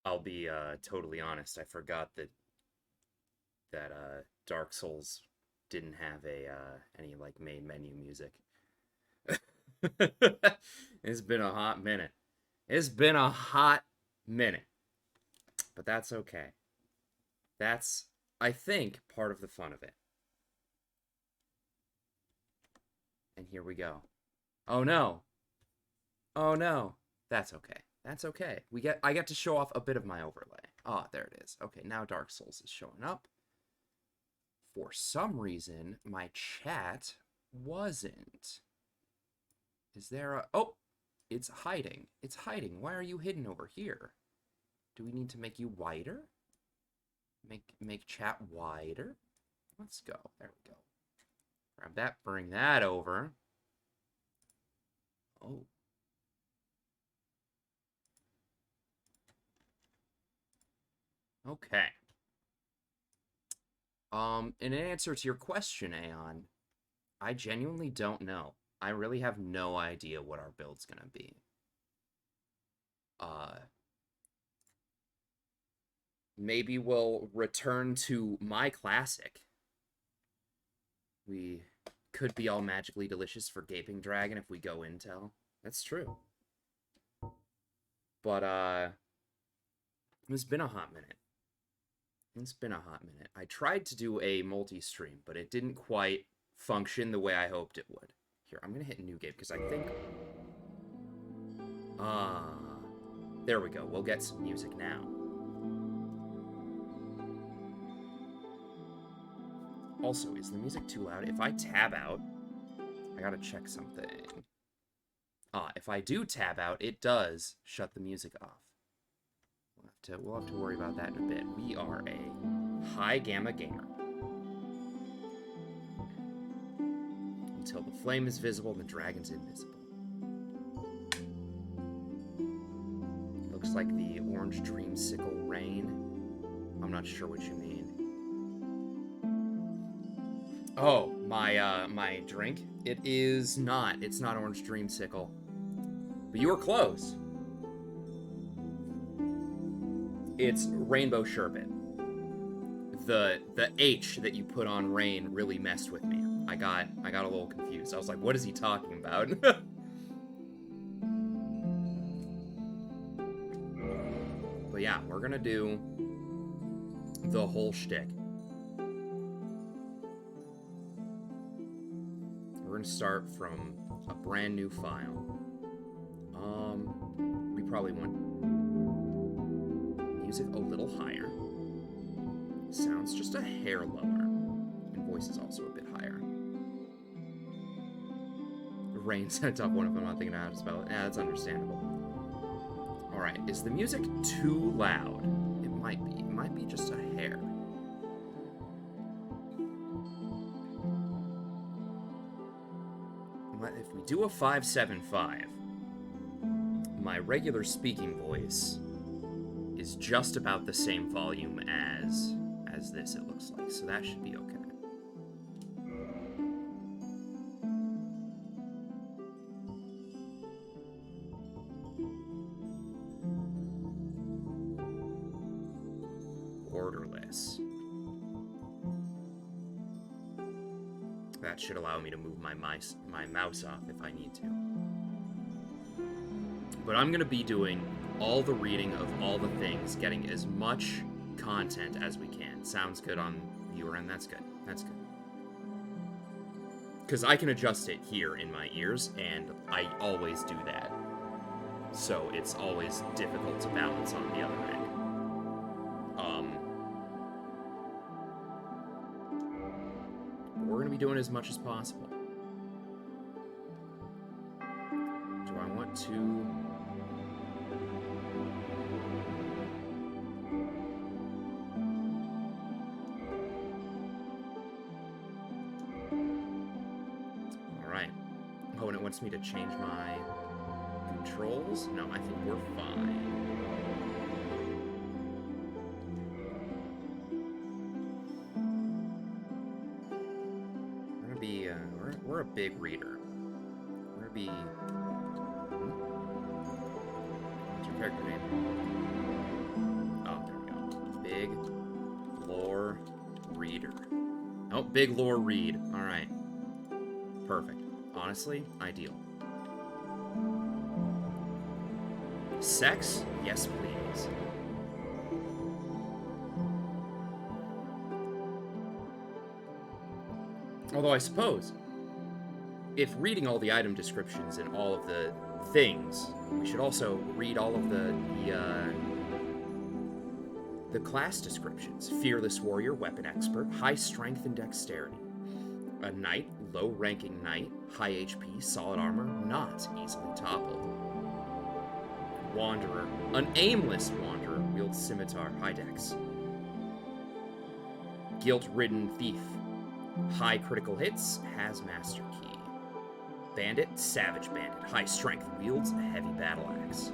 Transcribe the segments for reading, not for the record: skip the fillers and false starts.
I'll be totally honest. I forgot that Dark Souls didn't have a any like main menu music. It's been a hot minute. It's been a hot minute, but that's okay. That's, I think, part of the fun of it. And here we go. Oh no. Oh no. That's okay. That's okay. I get to show off a bit of my overlay. Ah, there it is. Okay, now Dark Souls is showing up. For some reason, my chat wasn't. Is there a... Oh! It's hiding. It's hiding. Why are you hidden over here? Do we need to make you wider? Make chat wider? Let's go. There we go. Grab that. Bring that over. Oh. Okay. In answer to your question, Aeon, I genuinely don't know. I really have no idea what our build's gonna be. Maybe we'll return to my classic. We could be all magically delicious for Gaping Dragon if we go intel. That's true. But, it's been a hot minute. It's been a hot minute. I tried to do a multi-stream, but it didn't quite function the way I hoped it would. Here, I'm gonna hit New Game, because I think... there we go. We'll get some music now. Also, is the music too loud? If I tab out, I gotta check something. If I do tab out, it does shut the music off. We'll have to worry about that in a bit. We are a high gamma gamer. Until the flame is visible, the dragon's invisible. Looks like the orange dreamsicle rain. I'm not sure what you mean. Oh, my drink? It is not. It's not orange dreamsicle. But you were close. It's rainbow sherbet. The H that you put on rain really messed with me. I got a little confused. I was like, what is he talking about? But yeah, we're gonna do the whole shtick. We're gonna start from a brand new file. We probably want music a little higher. Sounds just a hair lower. And voice is also a bit higher. Rain's a tough one if I'm not thinking how to spell it. Yeah, that's understandable. Alright, is the music too loud? It might be. It might be just a hair. If we do a 575, my regular speaking voice is just about the same volume as this, it looks like, so that should be okay. Borderless. That should allow me to move my mouse off if I need to. But I'm going to be doing all the reading of all the things, getting as much content as we can. Sounds good on viewer end. That's good. That's good. Because I can adjust it here in my ears, and I always do that. So it's always difficult to balance on the other end. We're going to be doing as much as possible. Do I want to... Alright. Oh, and it wants me to change my controls? No, I think we're fine. We're a big reader. We're gonna be... What's your character name? Big lore reader. Oh, big lore read. Alright. Perfect. Honestly, ideal. Sex? Yes, please. Although I suppose, if reading all the item descriptions and all of the things, we should also read all of the class descriptions. Fearless warrior, weapon expert, high strength and dexterity. A knight, low-ranking knight, high HP, solid armor, not easily toppled. Wanderer, an aimless wanderer, wields scimitar, high dex. Guilt-ridden thief, high critical hits, has master key. Bandit, savage bandit, high strength, wields a heavy battle axe.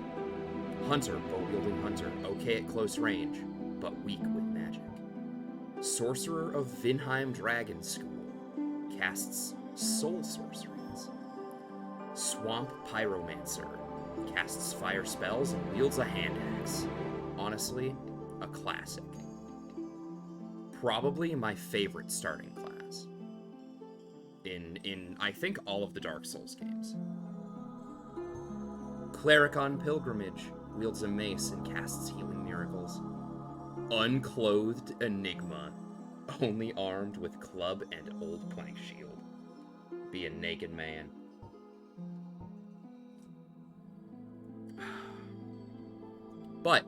Hunter, bow-wielding hunter, okay at close range, but weak with magic. Sorcerer of Vinheim Dragon School, casts soul sorceries. Swamp Pyromancer, casts fire spells and wields a hand axe. Honestly, a classic. Probably my favorite starting class. In I think all of the Dark Souls games. Cleric on Pilgrimage, wields a mace and casts healing miracles. Unclothed Enigma, only armed with club and old plank shield. Be a naked man. But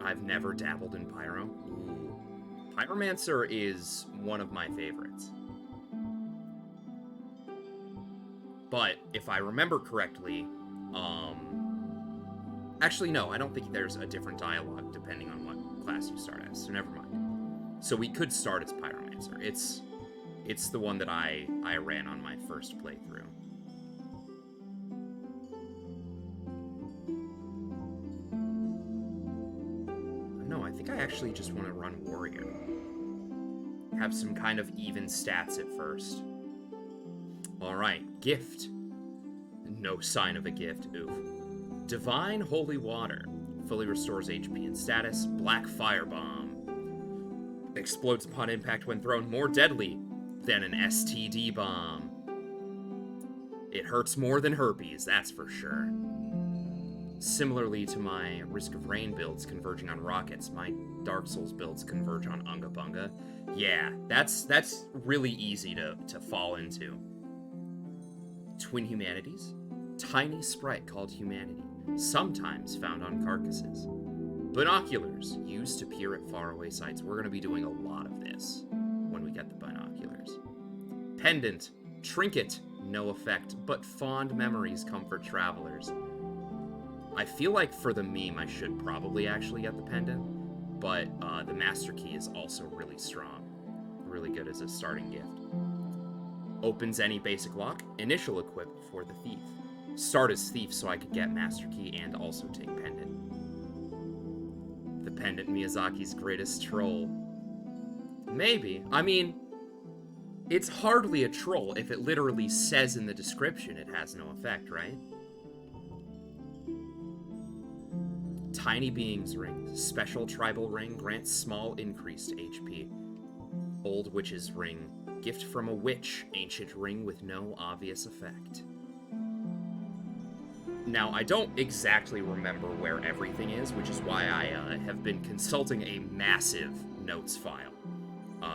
I've never dabbled in Pyro. Ooh. Pyromancer is one of my favorites. But if I remember correctly, actually no, I don't think there's a different dialogue depending on what class you start as, so never mind. So we could start as Pyromancer. It's the one that I ran on my first playthrough. No, I think I actually just want to run Warrior. Have some kind of even stats at first. Alright, gift. No sign of a gift, oof. Divine Holy Water. Fully restores HP and status. Black Firebomb. Explodes upon impact when thrown, more deadly than an STD bomb. It hurts more than herpes, that's for sure. Similarly to my Risk of Rain builds converging on rockets, my Dark Souls builds converge on Unga Bunga. Yeah, that's really easy to fall into. Twin Humanities. Tiny sprite called Humanity, sometimes found on carcasses. Binoculars, used to peer at faraway sights. We're going to be doing a lot of this when we get the binoculars. Pendant, trinket, no effect, but fond memories comfort travelers. I feel like for the meme I should probably actually get the pendant, but the master key is also really strong. Really good as a starting gift. Opens any basic lock, initial equip for the thief. Start as thief so I could get master key and also take pendant. The pendant, Miyazaki's greatest troll. Maybe. I mean, it's hardly a troll if it literally says in the description it has no effect, right? Tiny Being's Ring. Special tribal ring grants small increased HP. Old Witch's Ring. Gift from a witch. Ancient ring with no obvious effect. Now, I don't exactly remember where everything is, which is why I have been consulting a massive notes file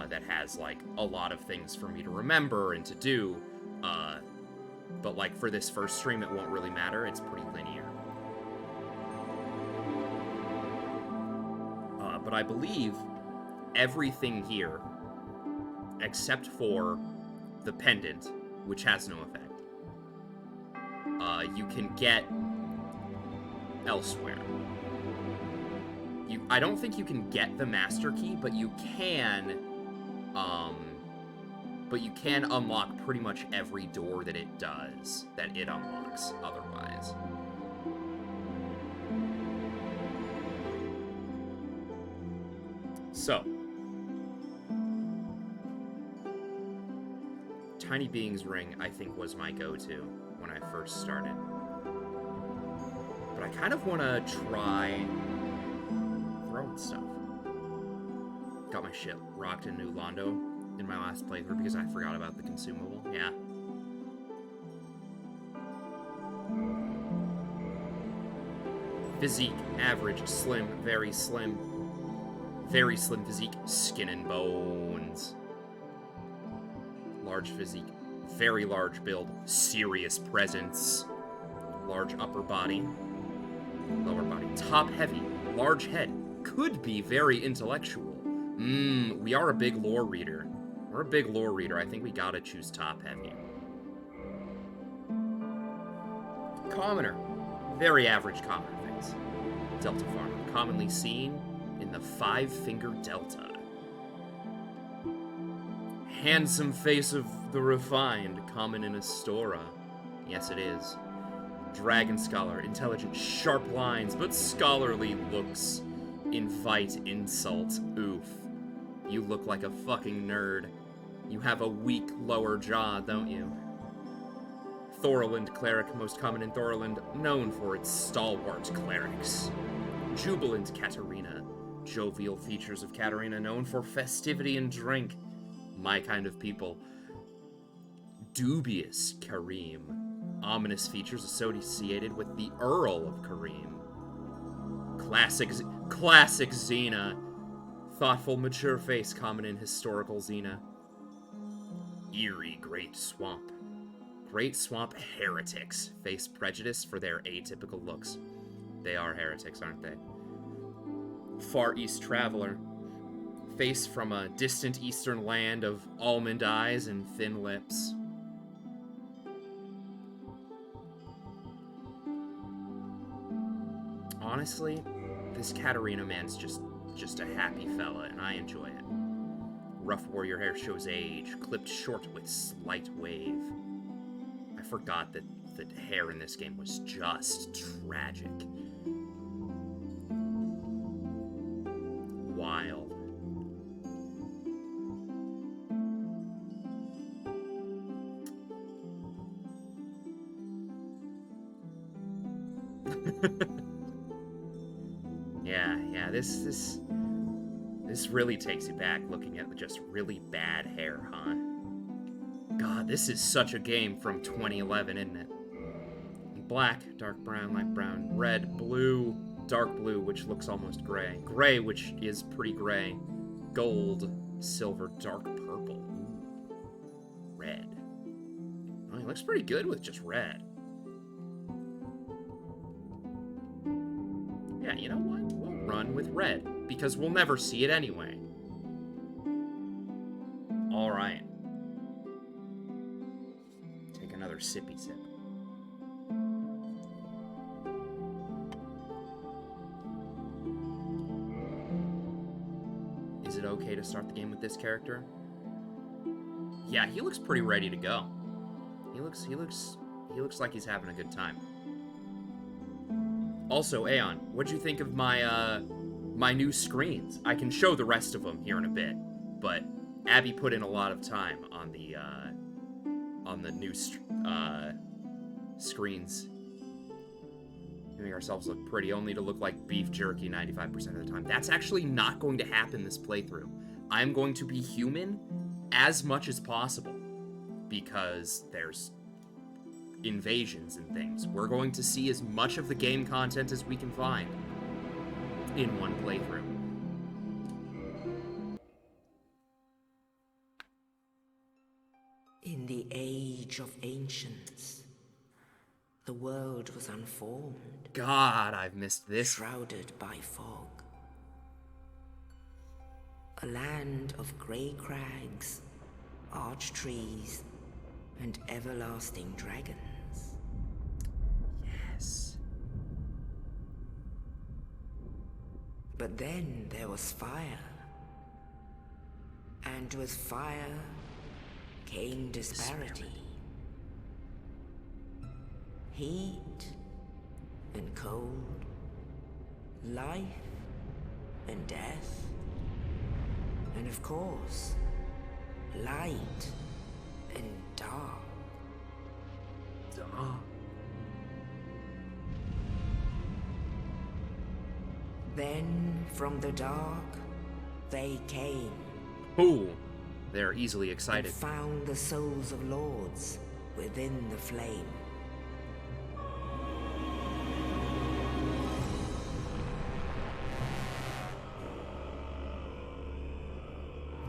that has, like, a lot of things for me to remember and to do. But, like, for this first stream, it won't really matter. It's pretty linear. But I believe everything here, except for the pendant, which has no effect, you can get elsewhere. I don't think you can get the master key, but you can unlock pretty much every door that it does, that it unlocks otherwise. So, Tiny Being's Ring, I think, was my go-to when I first started. But I kind of want to try throwing stuff. Got my shit rocked in New Londo in my last playthrough because I forgot about the consumable. Yeah. Physique, average, slim, very slim. Very slim physique, skin and bones. Large physique, very large build, serious presence. Large upper body, lower body. Top heavy, large head, could be very intellectual. We are a big lore reader. We're a big lore reader. I think we gotta choose top heavy. Commoner, very average commoner face. Delta farmer, commonly seen in the five-finger delta. Handsome face of the refined, common in Astora. Yes, it is. Dragon scholar, intelligent, sharp lines, but scholarly looks. Invite insult. Oof. You look like a fucking nerd. You have a weak lower jaw, don't you? Thorland cleric, most common in Thorland, known for its stalwart clerics. Jubilant Katarina. Jovial features of Katarina, known for festivity and drink. My kind of people. Dubious Kareem. Ominous features associated with the Earl of Kareem. Classic Xena. Thoughtful, mature face, common in historical Xena. Eerie Great Swamp. Great Swamp heretics face prejudice for their atypical looks. They are heretics, aren't they? Far East traveler. Face from a distant eastern land of almond eyes and thin lips. Honestly, this Katarina man's just a happy fella, and I enjoy it. Rough warrior hair shows age, clipped short with slight wave. I forgot that the hair in this game was just tragic. Wild. Yeah, this really takes you back looking at just really bad hair, huh? God, this is such a game from 2011, isn't it? Black, dark brown, light brown, red, blue, dark blue, which looks almost gray. Gray, which is pretty gray. Gold, silver, dark purple. Red. Oh, he looks pretty good with just red. Yeah, you know what? We'll run with red, because we'll never see it anyway. Alright. Take another sippy sip. Is it okay to start the game with this character? Yeah, he looks pretty ready to go. He looks like he's having a good time. Also, Aeon, what'd you think of my, my new screens? I can show the rest of them here in a bit, but Abby put in a lot of time on the new, screens. To make ourselves look pretty, only to look like beef jerky 95% of the time. That's actually not going to happen this playthrough. I'm going to be human as much as possible, because there's invasions and things. We're going to see as much of the game content as we can find in one playthrough. In the age of ancients, the world was unformed. God, I've missed this. Shrouded by fog. A land of grey crags, arch trees, and everlasting dragons. Yes. But then there was fire. And with fire came disparity. Heat and cold, life and death, and of course, light and dark. Then, from the dark, they came Ooh, they're easily and excited. found the souls of lords within the flame.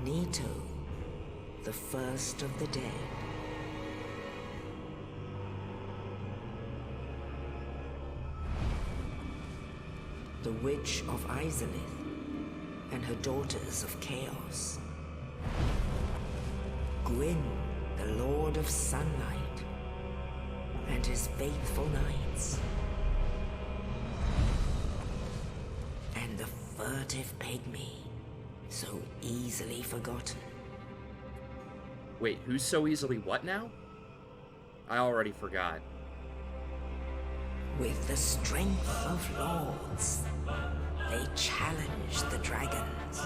Nito, the first of the dead. The Witch of Izalith and her daughters of Chaos. Gwyn, the Lord of Sunlight, and his faithful knights. And the furtive pygmy, so easily forgotten. Wait, who's so easily what now? I already forgot. With the strength of lords, they challenged the dragons.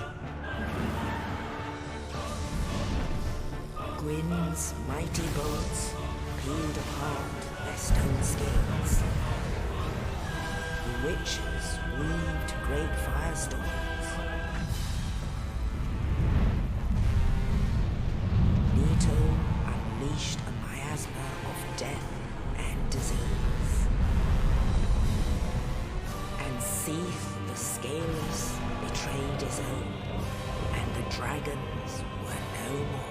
Gwyn's mighty bolts peeled apart their stone scales. The witches weaved great firestorms. Nito unleashed a miasma of death and disease. And Seath the Scaleless betrayed his own, and the dragons were no more.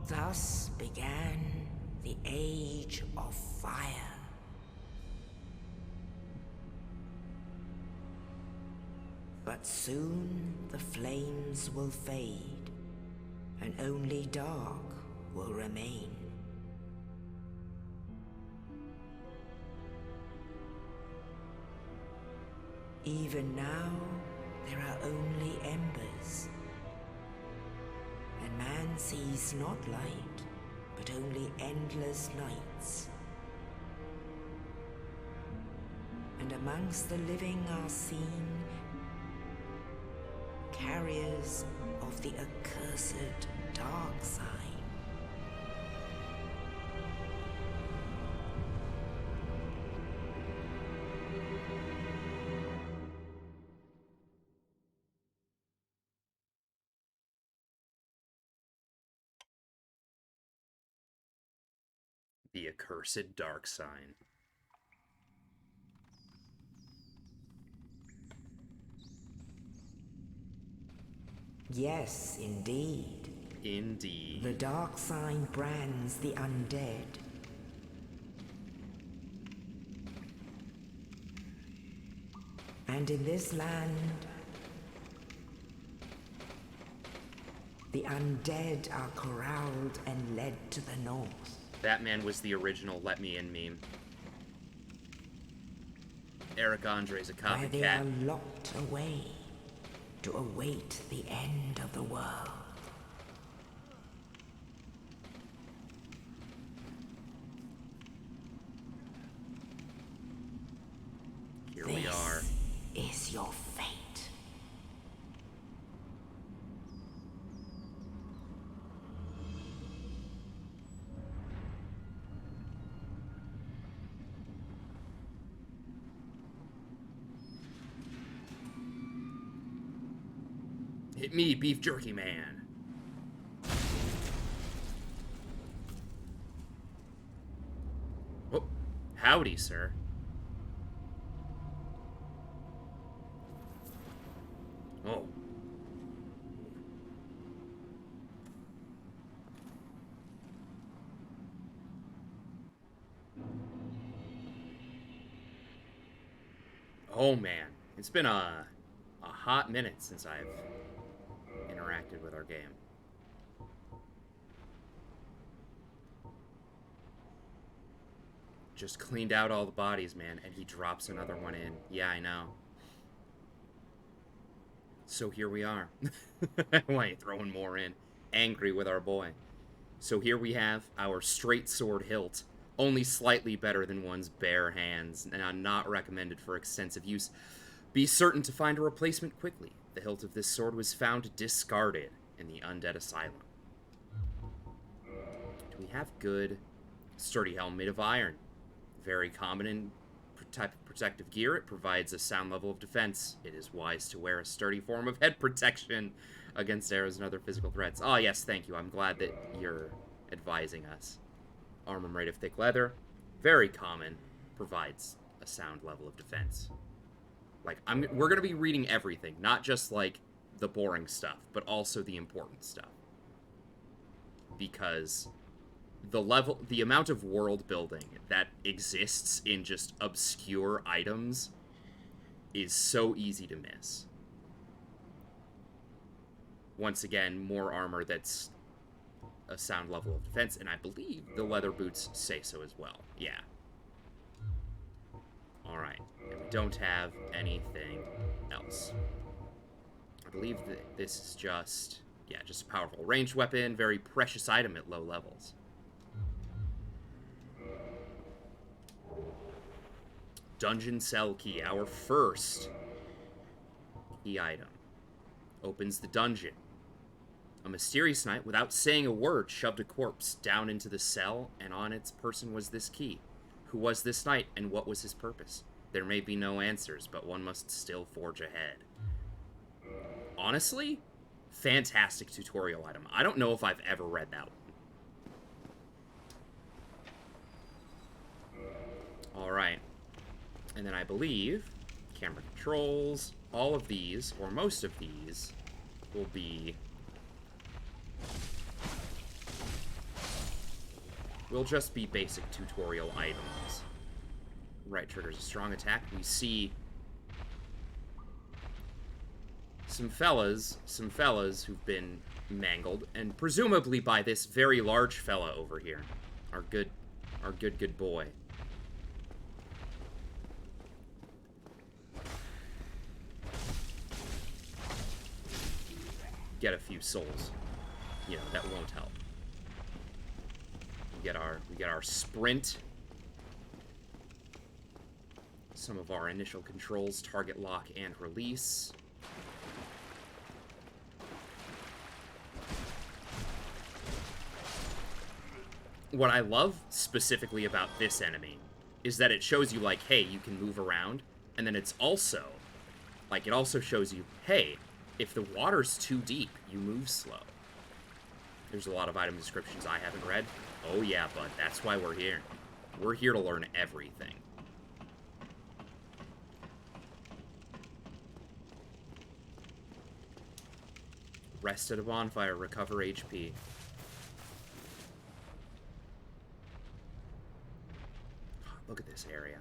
Thus began the Age of Fire. But soon the flames will fade, and only dark will remain. Even now, there are only embers, and man sees not light, but only endless nights. And amongst the living are seen carriers of the accursed dark sign. The accursed dark sign. Yes, indeed. Indeed. The dark sign brands the undead. And in this land, the undead are corralled and led to the north. That man was the original Let Me In meme. Eric Andre's a Where they copycat. are locked away to await the end of the world. Here we are. This is your fate. Hit me, Beef Jerky Man. Oh, howdy, sir. Oh. Oh man, it's been a hot minute since I've interacted with our game. Just cleaned out all the bodies, man, and he drops another one in. Yeah, I know. So here we are. Why are you throwing more in? Angry with our boy. So here we have our straight sword hilt, only slightly better than one's bare hands, and not recommended for extensive use. Be certain to find a replacement quickly. The hilt of this sword was found discarded in the undead asylum. Do we have good sturdy helm made of iron? Very common in type of protective gear. It provides a sound level of defense. It is wise to wear a sturdy form of head protection against arrows and other physical threats. Ah, yes, thank you. I'm glad that you're advising us. Armor made of thick leather. Very common. Provides a sound level of defense. Like, we're going to be reading everything, not just, like, the boring stuff, but also the important stuff. Because the amount of world building that exists in just obscure items is so easy to miss. Once again, more armor that's a sound level of defense, and I believe the leather boots say so as well. Yeah. Alright, and we don't have anything else. I believe that this is just, yeah, just a powerful ranged weapon, very precious item at low levels. Dungeon cell key, our first key item. Opens the dungeon. A mysterious knight, without saying a word, shoved a corpse down into the cell, and on its person was this key. Who was this knight, and what was his purpose? There may be no answers, but one must still forge ahead. Honestly, fantastic tutorial item. I don't know if I've ever read that one. Alright. And then I believe camera controls, all of these, or most of these, will just be basic tutorial items. Right triggers a strong attack. We see some fellas who've been mangled, and presumably by this very large fella over here. Our good boy. Get a few souls. You know, that won't help. We get our sprint. Some of our initial controls, target lock and release. What I love specifically about this enemy is that it shows you, like, hey, you can move around, and then it's also, like, it also shows you, hey, if the water's too deep, you move slow. There's a lot of item descriptions I haven't read. Oh yeah, bud, that's why we're here. We're here to learn everything. Rest at a bonfire, recover HP. Look at this area.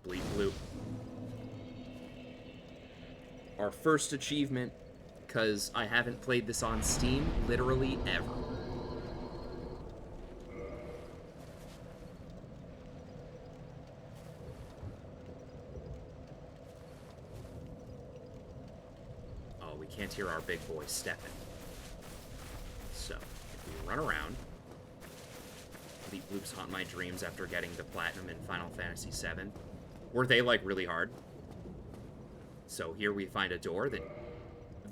Bleed blue. Our first achievement, because I haven't played this on Steam literally ever. Oh, we can't hear our big boy stepping. So, if we run around, Bleed Bloops haunt my dreams after getting the platinum in Final Fantasy VII. Were they, like, really hard? So here we find a door that,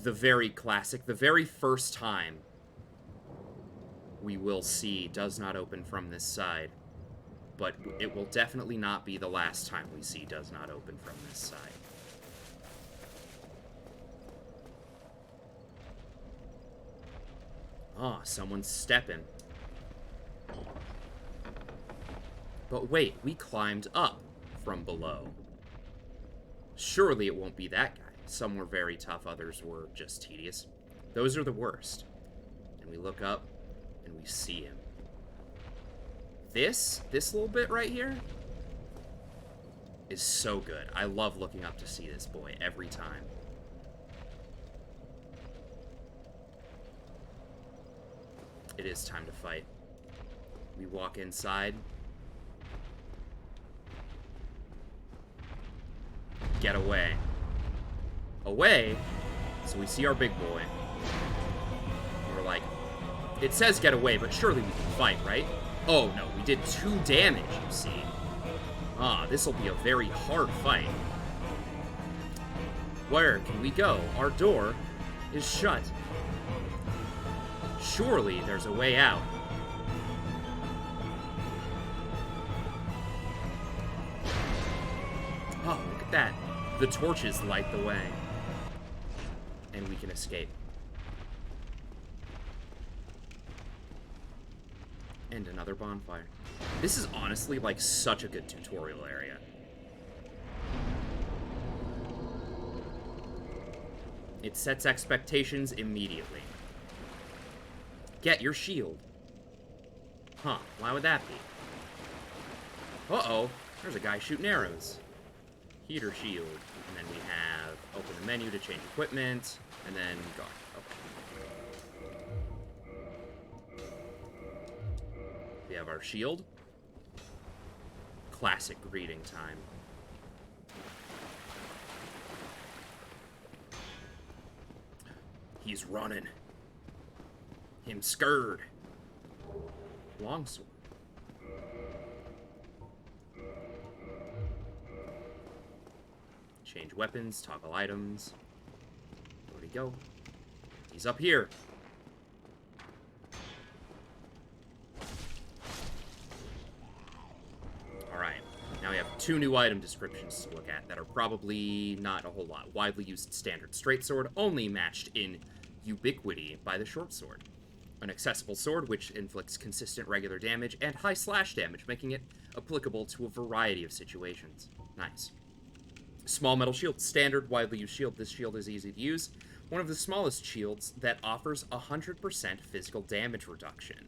the very classic, the very first time we will see does not open from this side. But it will definitely not be the last time we see does not open from this side. Ah, someone's stepping. But wait, we climbed up from below. Surely it won't be that guy. Some were very tough, others were just tedious. Those are the worst. And we look up, and we see him. This little bit right here is so good. I love looking up to see this boy every time. It is time to fight. We walk inside. Get away. Away? So we see our big boy. And we're like, it says get away, but surely we can fight, right? Oh no, we did 2 damage, you see. Ah, this'll be a very hard fight. Where can we go? Our door is shut. Surely there's a way out. Oh, look at that. The torches light the way. And we can escape. And another bonfire. This is honestly, like, such a good tutorial area. It sets expectations immediately. Get your shield. Huh, why would that be? Uh-oh, there's a guy shooting arrows. Heater shield. And then we have open the menu to change equipment, and then guard. Okay. We have our shield. Classic greeting time. He's running. Him scared. Longsword. Change weapons, toggle items. Where'd he go? He's up here. Alright. Now we have 2 new item descriptions to look at that are probably not a whole lot. Widely used standard straight sword, only matched in ubiquity by the short sword. An accessible sword which inflicts consistent regular damage and high slash damage, making it applicable to a variety of situations. Nice. Small metal shield. Standard, widely used shield. This shield is easy to use. One of the smallest shields that offers 100% physical damage reduction.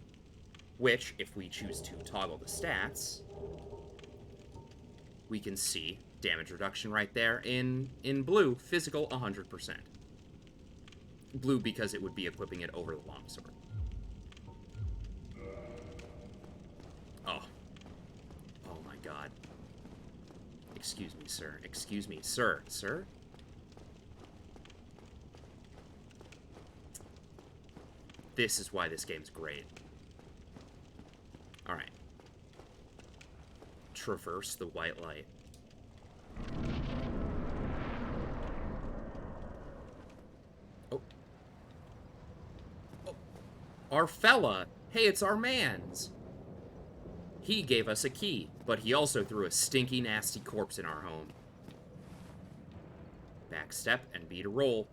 Which, if we choose to toggle the stats, we can see damage reduction right there in blue. Physical, 100%. Blue because it would be equipping it over the longsword. Oh. Oh my god. Excuse me, sir. Excuse me, sir. Sir? This is why this game's great. Alright. Traverse the white light. Oh. Oh. Our fella! Hey, it's our man's! He gave us a key, but he also threw a stinky, nasty corpse in our home. Backstep and B to roll.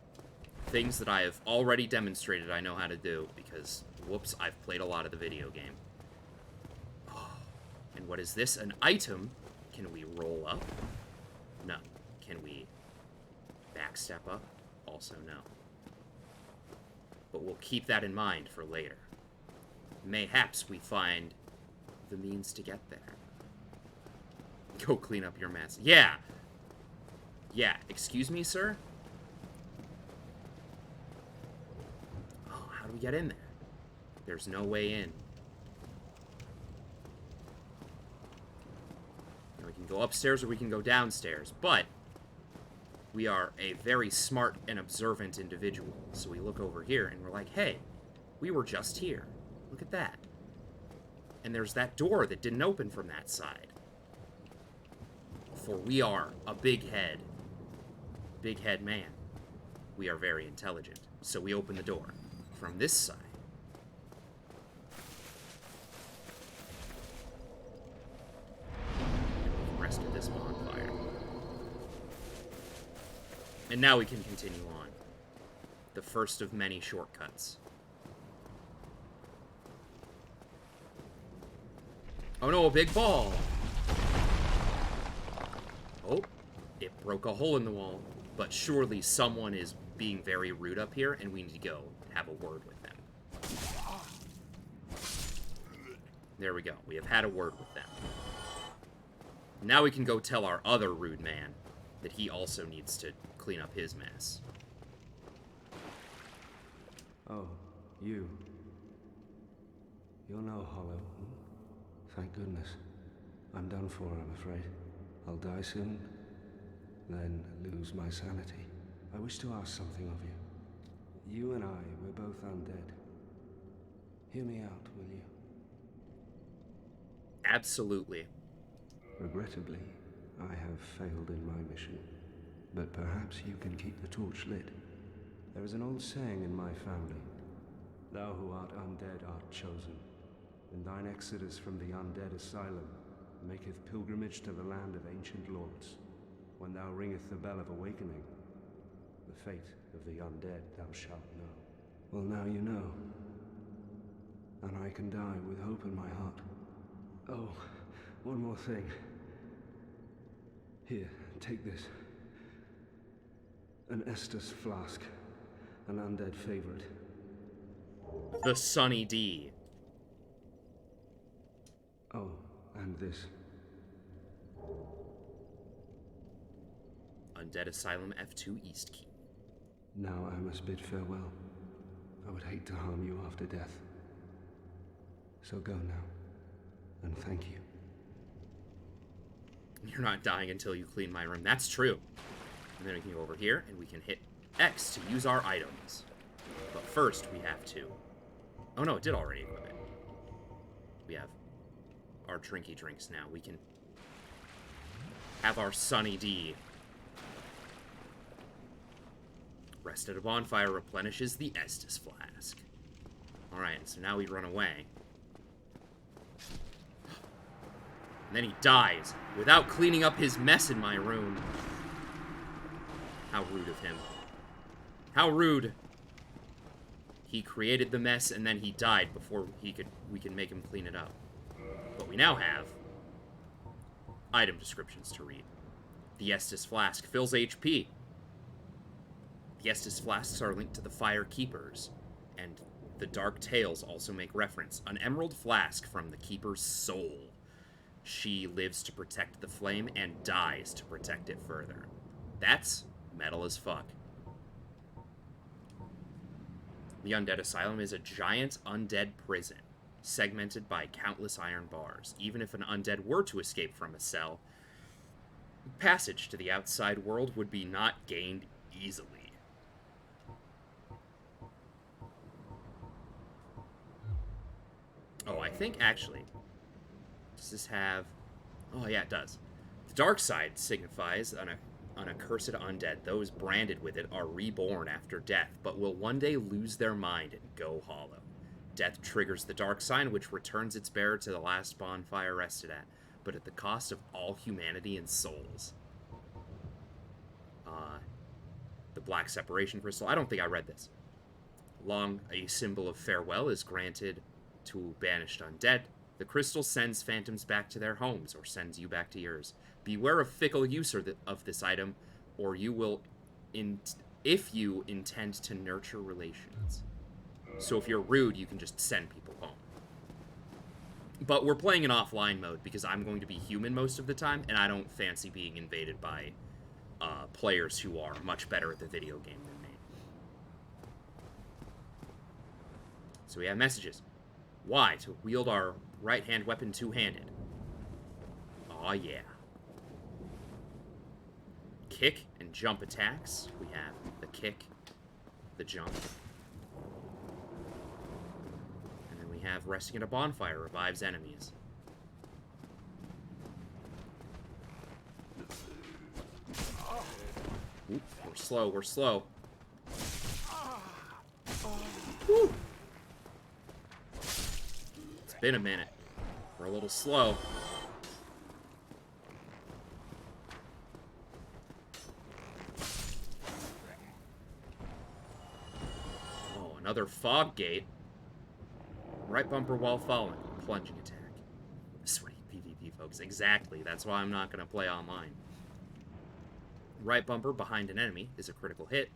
Things that I have already demonstrated I know how to do, because, whoops, I've played a lot of the video game. Oh, and what is this? An item? Can we roll up? No. Can we backstep up? Also no. But we'll keep that in mind for later. Mayhaps we find the means to get there. Go clean up your mess. Yeah! Yeah, excuse me, sir? Oh, how do we get in there? There's no way in. Now we can go upstairs or we can go downstairs, but we are a very smart and observant individual. So we look over here and we're like, hey, we were just here. Look at that. And there's that door that didn't open from that side. For we are a big head man. We are very intelligent. So we open the door from this side. And we've rested this bonfire. And now we can continue on. The first of many shortcuts. Oh no, a big ball! Oh, it broke a hole in the wall. But surely someone is being very rude up here, and we need to go have a word with them. There we go. We have had a word with them. Now we can go tell our other rude man that he also needs to clean up his mess. Oh, you. You're no hollow. Thank goodness. I'm done for, I'm afraid. I'll die soon, then lose my sanity. I wish to ask something of you. You and I, we're both undead. Hear me out, will you? Absolutely. Regrettably, I have failed in my mission. But perhaps you can keep the torch lit. There is an old saying in my family. Thou who art undead art chosen, and thine exodus from the undead asylum maketh pilgrimage to the land of ancient lords. When thou ringeth the bell of awakening, the fate of the undead thou shalt know. Well, now you know. And I can die with hope in my heart. Oh, one more thing. Here, take this. An Estus flask. An undead favorite. The Sunny D. Oh, and this. Undead Asylum F2 East Key. Now I must bid farewell. I would hate to harm you after death. So go now, and thank you. You're not dying until you clean my room. That's true. And then we can go over here, and we can hit X to use our items. But first, we have to... Oh no, it did already equip it. We have our drinky drinks now. We can have our Sunny D. Rest at a bonfire replenishes the Estus flask. Alright, so now we run away. And then he dies without cleaning up his mess in my room. How rude of him. How rude. He created the mess and then he died before we could make him clean it up. But we now have item descriptions to read. The Estus flask fills HP. The Estus flasks are linked to the Fire Keepers, and the Dark Tales also make reference. An emerald flask from the Keeper's soul. She lives to protect the flame and dies to protect it further. That's metal as fuck. The Undead Asylum is a giant undead prison, segmented by countless iron bars. Even if an undead were to escape from a cell, passage to the outside world would be not gained easily. Oh, I think, actually, does this have... Oh, yeah, it does. The dark side signifies an accursed undead. Those branded with it are reborn after death, but will one day lose their mind and go hollow. Death triggers the dark sign, which returns its bearer to the last bonfire rested at, but at the cost of all humanity and souls. The black separation crystal. I don't think I read this. Long, a symbol of farewell is granted to banished undead. The crystal sends phantoms back to their homes, or sends you back to yours. Beware of fickle use of this item, or you will, if you intend to nurture relations. So if you're rude, you can just send people home. But we're playing in offline mode, because I'm going to be human most of the time, and I don't fancy being invaded by players who are much better at the video game than me. So we have messages. Y, to wield our right-hand weapon two-handed. Aw, yeah. Kick and jump attacks. We have the kick, the jump. And then we have resting at a bonfire revives enemies. Oop, we're slow, we're slow. Woo! It's been a minute. We're a little slow. Oh, another fog gate. Right bumper while falling. Plunging attack. Sweet PvP, folks. Exactly. That's why I'm not going to play online. Right bumper behind an enemy is a critical hit.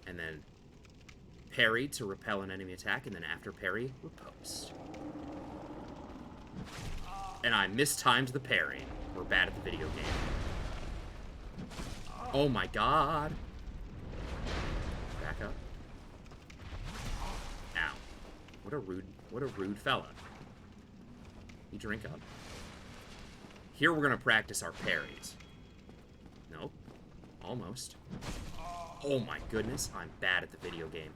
And then parry to repel an enemy attack, and then after parry, riposte. And I mistimed the parry. We're bad at the video game. Oh my god. Back up. Ow. What a rude fella. You drink up. Here we're gonna practice our parries. Nope. Almost. Oh my goodness, I'm bad at the video game.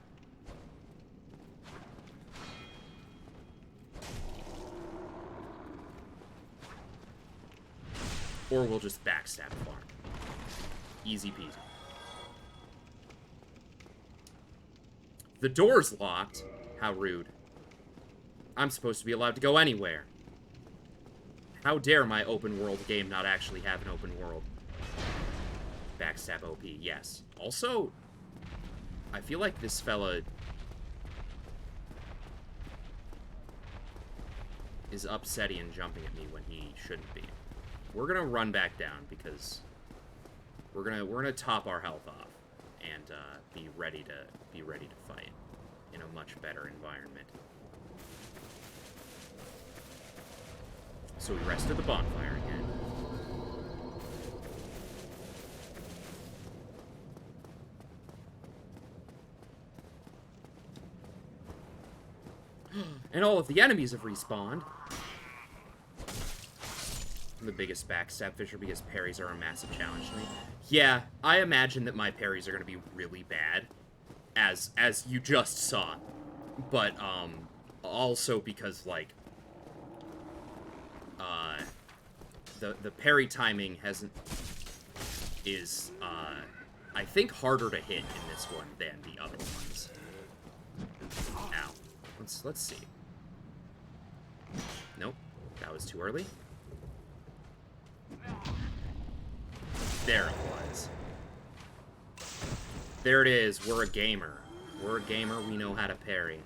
Or we'll just backstab farm. Easy peasy. The door's locked. How rude. I'm supposed to be allowed to go anywhere. How dare my open world game not actually have an open world? Backstab OP, yes. Also, I feel like this fella is upsetty and jumping at me when he shouldn't be. We're gonna run back down because we're gonna top our health off and be ready to fight in a much better environment. So we rest at the bonfire again. And all of the enemies have respawned. I'm the biggest backstab fisher because parries are a massive challenge to me. Yeah, I imagine that my parries are going to be really bad, as you just saw. But, also because, like, the parry timing is, I think harder to hit in this one than the other ones. Ow. Let's see. Nope. That was too early. There it was. There it is. We're a gamer. We're a gamer. We know how to parry.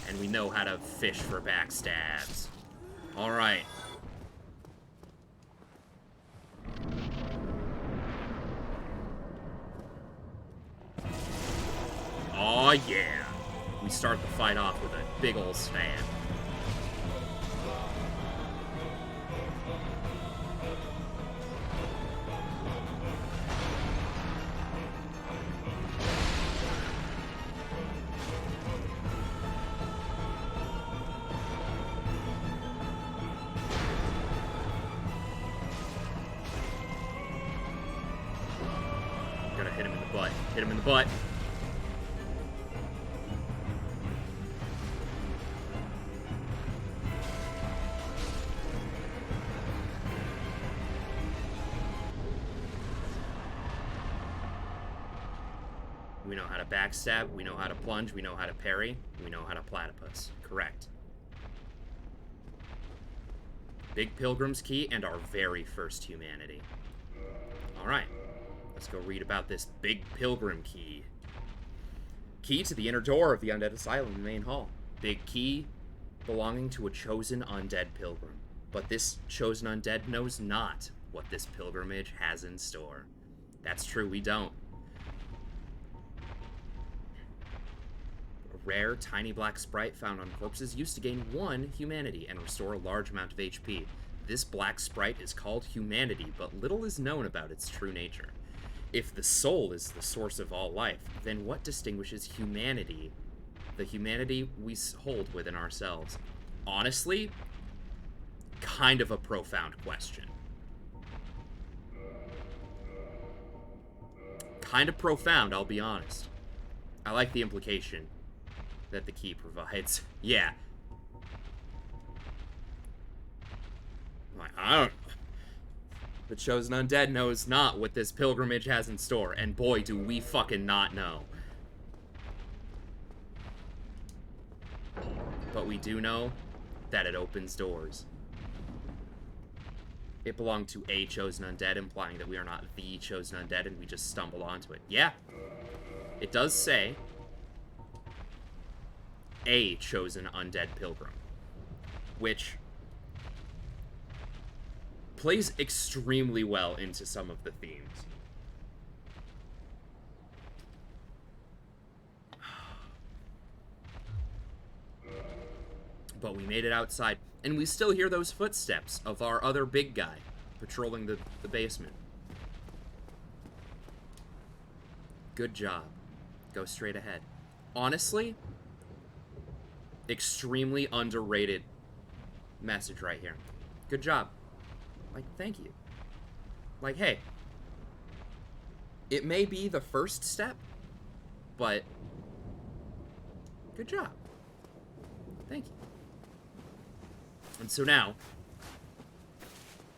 And we know how to fish for backstabs. Alright. Aw, yeah. We start the fight off with a big ol' stab. Gotta hit him in the butt. Hit him in the butt. We know how to backstab, we know how to plunge, we know how to parry, we know how to platypus. Correct. Big Pilgrim's Key and our very first humanity. Alright, let's go read about this Big Pilgrim Key. Key to the inner door of the Undead Asylum in the main hall. Big key belonging to a chosen undead pilgrim. But this chosen undead knows not what this pilgrimage has in store. That's true, we don't. A rare, tiny black sprite found on corpses used to gain 1 humanity and restore a large amount of HP. This black sprite is called humanity, but little is known about its true nature. If the soul is the source of all life, then what distinguishes humanity, the humanity we hold within ourselves? Honestly, kind of a profound question. Kind of profound, I'll be honest. I like the implication that the key provides. Yeah. I don't know. The chosen undead knows not what this pilgrimage has in store, and boy, do we fucking not know. But we do know that it opens doors. It belonged to a chosen undead, implying that we are not the chosen undead and we just stumble onto it. Yeah. It does say a chosen undead pilgrim, which plays extremely well into some of the themes. But we made it outside, and we still hear those footsteps of our other big guy patrolling the basement. Good job. Go straight ahead. Honestly, extremely underrated message right here. Good job. Like, thank you. Like, hey, it may be the first step, but good job. Thank you. And so now,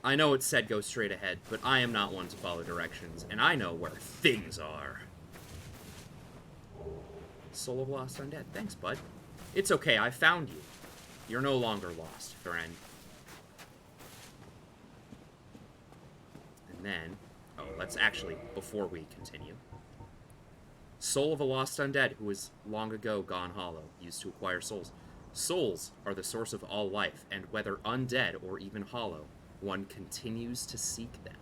I know it said go straight ahead, but I am not one to follow directions, and I know where things are. Soul of Lost Undead. Thanks, bud. It's okay, I found you. You're no longer lost, friend. And then... Oh, let's actually, before we continue... Soul of a Lost Undead who was long ago gone hollow, used to acquire souls. Souls are the source of all life, and whether undead or even hollow, one continues to seek them.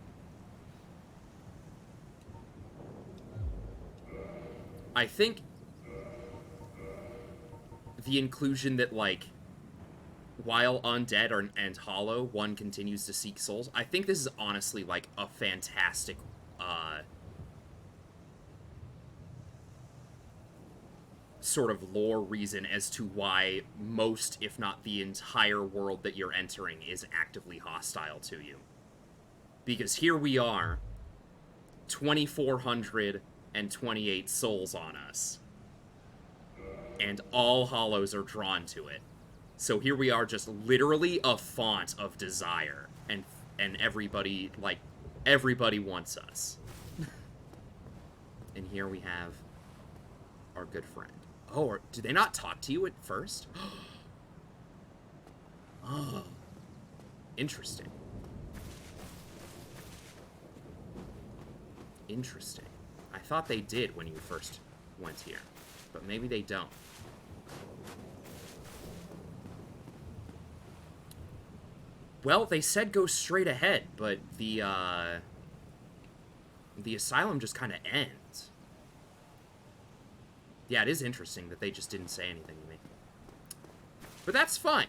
I think the inclusion that, like, while undead and hollow, one continues to seek souls, I think this is honestly, like, a fantastic, sort of lore reason as to why most, if not the entire world that you're entering is actively hostile to you. Because here we are, 2,428 souls on us, and all hollows are drawn to it. So here we are, just literally a font of desire, and everybody, like, everybody wants us. And here we have our good friend. Oh, do they not talk to you at first? Oh, interesting. Interesting. I thought they did when you first went here, but maybe they don't. Well, they said go straight ahead, but the asylum just kind of ends. Yeah, it is interesting that they just didn't say anything to me. But that's fine.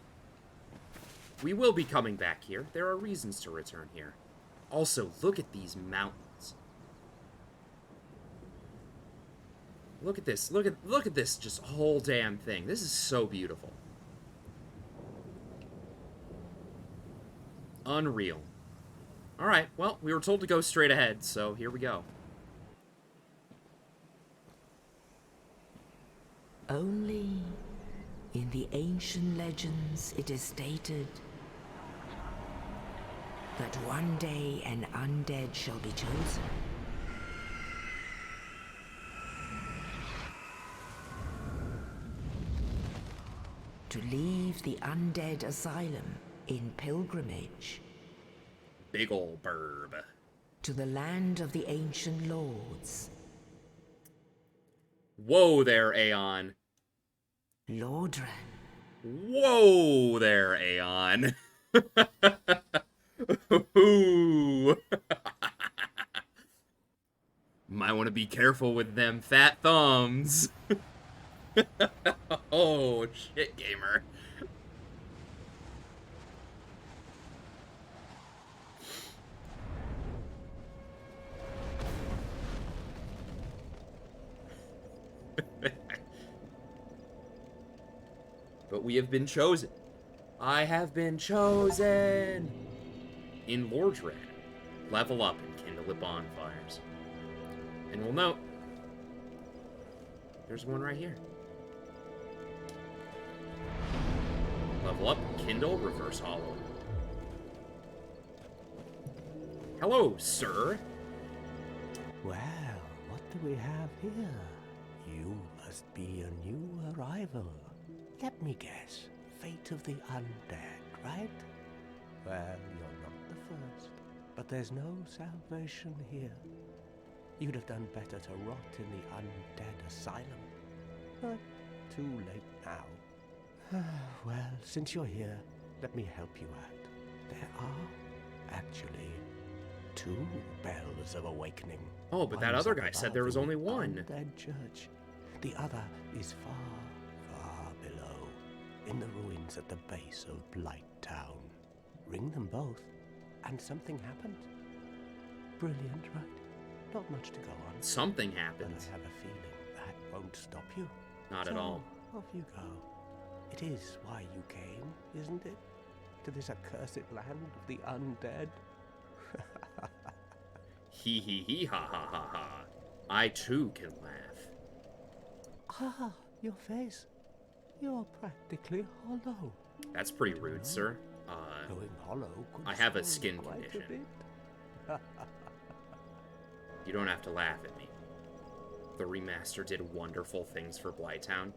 We will be coming back here. There are reasons to return here. Also, look at these mountains. Look at this. Look at this just whole damn thing. This is so beautiful. Unreal. Alright, well, we were told to go straight ahead, so here we go. Only in the ancient legends it is stated that one day an undead shall be chosen. To leave the undead asylum in pilgrimage. Big ol' burb. To the land of the ancient lords. Whoa there, Aeon. Lordran. Whoa there, Aeon. Ooh. Might want to be careful with them fat thumbs. Oh, shit, gamer. But we have been chosen. I have been chosen. In Lordran, level up and kindle at bonfires. And we'll note, there's one right here. Level up, kindle, reverse hollow. Hello, sir. Well, what do we have here? You must be a new arrival. Let me guess. Fate of the undead, right? Well, you're not the first. But there's no salvation here. You'd have done better to rot in the undead asylum. But too late now. Well, since you're here, let me help you out. There are, actually, 2 bells of awakening. Oh, but that One's other up guy said above there was in only the one. Undead church. The other is far, far below, in the ruins at the base of Blight Town. Ring them both, and something happens. Brilliant, right? Not much to go on. Something But happens. I have a feeling that won't stop you. Not at all. Off you go. It is why you came, isn't it? To this accursed land of the undead? Hee hee hee ha ha ha ha. I too can laugh. Ah, your face. You're practically hollow. That's pretty rude, sir. Going hollow could I have a spoil skin quite condition. A bit. You don't have to laugh at me. The remaster did wonderful things for Blighttown.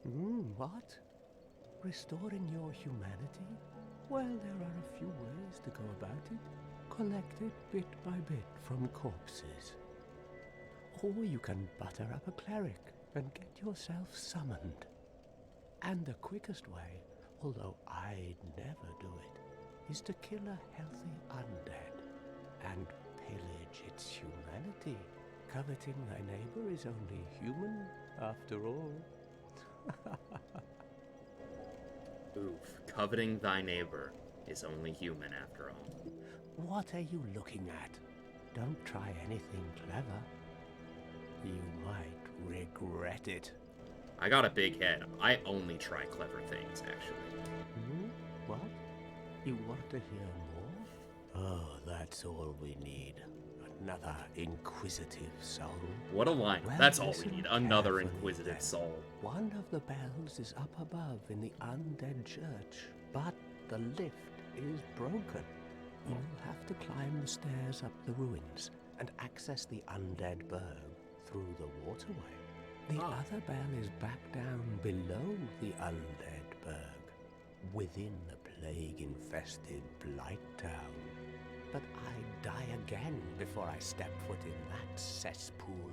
What? Restoring your humanity? Well, there are a few ways to go about it. Collect it bit by bit from corpses. Or you can butter up a cleric and get yourself summoned. And the quickest way, although I'd never do it, is to kill a healthy undead and pillage its humanity. Coveting thy neighbor is only human, after all. Oof. Coveting thy neighbor is only human after all. What are you looking at? Don't try anything clever. You might regret it. I got a big head. I only try clever things, actually. What? You want to hear more? Oh, that's all we need. Another inquisitive soul. What a line. Well, That's all we listen need. Another carefully, inquisitive then. soul. One of the bells is up above in the undead church, but the lift is broken. You'll have to climb the stairs up the ruins and access the undead burg through the waterway. The other bell is back down below the undead burg, within the plague-infested Blight Town. But I'd die again before I step foot in that cesspool.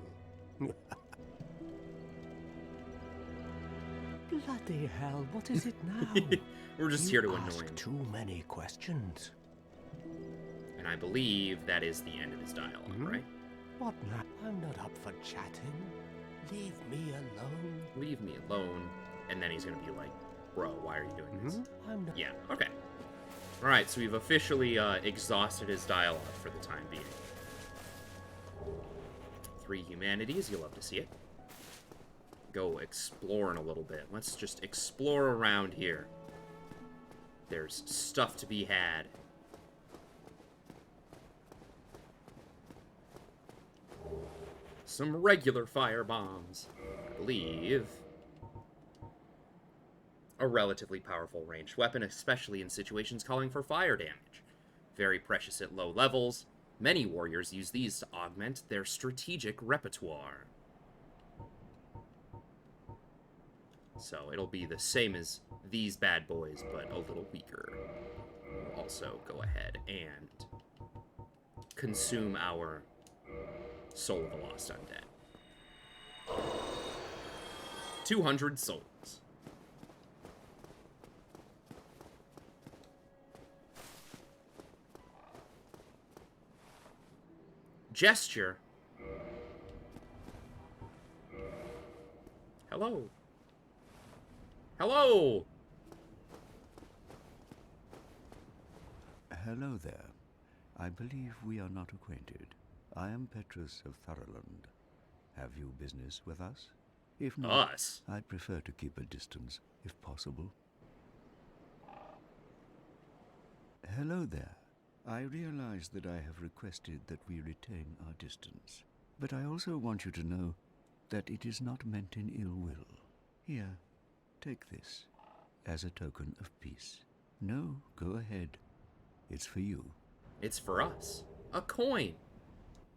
Bloody hell, what is it now? We're just here to annoy ask him. too many questions. And I believe that is the end of his dialogue, right? What now? I'm not up for chatting. Leave me alone. Leave me alone. And then he's gonna be like, bro, why are you doing this? I'm not. Yeah, okay. Alright, so we've officially exhausted his dialogue for the time being. 3 humanities, you'll love to see it. Go exploring a little bit. Let's just explore around here. There's stuff to be had. Some regular fire bombs, I believe. A relatively powerful ranged weapon, especially in situations calling for fire damage. Very precious at low levels. Many warriors use these to augment their strategic repertoire. So it'll be the same as these bad boys, but a little weaker. We'll also go ahead and consume our Soul of the Lost Undead. 200 souls. Gesture. Hello. Hello. Hello there. I believe we are not acquainted. I am Petrus of Thurland. Have you business with us? If not, Us. I'd prefer to keep a distance, if possible. Hello there. I realize that I have requested that we retain our distance, but I also want you to know that it is not meant in ill will. Here, take this, as a token of peace. No, go ahead. It's for you. It's for us. A coin.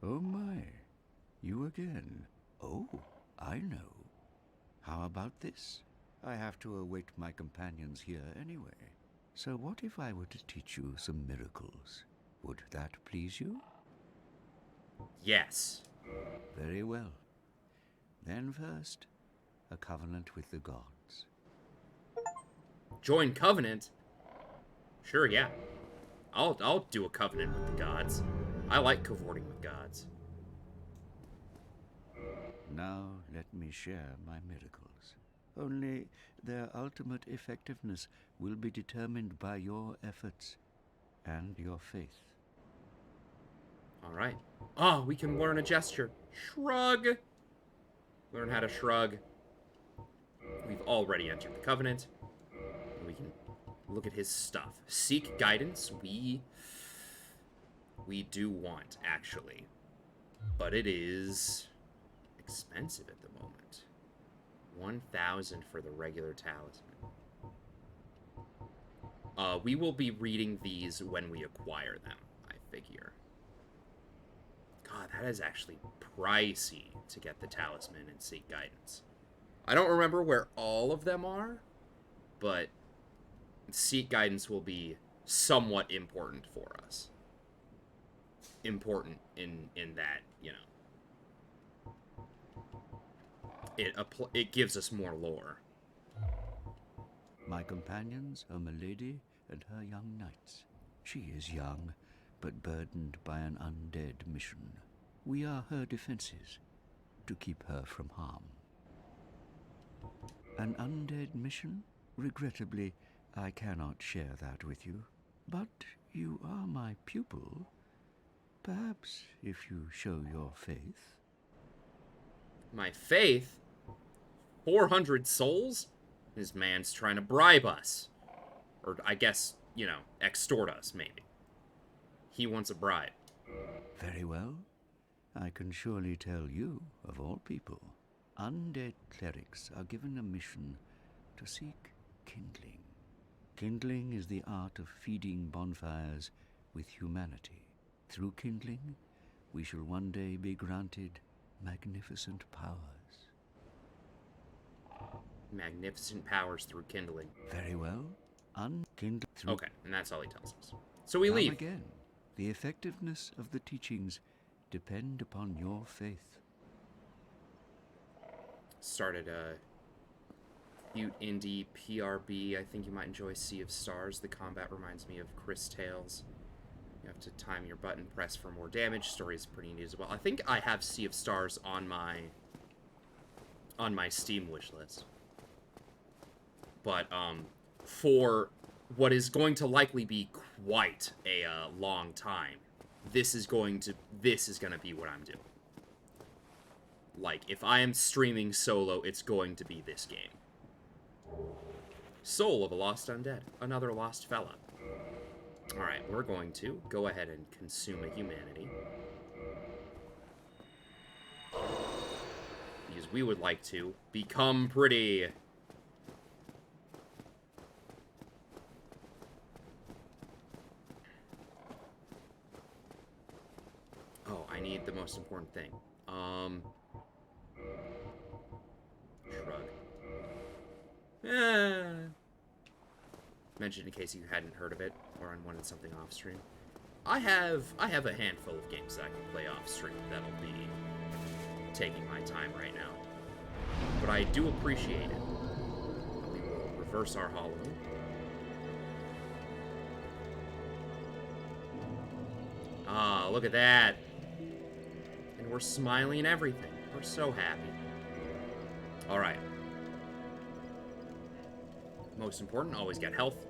Oh my, you again. Oh, I know. How about this? I have to await my companions here anyway. So what if I were to teach you some miracles? Would that please you? Yes. Very well. Then first, a covenant with the gods. Join covenant. Sure, yeah. I'll do a covenant with the gods. I like cavorting with gods. Now let me share my miracles. Only their ultimate effectiveness will be determined by your efforts and your faith. All right. Ah, we can learn a gesture. Shrug. Learn how to shrug. We've already entered the covenant. We can look at his stuff. Seek guidance. We do want, actually. But it is expensive at the moment. 1,000 for the regular talisman. We will be reading these when we acquire them, I figure. God, that is actually pricey to get the talisman and seek guidance. I don't remember where all of them are, but seek guidance will be somewhat important for us. Important in that, you know, it gives us more lore. My companions are Milady and her young knights. She is young, but burdened by an undead mission. We are her defenses, to keep her from harm. An undead mission? Regrettably, I cannot share that with you. But you are my pupil. Perhaps if you show your faith. My faith? 400 souls? This man's trying to bribe us. Or, I guess, you know, extort us, maybe. He wants a bribe. Very well. I can surely tell you, of all people, undead clerics are given a mission to seek kindling. Kindling is the art of feeding bonfires with humanity. Through kindling, we shall one day be granted magnificent powers. Magnificent powers through kindling. Very well. Unkindle through... Okay, and that's all he tells us. So we Come leave. again. The effectiveness of the teachings depend upon your faith. Started a cute indie PRB. I think you might enjoy Sea of Stars. The combat reminds me of Chris Tales. You have to time your button press for more damage. Story is pretty neat as well. I think I have Sea of Stars on my Steam wish list. But for what is going to likely be quite a long time, this is going to be what I'm doing. Like, if I am streaming solo, it's going to be this game. Soul of a Lost Undead. Another lost fella. Alright, we're going to go ahead and consume a humanity. Because we would like to become pretty. Oh, I need the most important thing. Shrug. Mention in case you hadn't heard of it or wanted something off stream. I have a handful of games that I can play off stream that'll be taking my time right now. But I do appreciate it. We will reverse our hollow. Ah, look at that. And we're smiling and everything. We're so happy. Alright. Most important, always get health.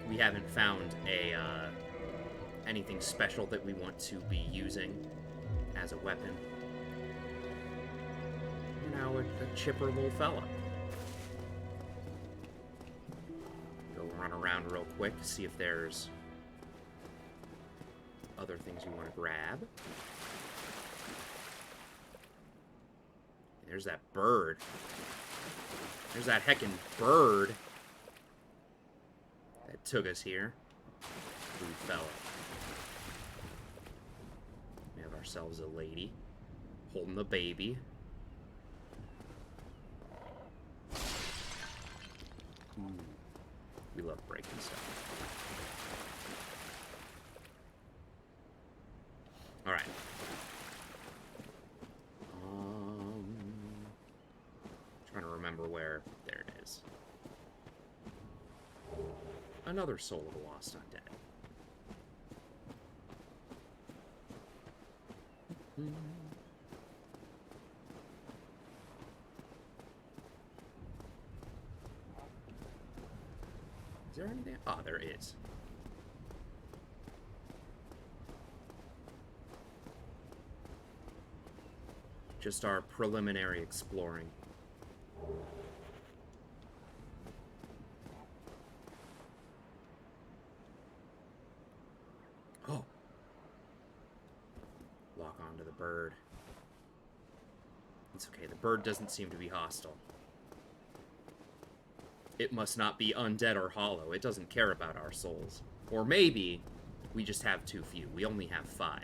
We haven't found anything special that we want to be using as a weapon. We're now a chipper little fella. Go run around real quick, see if there's other things you want to grab. There's that bird. There's that heckin' bird that took us here. Blue fella. We have ourselves a lady holding the baby. Ooh, we love breaking stuff. Alright. Trying to remember where. There it is. Another Soul of a Lost Undead. Is there anything? Ah, there is. Just our preliminary exploring. Oh. Lock onto the bird. It's okay, the bird doesn't seem to be hostile. it must not be undead or hollow. It doesn't care about our souls. Or maybe we just have too few. We only have 5.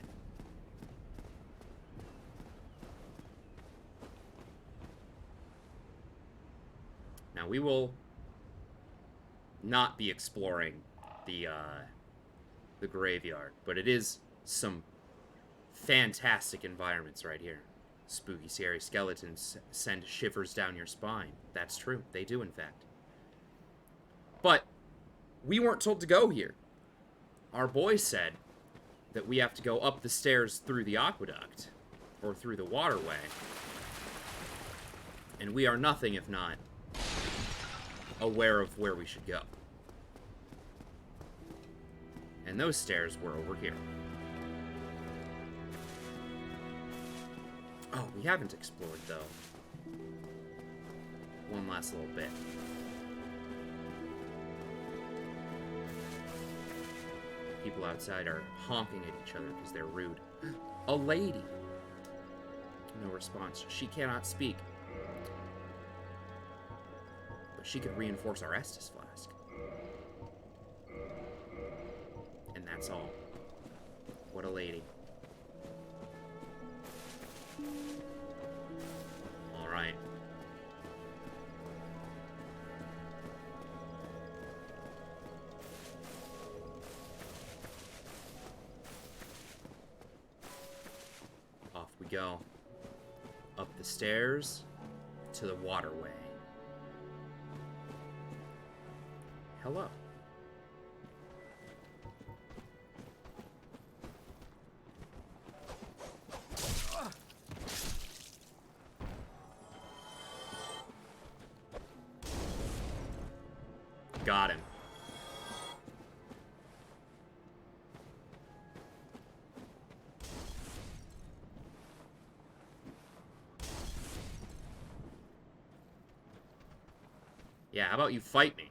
Now, we will not be exploring the graveyard, but it is some fantastic environments right here. Spooky, scary skeletons send shivers down your spine. That's true. They do, in fact. But we weren't told to go here. Our boy said that we have to go up the stairs through the aqueduct, or through the waterway. And we are nothing if not aware of where we should go. And those stairs were over here. Oh, we haven't explored, though. One last little bit. People outside are honking at each other because they're rude. A lady! No response. She cannot speak. But she could reinforce our Estus flask. And that's all. What a lady. Alright. Off we go. Up the stairs to the waterway. Hello. Got him. Yeah, how about you fight me?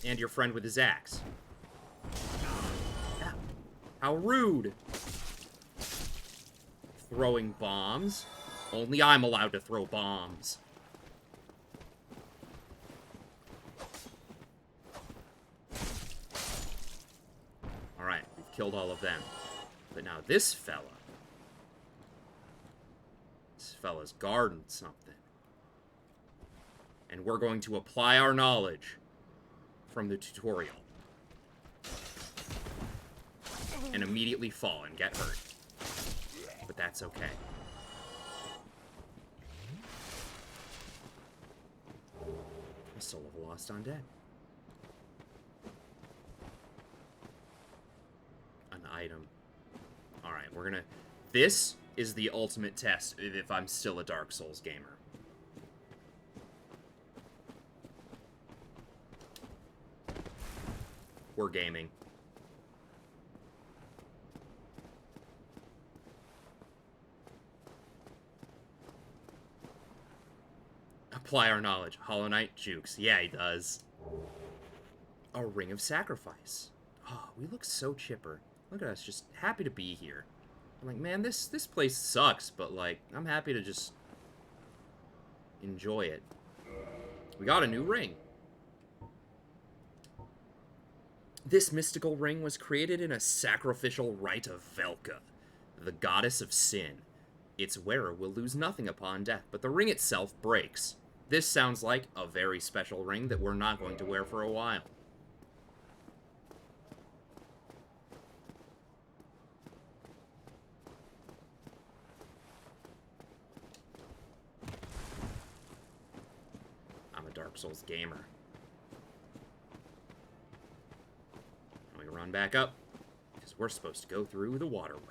And your friend with his axe. Yeah. How rude. Throwing bombs. Only I'm allowed to throw bombs. Alright, we've killed all of them. But now this fella. This fella's guarding something. And we're going to apply our knowledge from the tutorial. And immediately fall and get hurt. But that's okay. A soul of a lost undead. An item. Alright, we're gonna... This is the ultimate test if I'm still a Dark Souls gamer. We're gaming. Apply our knowledge. Hollow Knight jukes. Yeah, he does. A ring of sacrifice. Oh, we look so chipper. Look at us, just happy to be here. I'm like, man, this place sucks, but like, I'm happy to just enjoy it. We got a new ring. This mystical ring was created in a sacrificial rite of Velka, the goddess of sin. Its wearer will lose nothing upon death, but the ring itself breaks. This sounds like a very special ring that we're not going to wear for a while. I'm a Dark Souls gamer. Run back up, because we're supposed to go through the waterway.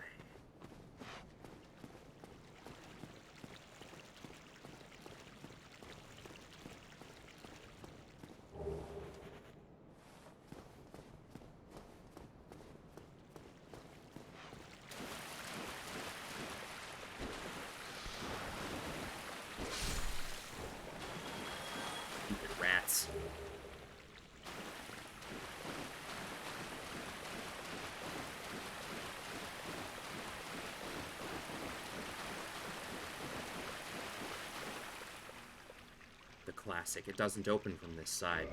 Stupid rats. classic. It doesn't open from this side.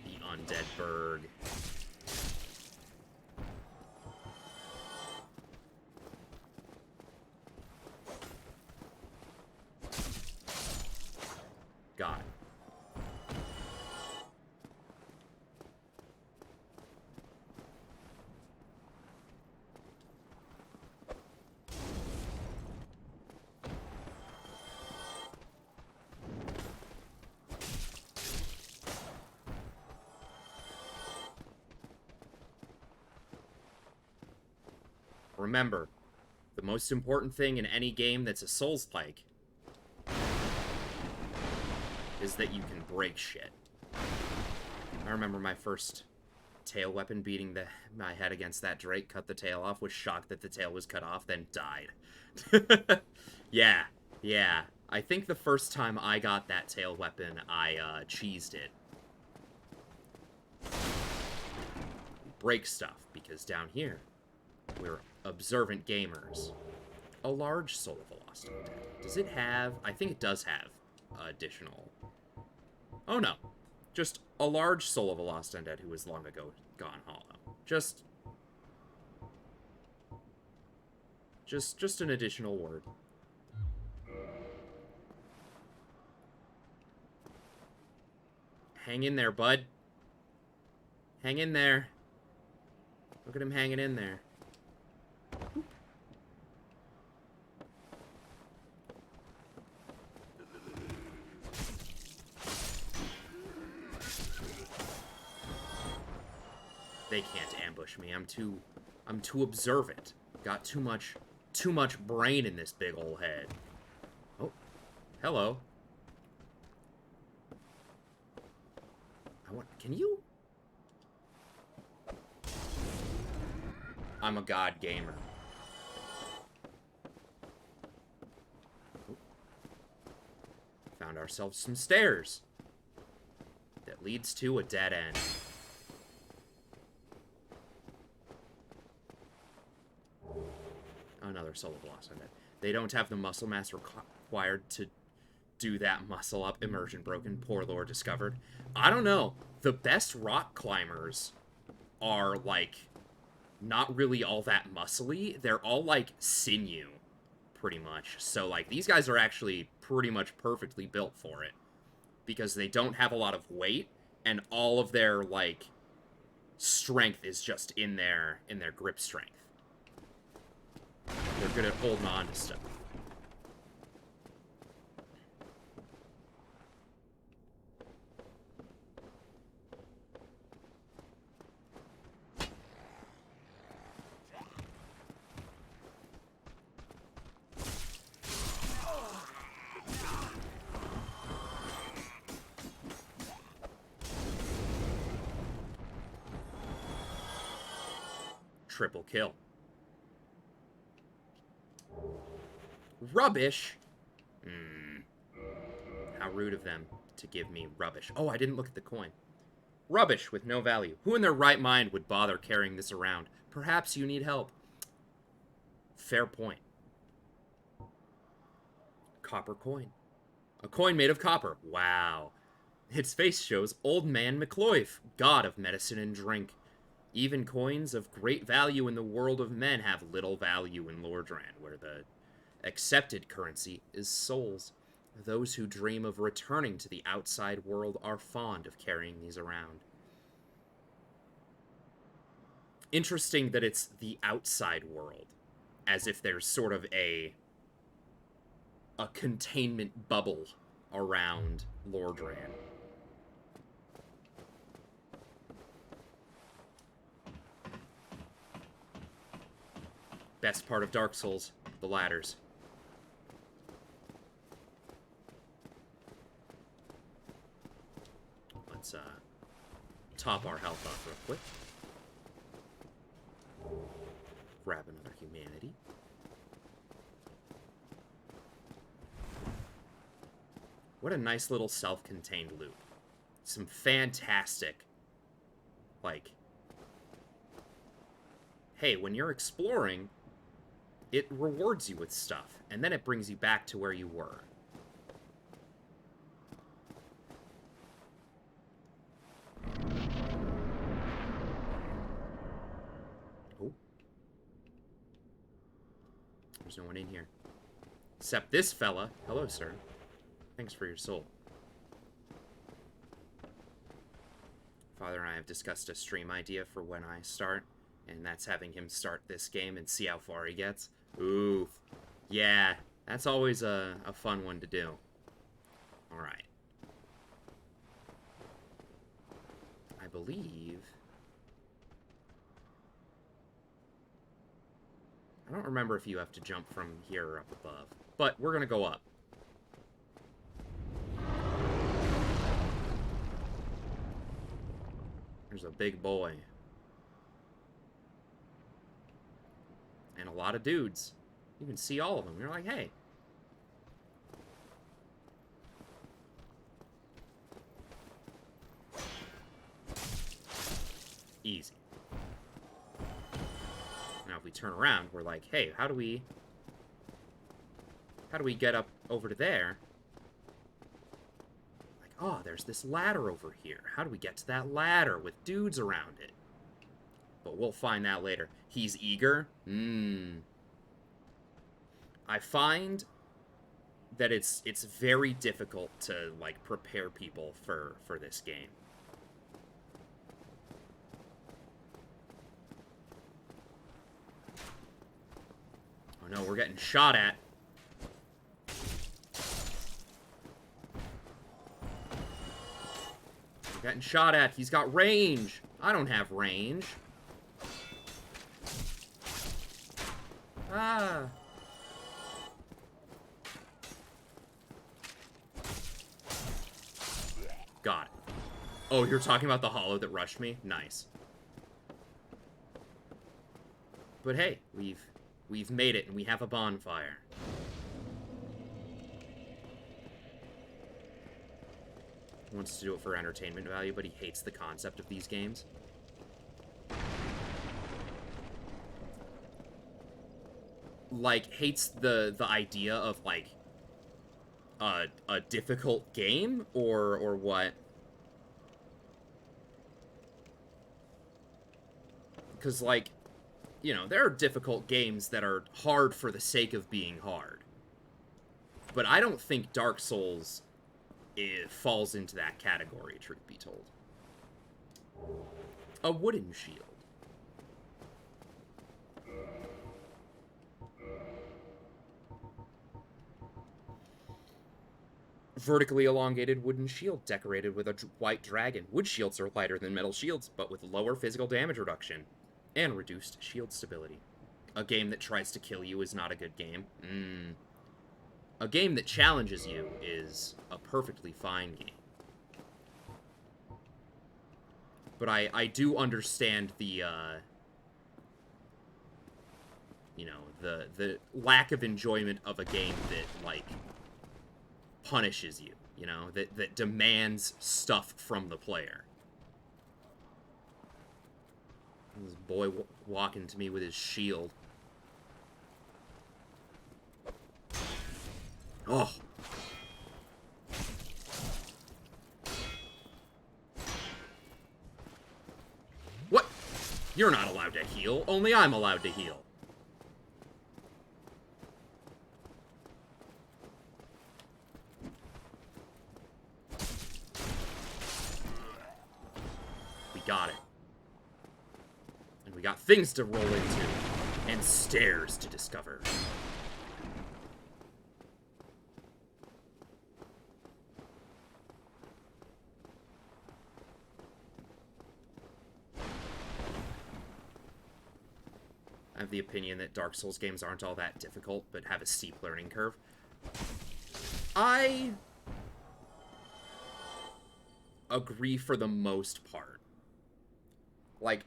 The undead berg. Got it. Remember, the most important thing in any game that's a Souls-like is that you can break shit. I remember my first tail weapon beating my head against that Drake, cut the tail off, was shocked that the tail was cut off, then died. Yeah. I think the first time I got that tail weapon, I cheesed it. Break stuff, because down here, we're observant gamers. A large Soul of a Lost Undead. Does it have... I think it does have additional... Oh no. Just a large Soul of a Lost Undead who was long ago gone hollow. Just an additional word. Hang in there, bud. Hang in there. Look at him hanging in there. They can't ambush me. I'm too observant. Got too much brain in this big ol' head. Oh, hello. Can you? I'm a god gamer. Oh. Found ourselves some stairs that leads to a dead end. Another Soul of Lost Undead. They don't have the muscle mass required to do that muscle up. Immersion broken. Poor lore discovered. I don't know. The best rock climbers are, like, not really all that muscly. They're all, like, sinew, pretty much. So, like, these guys are actually pretty much perfectly built for it. Because they don't have a lot of weight, and all of their, like, strength is just in their grip strength. They're good at holding on to stuff. Triple kill. Rubbish? How rude of them to give me rubbish. Oh, I didn't look at the coin. Rubbish with no value. Who in their right mind would bother carrying this around? Perhaps you need help. Fair point. Copper coin. A coin made of copper. Wow. Its face shows Old Man McCloyf, god of medicine and drink. Even coins of great value in the world of men have little value in Lordran, where the accepted currency is souls. Those who dream of returning to the outside world are fond of carrying these around. Interesting that it's the outside world, as if there's sort of a containment bubble around Lordran. Best part of Dark Souls, the ladders. Let's top our health off real quick. Grab another humanity. What a nice little self-contained loop. Some fantastic, like, hey, when you're exploring, it rewards you with stuff, and then it brings you back to where you were. Oh. There's no one in here. Except this fella. Hello, sir. Thanks for your soul. Father and I have discussed a stream idea for when I start, and that's having him start this game and see how far he gets. Ooh. Yeah, that's always a fun one to do. Alright. I believe... I don't remember if you have to jump from here or up above, but we're gonna go up. There's a big boy. And a lot of dudes. You can see all of them. You're like, hey. Easy. Now if we turn around, we're like, hey, how do we get up over to there? Like, oh, there's this ladder over here. How do we get to that ladder with dudes around it? But we'll find that later. He's eager? I find that it's very difficult to, like, prepare people for this game. Oh no, we're getting shot at. We're getting shot at. He's got range. I don't have range. Ah. Got it. Oh, you're talking about the hollow that rushed me? Nice. But hey, we've made it and we have a bonfire. He wants to do it for entertainment value, but he hates the concept of these games. Like, hates the idea of, like, a difficult game, or what? Because, like, you know, there are difficult games that are hard for the sake of being hard. But I don't think Dark Souls falls into that category, truth be told. A wooden shield. Vertically elongated wooden shield decorated with a white dragon. Wood shields are lighter than metal shields, but with lower physical damage reduction and reduced shield stability. A game that tries to kill you is not a good game. A game that challenges you is a perfectly fine game. But I do understand the, you know, the lack of enjoyment of a game that, like, punishes you, you know, that demands stuff from the player. This boy walking to me with his shield. Oh. What? You're not allowed to heal. Only I'm allowed to heal. We got it. And we got things to roll into. And stairs to discover. I have the opinion that Dark Souls games aren't all that difficult, but have a steep learning curve. I agree for the most part. Like,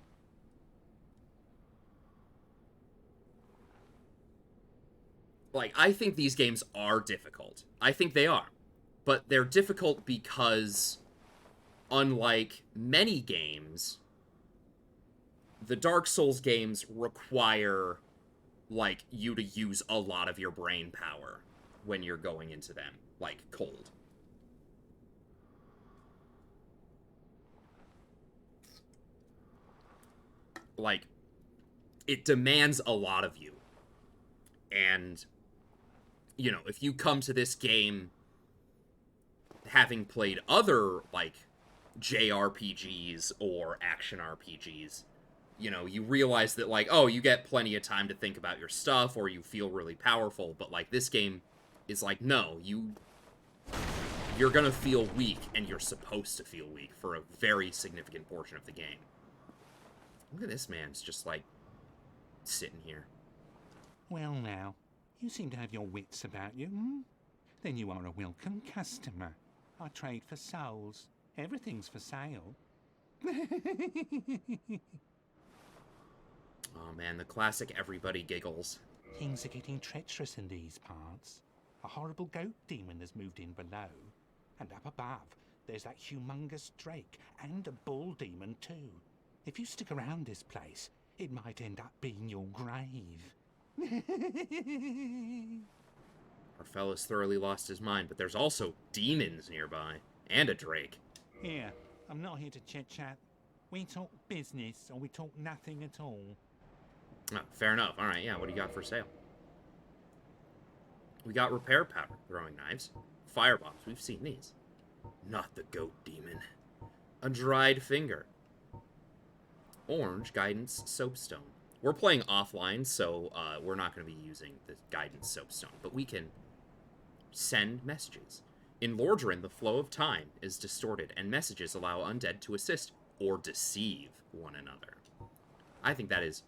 I think these games are difficult. I think they are. but they're difficult because, unlike many games, the Dark Souls games require, like, you to use a lot of your brain power when you're going into them, like, cold. Like, it demands a lot of you. And, you know, if you come to this game having played other, like, JRPGs or action RPGs, you know, you realize that, like, oh, you get plenty of time to think about your stuff, or you feel really powerful, but, like, this game is like, no, you're gonna feel weak, and you're supposed to feel weak for a very significant portion of the game. Look at this man's just, like, sitting here. Well now, you seem to have your wits about you, hmm? Then you are a welcome customer. I trade for souls. Everything's for sale. Oh man, the classic everybody giggles. Things are getting treacherous in these parts. A horrible goat demon has moved in below. And up above, there's that humongous drake and a bull demon too. If you stick around this place, it might end up being your grave. Our fella's thoroughly lost his mind, but there's also demons nearby. And a drake. Here, I'm not here to chit-chat. We talk business, or we talk nothing at all. Oh, fair enough. Alright, yeah, what do you got for sale? We got repair powder, throwing knives, firebombs, we've seen these. Not the goat demon. A dried finger. Orange guidance soapstone. We're playing offline, so we're not going to be using the guidance soapstone, but we can send messages. In Lordran, the flow of time is distorted, and messages allow undead to assist or deceive one another. I think that is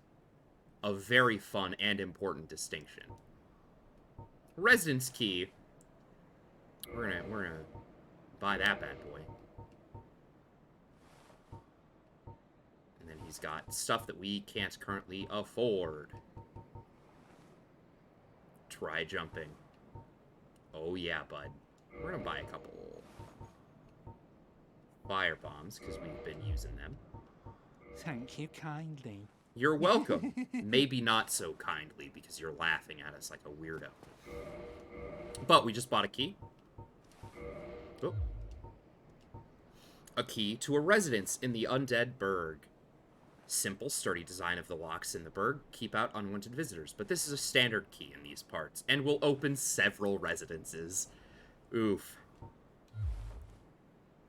a very fun and important distinction. Residence key. We're gonna buy that bad boy. And then he's got stuff that we can't currently afford. Try jumping. Oh yeah, bud. We're gonna buy a couple fire bombs because we've been using them. Thank you kindly. You're welcome. Maybe not so kindly because you're laughing at us like a weirdo. But we just bought a key. Oh. A key to a residence in the undead burg. Simple, sturdy design of the locks in the burg keep out unwanted visitors, but this is a standard key in these parts, and will open several residences. Oof.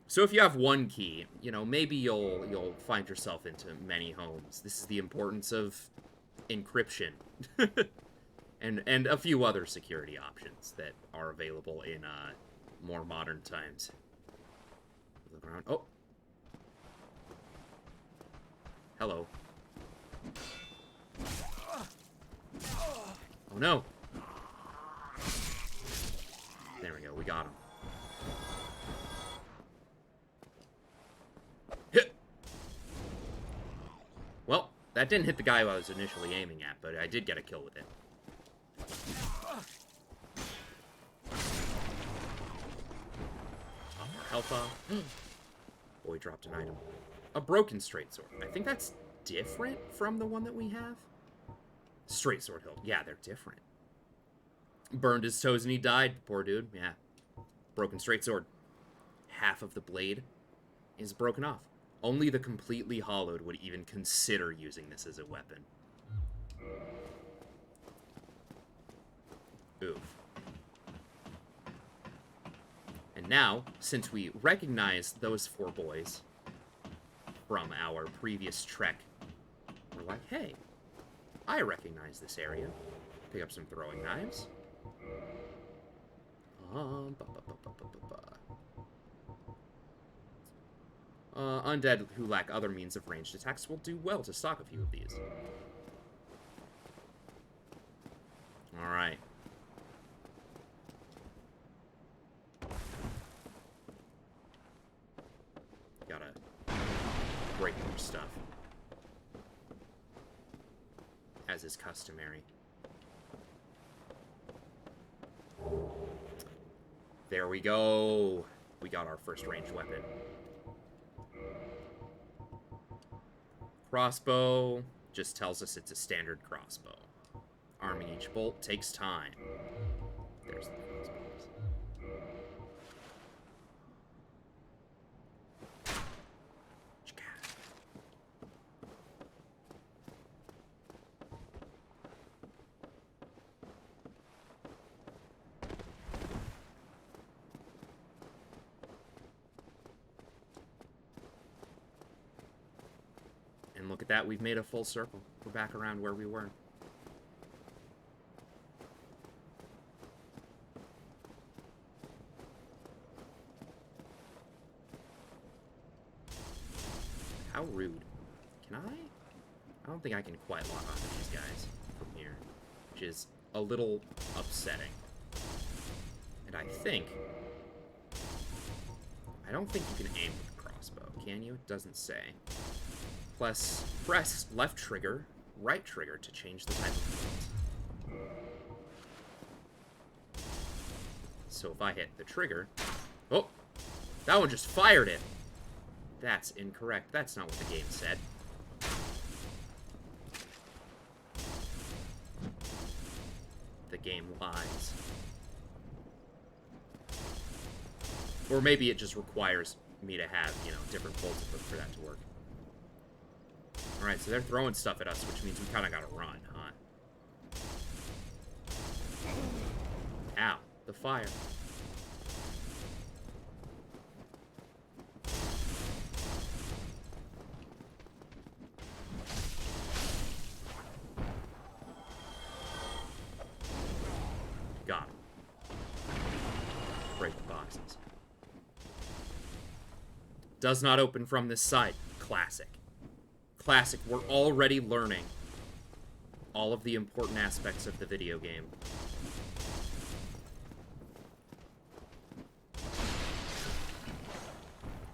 So if you have one key, you know, maybe you'll find yourself into many homes. This is the importance of encryption. and a few other security options that are available in more modern times. Look around. Oh. Hello. Oh no. There we go, we got him. Hit. Well, that didn't hit the guy I was initially aiming at, but I did get a kill with it. Health off. Boy dropped an item. A broken straight sword. I think that's different from the one that we have. Straight sword hilt. Yeah, they're different. Burned his toes and he died. Poor dude. Yeah. Broken straight sword. Half of the blade is broken off. Only the completely hollowed would even consider using this as a weapon. Oof. And now, since we recognize those four boys from our previous trek, we're like, hey, I recognize this area. Pick up some throwing knives. Undead who lack other means of ranged attacks will do well to stock a few of these. Alright. Gotta break more stuff. As is customary. There we go. We got our first ranged weapon. Crossbow just tells us it's a standard crossbow. Arming each bolt takes time. There's the crossbows. And look at that, we've made a full circle. We're back around where we were. How rude. Can I? I don't think I can quite lock onto these guys from here, which is a little upsetting. And I don't think you can aim with a crossbow, can you? It doesn't say. Plus, press left trigger, right trigger to change the type of bolt. So if I hit the trigger... Oh! That one just fired it! That's incorrect. That's not what the game said. The game lies. Or maybe it just requires me to have, you know, different bolts for that to work. Alright, so they're throwing stuff at us, which means we kind of gotta run, huh? Ow. The fire. Got him. Break the boxes. Does not open from this side. Classic. Classic. We're already learning all of the important aspects of the video game.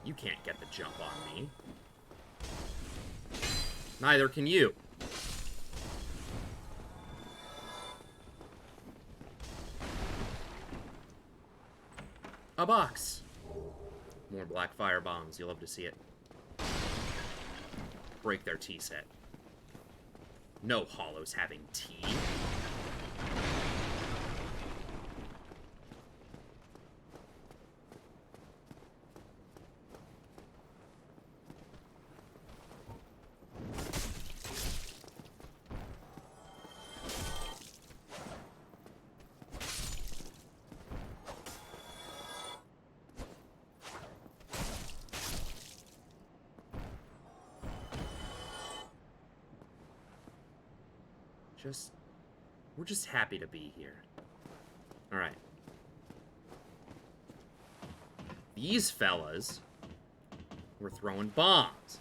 You can't get the jump on me. Neither can you. A box. More black fire bombs. You'll love to see it. Break their tea set. No hollows having tea. We're just happy to be here. Alright. These fellas were throwing bombs.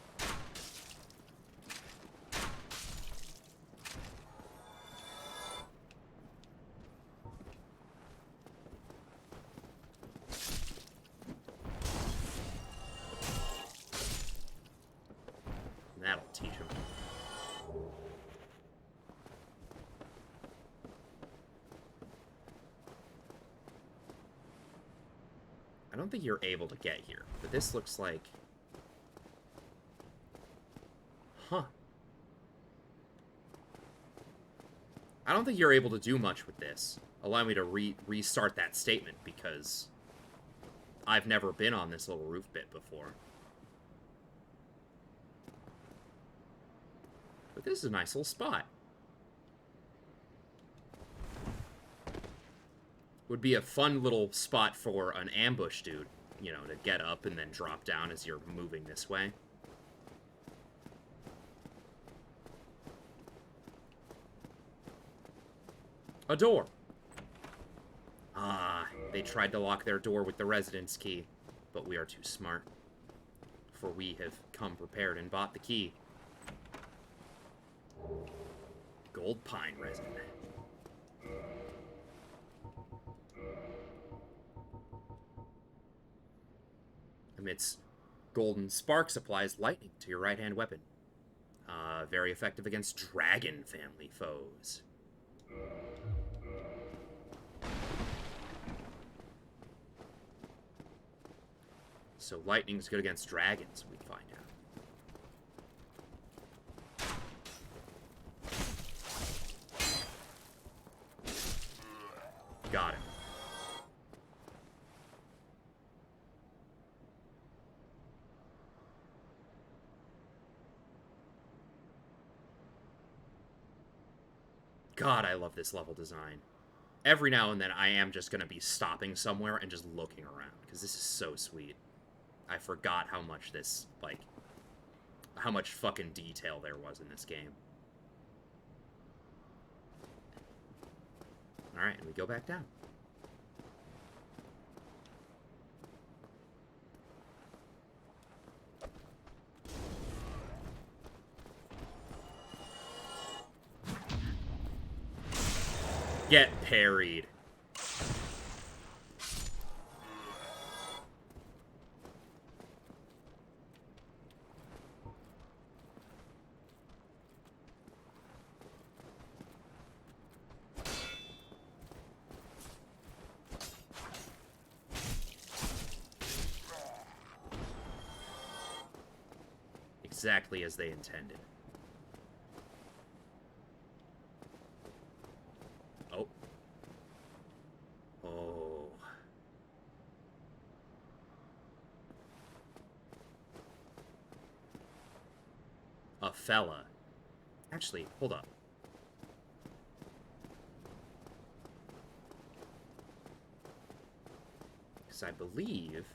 That'll teach them. I don't think you're able to get here, but this looks like... Huh. I don't think you're able to do much with this. Allow me to restart that statement, because I've never been on this little roof bit before. But this is a nice little spot. Would be a fun little spot for an ambush dude, you know, to get up and then drop down as you're moving this way. A door. Ah, they tried to lock their door with the residence key, but we are too smart. For we have come prepared and bought the key. Gold pine resin. Amidst golden sparks applies lightning to your right-hand weapon. Very effective against dragon family foes. So lightning's good against dragons, we find out. Got him. God, I love this level design. Every now and then, I am just going to be stopping somewhere and just looking around, because this is so sweet. I forgot how much this, like, how much fucking detail there was in this game. Alright, and we go back down. Get parried. Exactly as they intended. Oh. Oh. A fella. Actually, hold up. Because I believe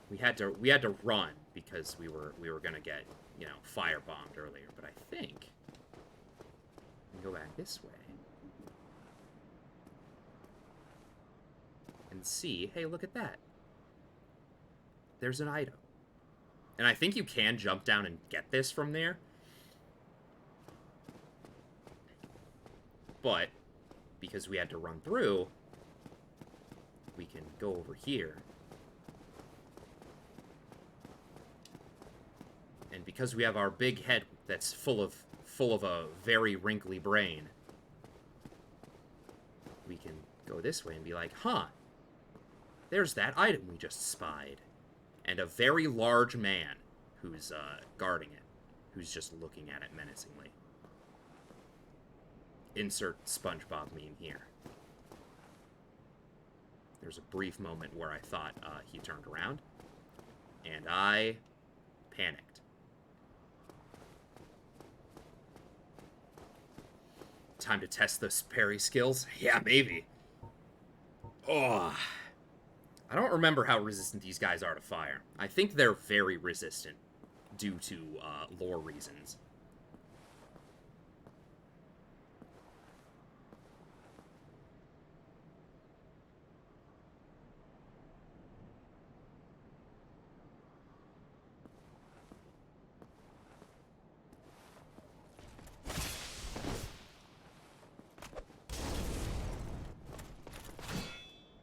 we had to run because we were gonna get, you know, firebombed earlier. But I think we can go back this way and see. Hey, look at that. There's an item. And I think you can jump down and get this from there. But, because we had to run through, we can go over here. And because we have our big head that's full of a very wrinkly brain, we can go this way and be like, huh, there's that item we just spied. And a very large man who's guarding it, who's just looking at it menacingly. Insert SpongeBob meme here. There's a brief moment where I thought he turned around, and I panicked. Time to test those parry skills? Yeah, maybe. Oh. I don't remember how resistant these guys are to fire. I think they're very resistant due to lore reasons.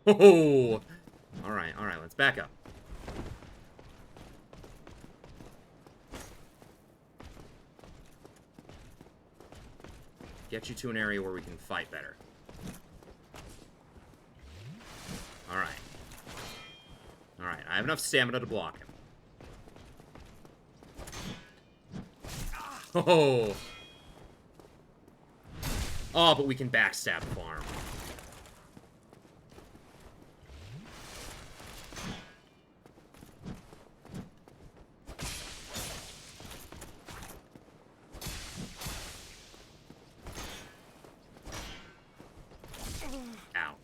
Oh! Alright, let's back up. Get you to an area where we can fight better. Alright. Alright, I have enough stamina to block him. Oh! Oh, but we can backstab farm. Ow.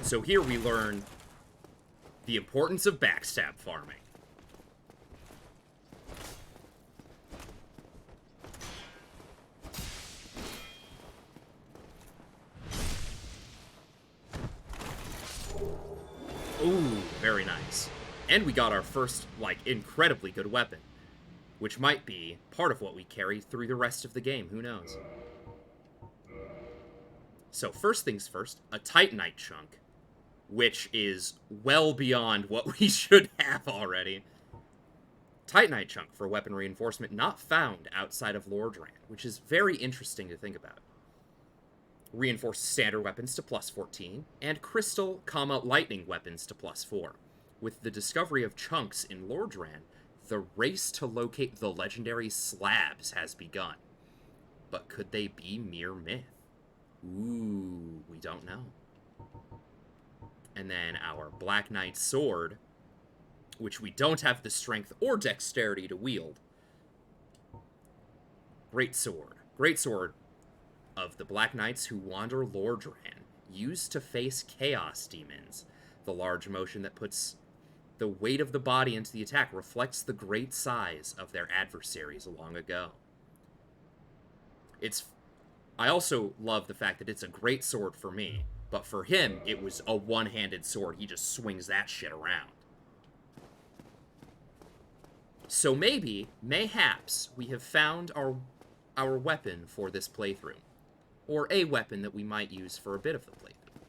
So here we learn the importance of backstab farming. Ooh, very nice. And we got our first, like, incredibly good weapon, which might be part of what we carry through the rest of the game. Who knows? So first things first, a Titanite chunk, which is well beyond what we should have already. Titanite chunk for weapon reinforcement not found outside of Lordran, which is very interesting to think about. Reinforces standard weapons to plus 14, and crystal, lightning weapons to plus 4. With the discovery of chunks in Lordran, the race to locate the legendary slabs has begun. But could they be mere myth? Ooh, we don't know. And then our Black Knight sword, which we don't have the strength or dexterity to wield. Great sword of the Black Knights who wander Lordran, used to face chaos demons. The large motion that puts the weight of the body into the attack reflects the great size of their adversaries long ago. I also love the fact that it's a great sword for me, but for him, it was a one-handed sword. He just swings that shit around. So mayhaps, we have found our weapon for this playthrough. Or a weapon that we might use for a bit of the playthrough.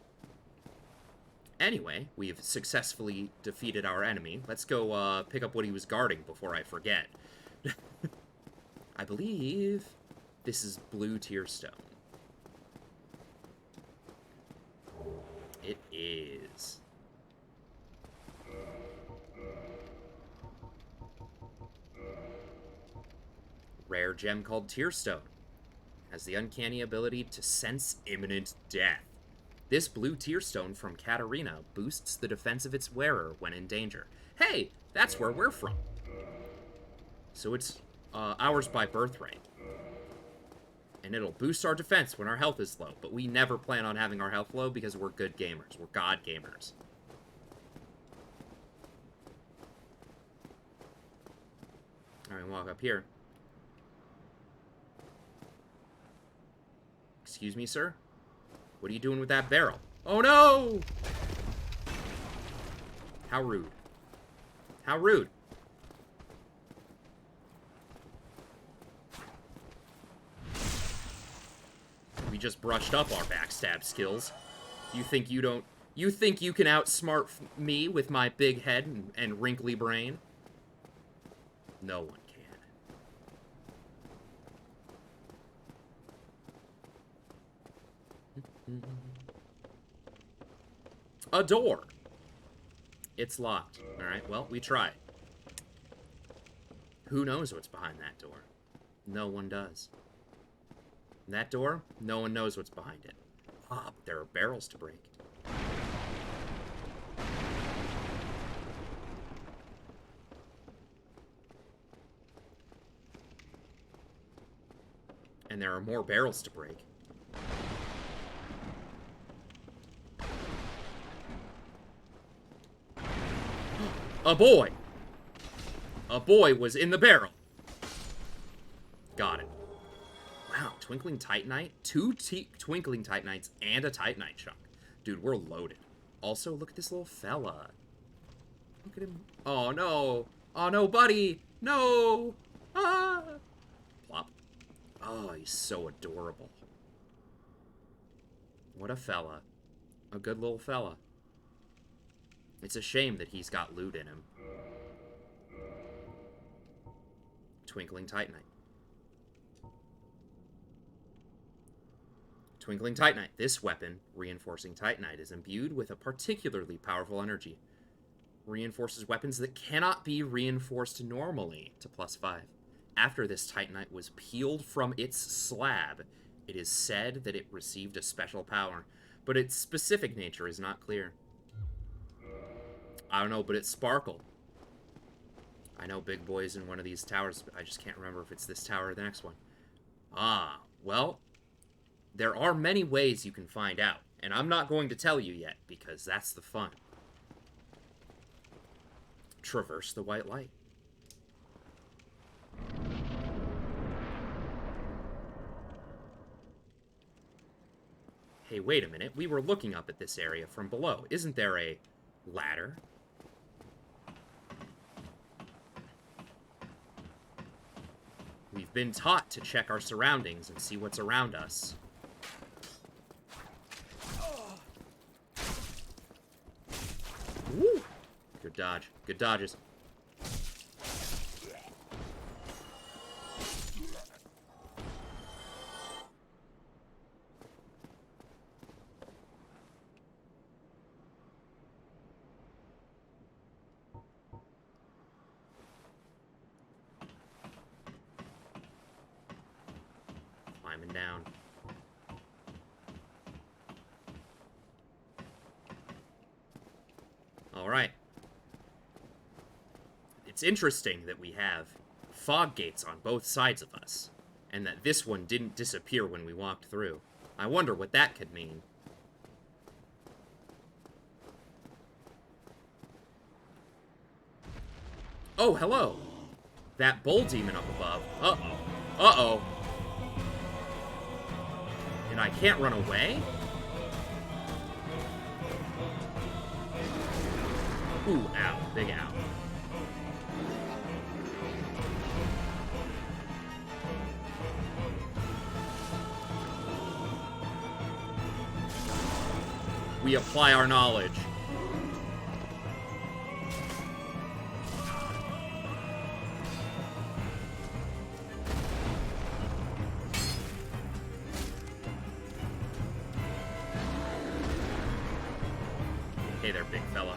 Anyway, we've successfully defeated our enemy. Let's go pick up what he was guarding before I forget. I believe this is blue tier stone. It is. Rare gem called tear stone. Has the uncanny ability to sense imminent death. This blue tear stone from Katarina boosts the defense of its wearer when in danger. Hey, that's where we're from. So it's ours by birthright. And it'll boost our defense when our health is low, but we never plan on having our health low because we're good gamers. We're god gamers. Alright, walk up here. Excuse me, sir? What are you doing with that barrel? Oh, no! How rude. How rude. We just brushed up our backstab skills. You think you can outsmart me with my big head and wrinkly brain? No one can. A door. It's locked. Alright, well, we tried. Who knows what's behind that door? No one does. That door, no one knows what's behind it. Ah, but there are barrels to break. And there are more barrels to break. A boy! A boy was in the barrel. Got it. Wow, Twinkling Titanite? Two Twinkling Titanites and a Titanite chunk. Dude, we're loaded. Also, look at this little fella. Look at him. Oh, no. Oh, no, buddy. No. Ah. Plop. Oh, he's so adorable. What a fella. A good little fella. It's a shame that he's got loot in him. Twinkling Titanite. Twinkling Titanite. This weapon, reinforcing Titanite, is imbued with a particularly powerful energy. Reinforces weapons that cannot be reinforced normally to +5. After this Titanite was peeled from its slab, it is said that it received a special power, but its specific nature is not clear. I don't know, but it sparkled. I know Big Boy's in one of these towers, but I just can't remember if it's this tower or the next one. Ah, well, there are many ways you can find out. And I'm not going to tell you yet, because that's the fun. Traverse the white light. Hey, wait a minute. We were looking up at this area from below. Isn't there a ladder? We've been taught to check our surroundings and see what's around us. Woo! Good dodge. Good dodges. Climbing down. All right. It's interesting that we have fog gates on both sides of us, and that this one didn't disappear when we walked through. I wonder what that could mean. Oh, hello! That bull demon up above. Uh-oh. Uh-oh. And I can't run away? Ooh, ow. Big ow. We apply our knowledge. Hey there, big fella.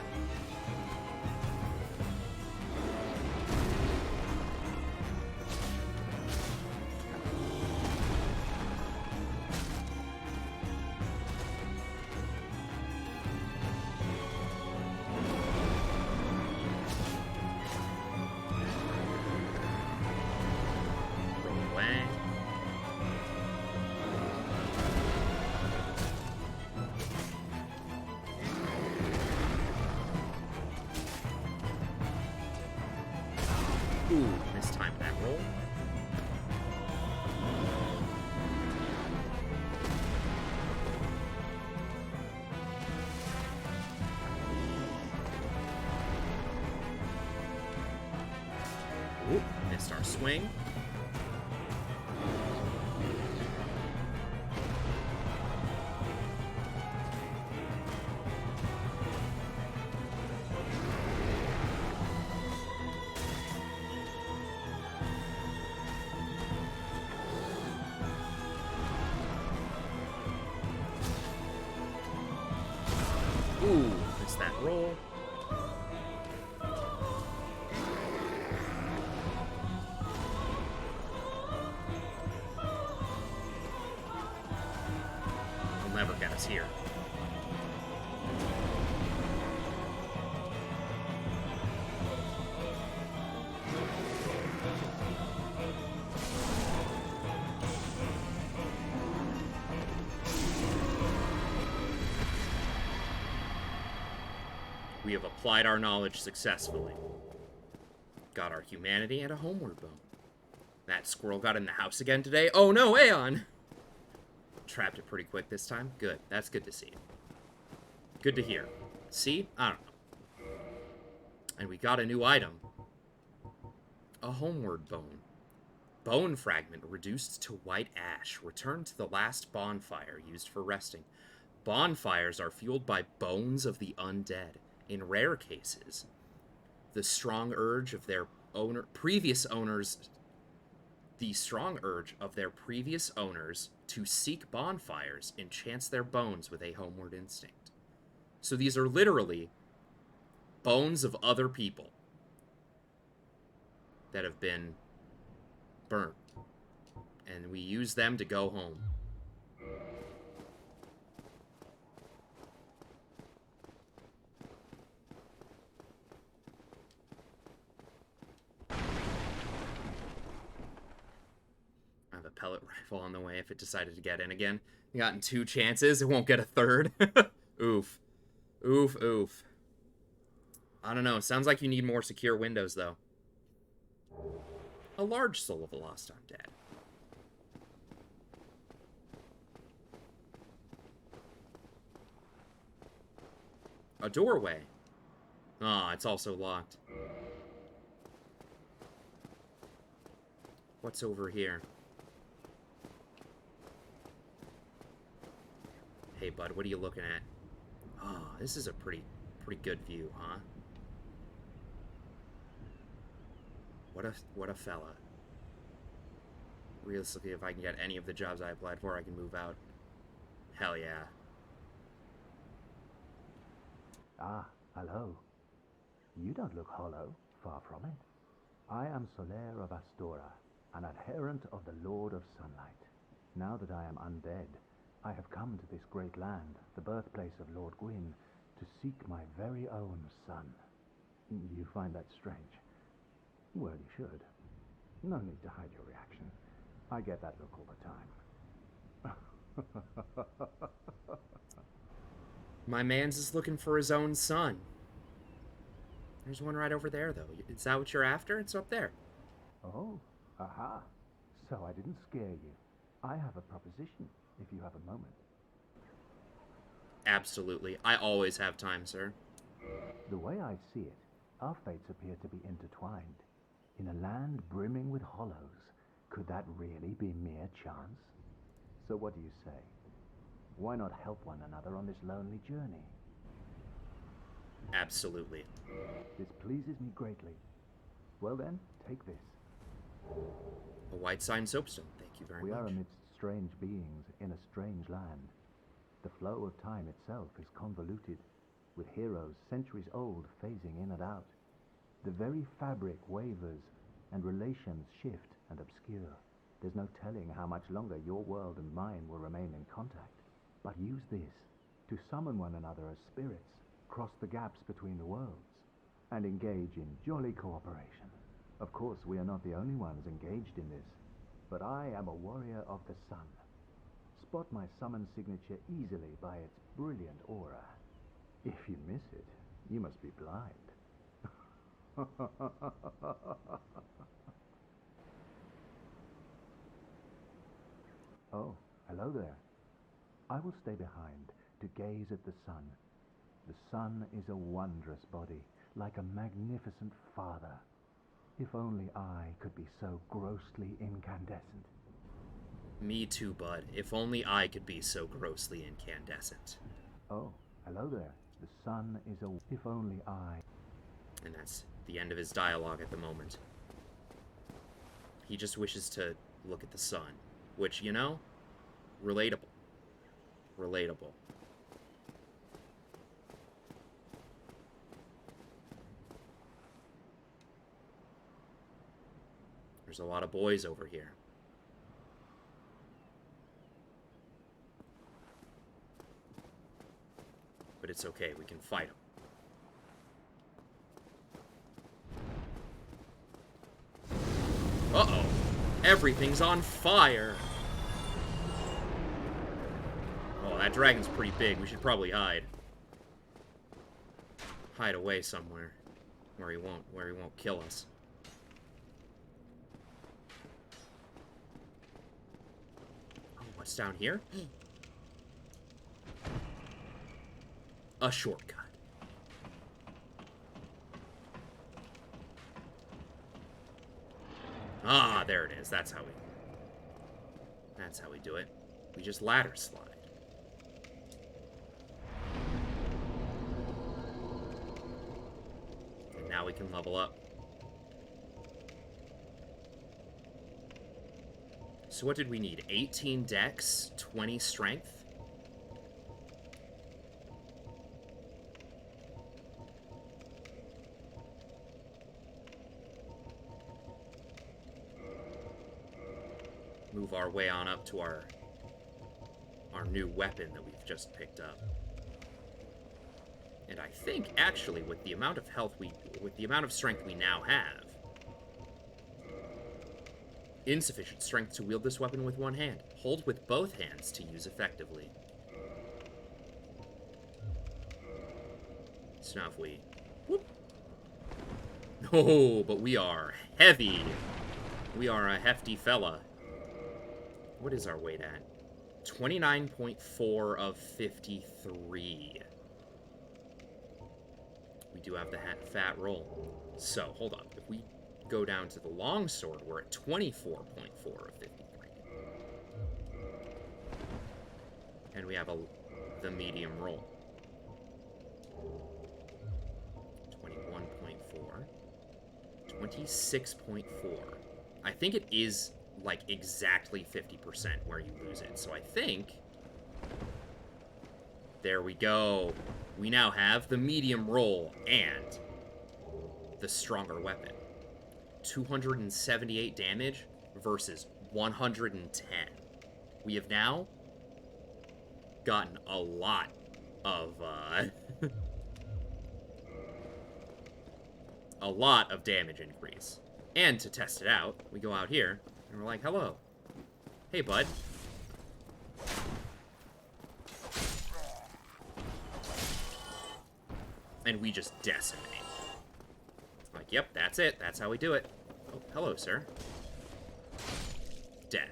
Roll away. Ooh, mistimed that roll. Ooh, missed our swing. Ooh, missed that roll. Will never get us here. We have applied our knowledge successfully. Got our humanity and a homeward bone. That squirrel got in the house again today. Oh no, Aeon! Trapped it pretty quick this time. Good. That's good to see. Good to hear. See? I don't know. And we got a new item. A homeward bone. Bone fragment reduced to white ash. Returned to the last bonfire used for resting. Bonfires are fueled by bones of the undead. In rare cases, the strong urge of their previous owners to seek bonfires enchants their bones with a homeward instinct. So these are literally bones of other people that have been burnt, and we use them to go home. I have a pellet rifle on the way if it decided to get in again. You gotten 2 chances, it won't get a third. Oof. Oof, oof. I don't know, sounds like you need more secure windows, though. A large soul of a lost undead. A doorway. Ah, it's also locked. What's over here? Hey, bud, what are you looking at? Oh, this is a pretty good view, huh? What a fella. Realistically, if I can get any of the jobs I applied for, I can move out. Hell yeah. Ah, hello. You don't look hollow, far from it. I am Soler of Astora, an adherent of the Lord of Sunlight. Now that I am undead, I have come to this great land, the birthplace of Lord Gwyn, to seek my very own son. You find that strange? Well, you should. No need to hide your reaction. I get that look all the time. My man's is looking for his own son. There's one right over there, though. Is that what you're after? It's up there. Oh, aha. So I didn't scare you. I have a proposition, if you have a moment. Absolutely. I always have time, sir. The way I see it, our fates appear to be intertwined. In a land brimming with hollows, could that really be mere chance? So what do you say? Why not help one another on this lonely journey? Absolutely. This pleases me greatly. Well then, take this. A white sign soapstone. Thank you very We much. are amidst strange beings in a strange land. The flow of time itself is convoluted, with heroes centuries old phasing in and out. The very fabric wavers, and relations shift and obscure. There's no telling how much longer your world and mine will remain in contact. But use this to summon one another as spirits, cross the gaps between the worlds, and engage in jolly cooperation. Of course, we are not the only ones engaged in this, but I am a warrior of the sun. Spot my summon signature easily by its brilliant aura. If you miss it, you must be blind. Oh, hello there. I will stay behind to gaze at the sun. The sun is a wondrous body, like a magnificent father. If only I could be so grossly incandescent. Me too, bud. If only I could be so grossly incandescent. Oh, hello there. The sun is a... If only I... And that's the end of his dialogue at the moment. He just wishes to look at the sun. Which, you know, relatable. Relatable. There's a lot of boys over here. But it's okay, we can fight them. Uh-oh. Everything's on fire. Oh, that dragon's pretty big. We should probably hide. Hide away somewhere. Where he won't kill us. Oh, what's down here? A shortcut. Ah, there it is. That's how we do it. We just ladder slide. And now we can level up. So what did we need? 18 dex, 20 strength? Move our way on up to our new weapon that we've just picked up. And I think, actually, with the amount of health with the amount of strength we now have, Insufficient strength to wield this weapon with one hand. Hold with both hands to use effectively. So now if we... Whoop. Oh, but we are heavy. We are a hefty fella. What is our weight at? 29.4 of 53. We do have the fat roll. So, hold up. If we go down to the longsword, we're at 24.4 of 53. And we have the medium roll. 21.4. 26.4. I think it is, like, exactly 50% where you lose it. So I think... There we go. We now have the medium roll and the stronger weapon. 278 damage versus 110. We have now gotten a lot of, a lot of damage increase. And to test it out, we go out here, and we're like, hello. Hey, bud. And we just decimate. Like, yep, that's it. That's how we do it. Oh, hello, sir. Death.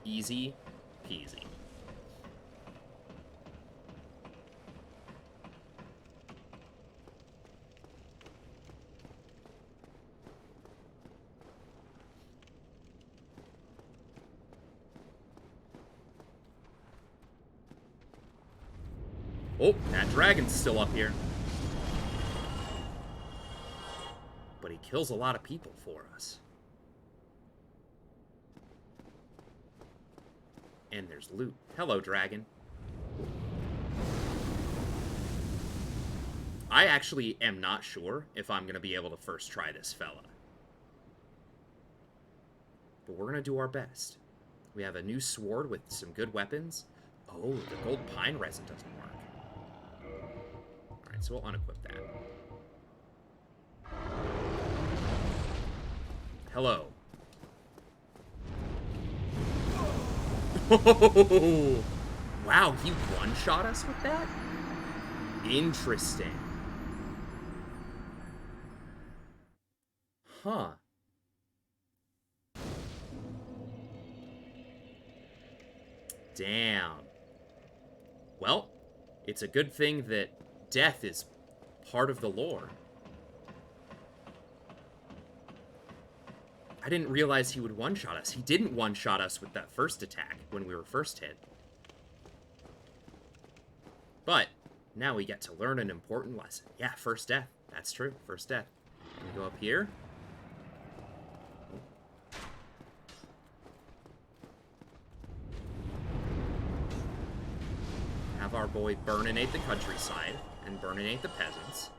Easy peasy. Oh, that dragon's still up here. But he kills a lot of people for us. And there's loot. Hello, dragon. I actually am not sure if I'm going to be able to first try this fella. But we're going to do our best. We have a new sword with some good weapons. Oh, the gold pine resin doesn't work. Alright, so we'll unequip that. Hello. Wow, he one-shot us with that? Interesting. Huh. Damn. Well, it's a good thing that death is part of the lore. I didn't realize he would one-shot us. He didn't one-shot us with that first attack when we were first hit. But now we get to learn an important lesson. Yeah, first death. That's true. First death. We go up here. Have our boy burninate the countryside and burninate the peasants.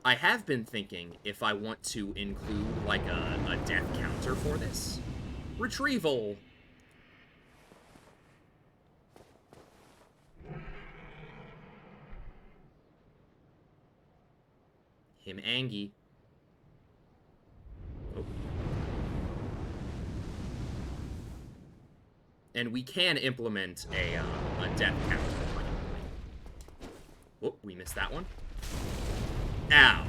I have been thinking if I want to include, like, a death counter for this. Retrieval! Him Angie. Oh. And we can implement a death counter. Whoop, we missed that one. Ow.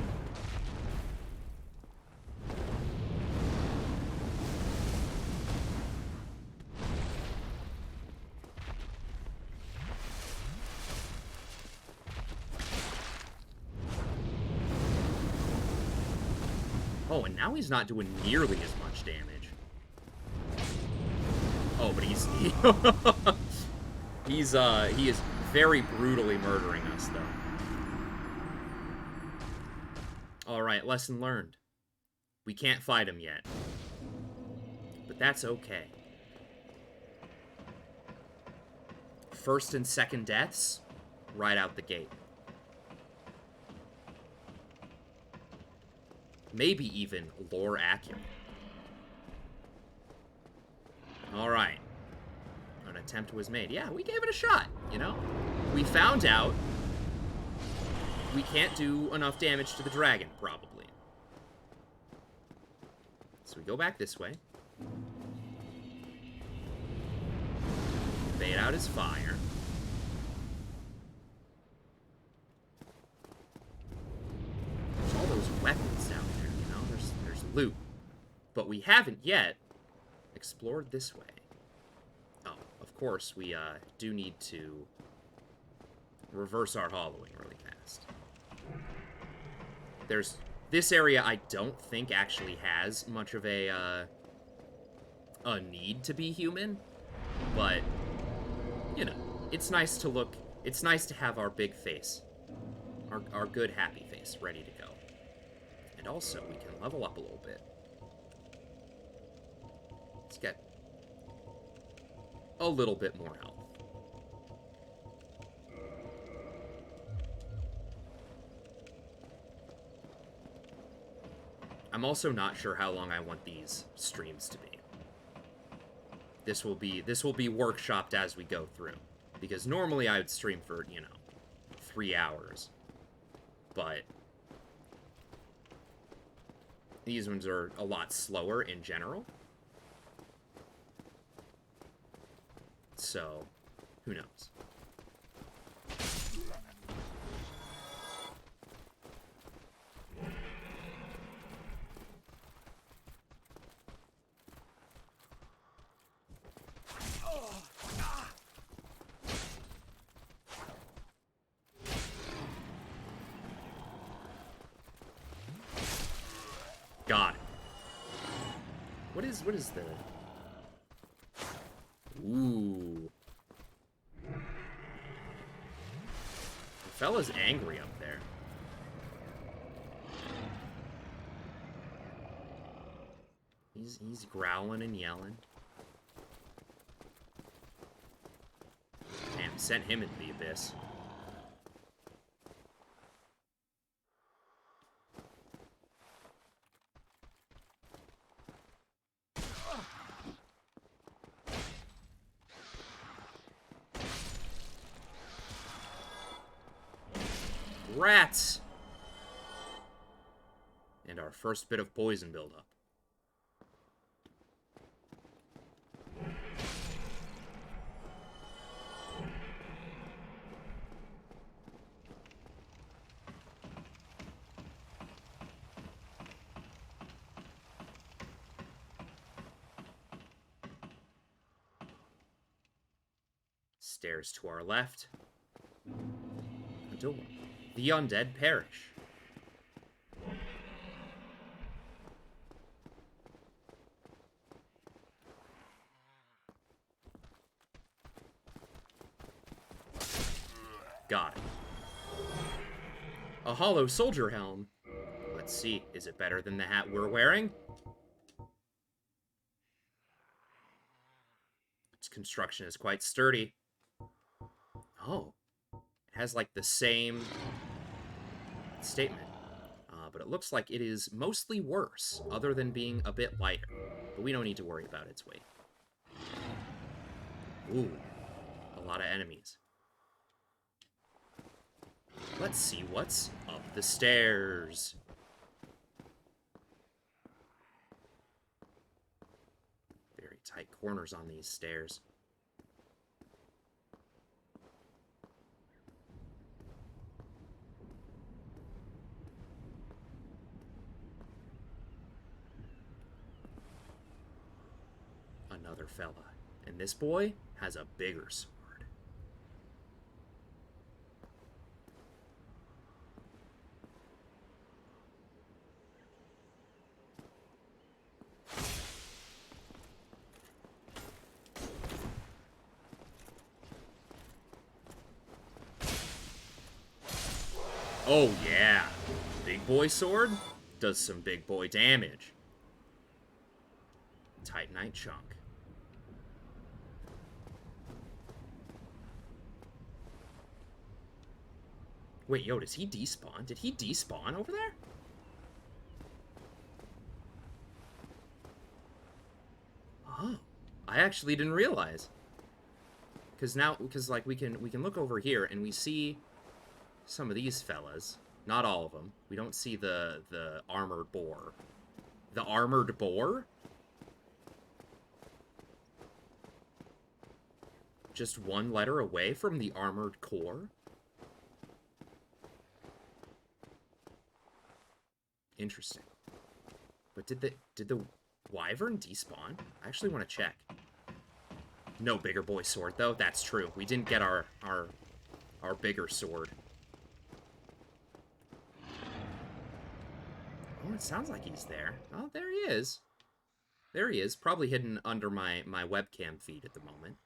Oh, and now he's not doing nearly as much damage. Oh, but he is very brutally murdering us, though. Alright, lesson learned. We can't fight him yet. But that's okay. First and second deaths, right out the gate. Maybe even lore accurate. Alright. An attempt was made. Yeah, we gave it a shot, you know? We found out we can't do enough damage to the dragon, probably. So we go back this way. Bait out his fire. There's all those weapons down there, you know? There's loot. But we haven't yet explored this way. Oh, of course, we do need to reverse our hollowing really fast. There's... This area, I don't think, actually has much of a need to be human. But, you know, it's nice to look... It's nice to have our big face. Our good, happy face ready to go. And also, we can level up a little bit. Let's get a little bit more health. I'm also not sure how long I want these streams to be. This will be workshopped as we go through. Because normally I would stream for, you know, 3 hours. But these ones are a lot slower in general. So, who knows? Got it. What is the... Ooh. The fella's angry up there. He's growling and yelling. Damn, sent him into the abyss. Rats! And our first bit of poison buildup. Stairs to our left. A door. The undead perish. Got it. A hollow soldier helm. Let's see, is it better than the hat we're wearing? Its construction is quite sturdy. Oh. It has, like, the same statement. But it looks like it is mostly worse, other than being a bit lighter. But we don't need to worry about its weight. Ooh. A lot of enemies. Let's see what's up the stairs. Very tight corners on these stairs. Another fella. And this boy has a bigger sword. Oh yeah, big boy sword does some big boy damage. Titanite chunk. Wait, yo, does he despawn? Did he despawn over there? Oh, I actually didn't realize. Because like we can look over here and we see some of these fellas. Not all of them. We don't see the armored boar The armored boar? Just one letter away from the armored core? Interesting. But did the wyvern despawn? I actually want to check. No bigger boy sword though. That's true. We didn't get our bigger sword. Oh, it sounds like he's there. Oh, there he is. There he is. Probably hidden under my webcam feed at the moment.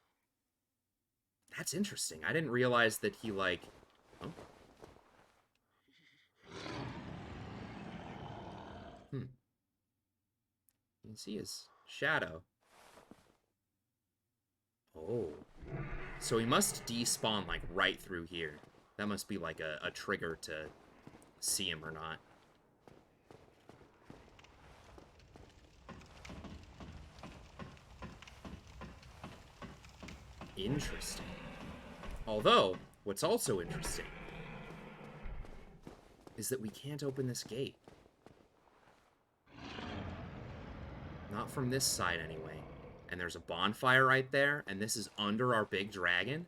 That's interesting. I didn't realize that he, like... Oh. You can see his shadow. Oh. So he must despawn, like, right through here. That must be, like, a trigger to see him or not. Interesting. Although, what's also interesting is that we can't open this gate. Not from this side, anyway. And there's a bonfire right there, and this is under our big dragon.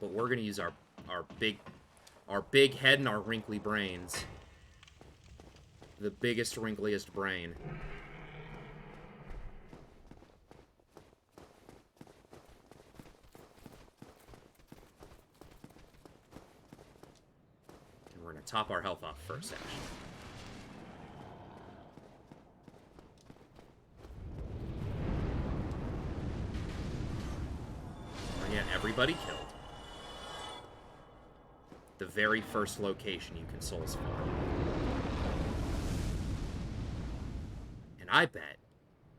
But we're gonna use our big head and our wrinkly brains. The biggest, wrinkliest brain. And we're gonna top our health off first, actually. Everybody killed. The very first location you can soul spawn. And I bet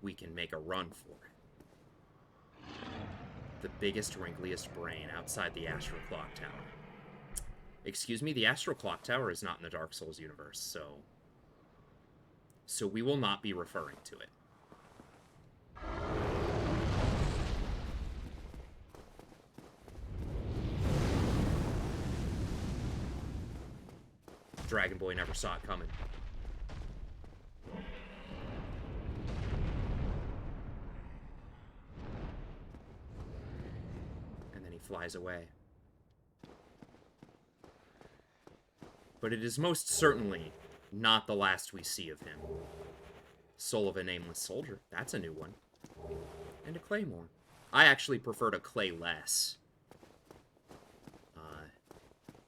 we can make a run for it. The biggest, wrinkliest brain outside the Astral Clock Tower. Excuse me, the Astral Clock Tower is not in the Dark Souls universe, so we will not be referring to it. Dragon Boy never saw it coming. And then he flies away. But it is most certainly not the last we see of him. Soul of a Nameless Soldier. That's a new one. And a Claymore. I actually prefer to clay less.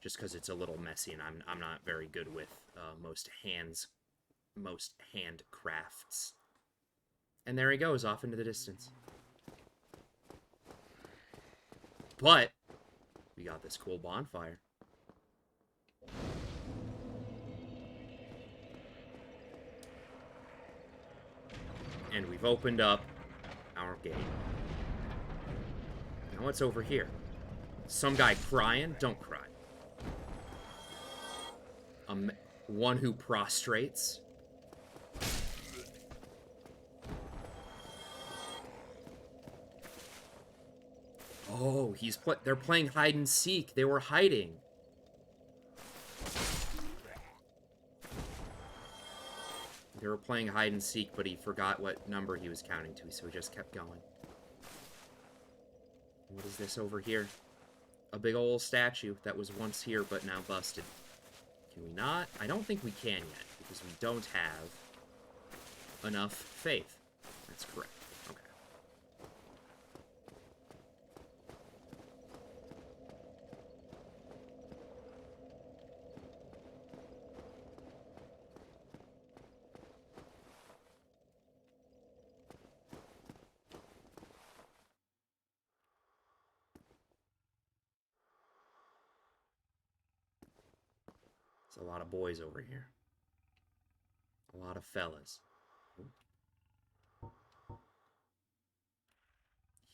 Just because it's a little messy, and I'm not very good with most hand crafts. And there he goes, off into the distance. But we got this cool bonfire. And we've opened up our gate. Now what's over here? Some guy crying? Don't cry. One who prostrates. Oh, they're playing hide and seek. They were hiding. They were playing hide and seek, but he forgot what number he was counting to, so he just kept going. What is this over here? A big old statue that was once here, but now busted. Can we not? I don't think we can yet, because we don't have enough faith. That's correct. Okay. A lot of boys over here. A lot of fellas.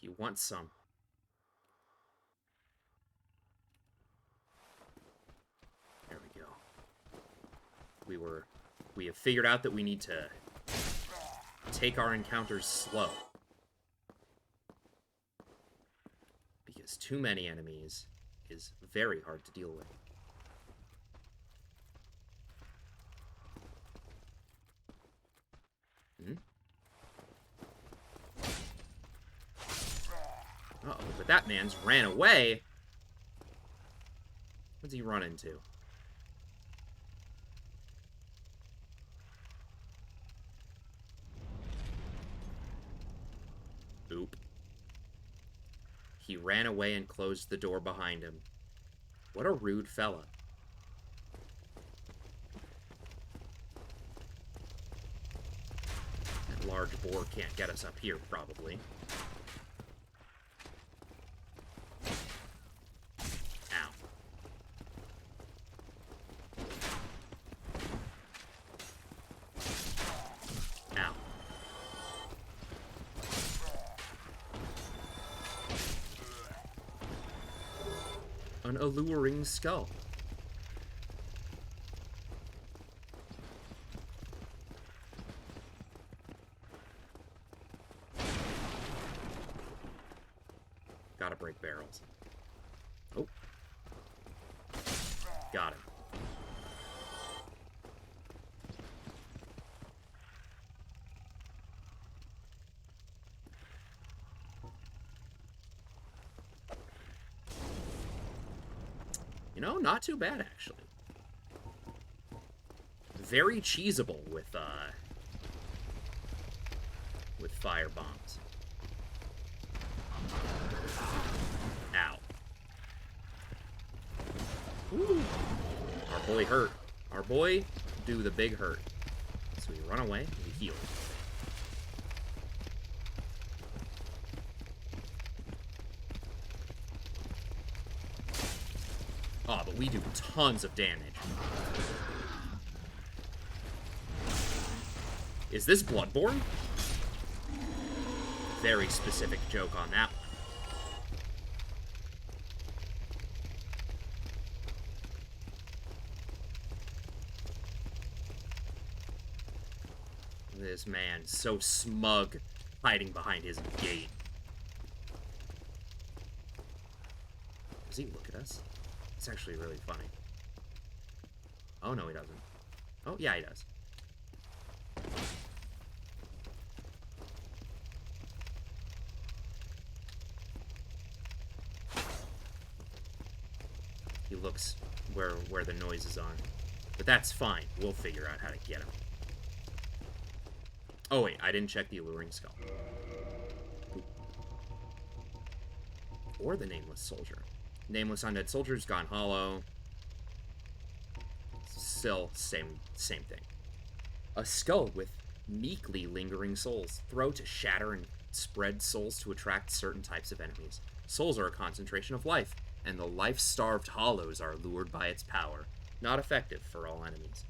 You want some? There we go. We have figured out that we need to take our encounters slow. Because too many enemies is very hard to deal with. That man's ran away. What's he run into? Oop. He ran away and closed the door behind him. What a rude fella. That large boar can't get us up here, probably. Ow. Ow. An alluring skull. Gotta break barrels. Oh. Got him. You know, not too bad, actually. Very cheesable with fire bombs. Ow. Ooh. Our boy hurt. Our boy do the big hurt. So we run away and we heal. Oh, but we do tons of damage. Is this Bloodborne? Very specific joke on that one. This man, so smug, hiding behind his gate. Does he look at us? It's actually really funny. Oh, no, he doesn't. Oh, yeah, he does. He looks where the noises are. But that's fine. We'll figure out how to get him. Oh, wait, I didn't check the alluring skull. Ooh. Or the nameless soldier. Nameless undead soldiers gone hollow. Still, same thing. A skull with meekly lingering souls. Throw to shatter and spread souls to attract certain types of enemies. Souls are a concentration of life, and the life-starved hollows are lured by its power. Not effective for all enemies.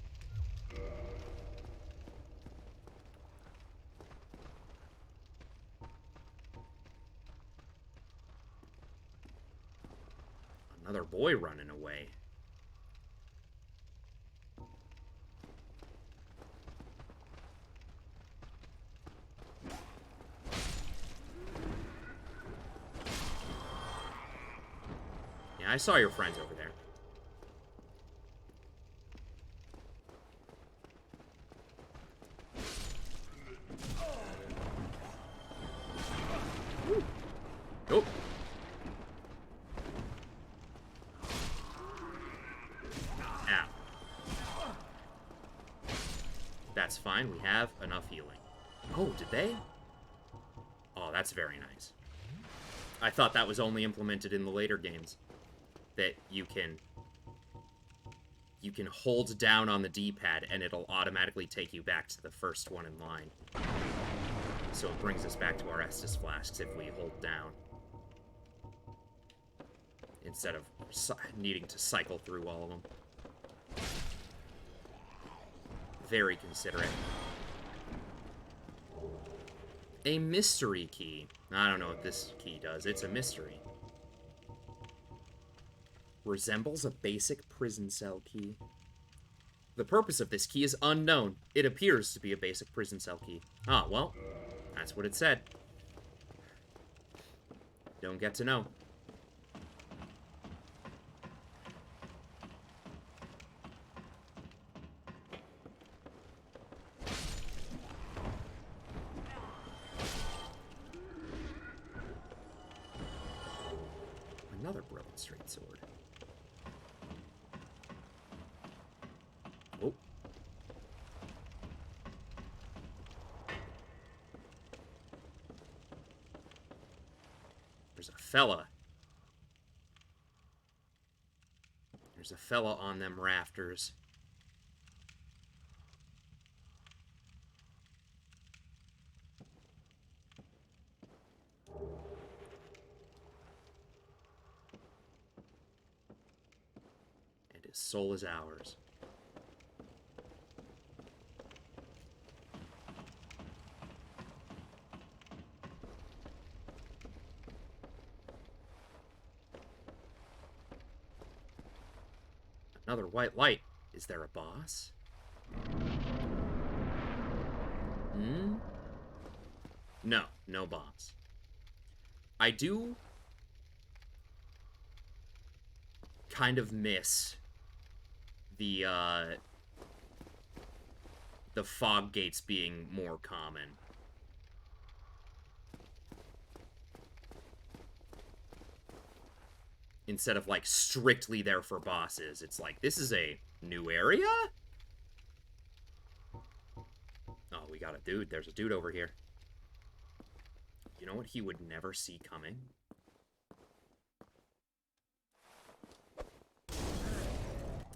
Another boy running away. Yeah, I saw your friends over there. Oh. That's fine, we have enough healing. Oh, did they? Oh, that's very nice. I thought that was only implemented in the later games. That you can hold down on the D-pad and it'll automatically take you back to the first one in line. So it brings us back to our Estus flasks if we hold down. Instead of needing to cycle through all of them. Very considerate. A mystery key. I don't know what this key does. It's a mystery. Resembles a basic prison cell key. The purpose of this key is unknown. It appears to be a basic prison cell key. Ah, well, that's what it said. Don't get to know. Another broken straight sword. Oh. There's a fella. There's a fella on them rafters. And his soul is ours. Another white light. Is there a boss? Hmm? No, no boss. I do kind of miss the fog gates being more common. Instead of, like, strictly there for bosses. It's like, this is a new area? Oh, we got a dude. There's a dude over here. You know what he would never see coming?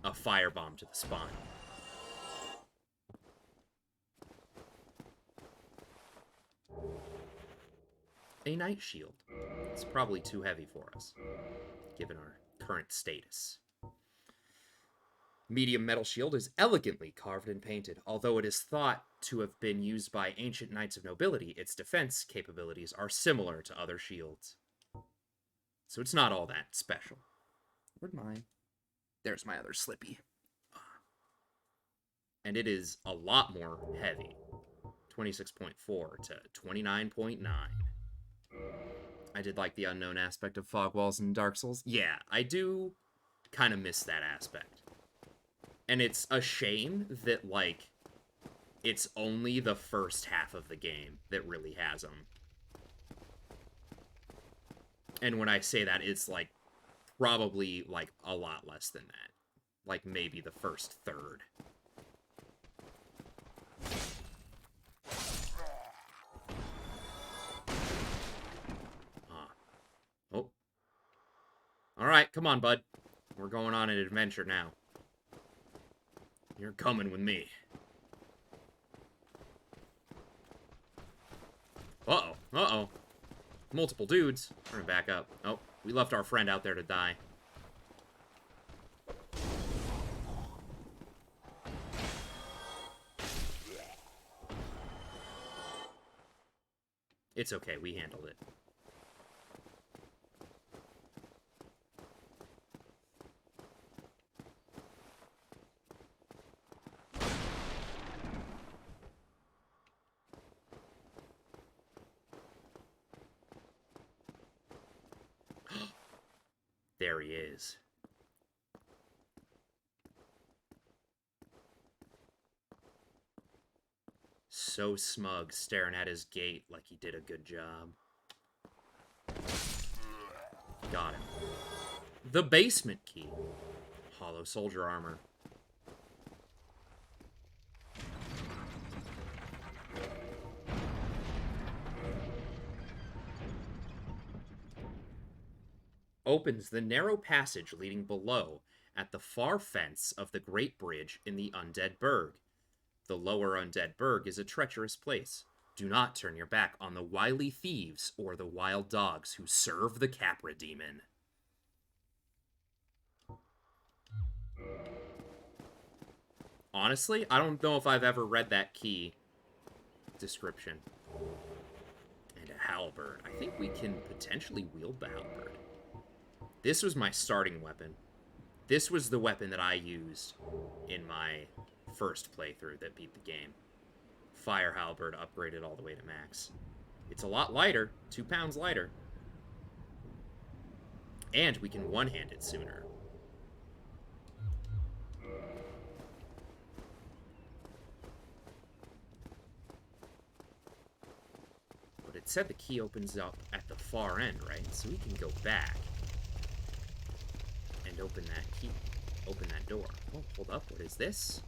A firebomb to the spine. A night shield. It's probably too heavy for us, given our current status. Medium metal shield is elegantly carved and painted. Although it is thought to have been used by ancient knights of nobility, its defense capabilities are similar to other shields. So it's not all that special. Where'd my... There's my other Slippy. And it is a lot more heavy. 26.4 to 29.9. I did like the unknown aspect of fog walls in Dark Souls. Yeah, I do kind of miss that aspect. And it's a shame that, like, it's only the first half of the game that really has them. And when I say that, it's, like, probably, like, a lot less than that. Like, maybe the first third. Oh. Alright, come on, bud. We're going on an adventure now. You're coming with me. Uh-oh. Uh-oh. Multiple dudes. We're gonna back up. Oh, we left our friend out there to die. It's okay, we handled it. There he is. So smug, staring at his gate like he did a good job. Got him. The basement key. Hollow soldier armor. Opens the narrow passage leading below at the far fence of the Great Bridge in the Undead Burg. The lower Undead Burg is a treacherous place. Do not turn your back on the wily thieves or the wild dogs who serve the Capra demon. Honestly, I don't know if I've ever read that key description. And a halberd. I think we can potentially wield the halberd. This was my starting weapon. This was the weapon that I used in my first playthrough that beat the game. Fire halberd upgraded all the way to max. It's a lot lighter, 2 pounds lighter. And we can one-hand it sooner. But it said the key opens up at the far end, right? So we can go back. And open that key. Open that door. Oh, hold up. What is this?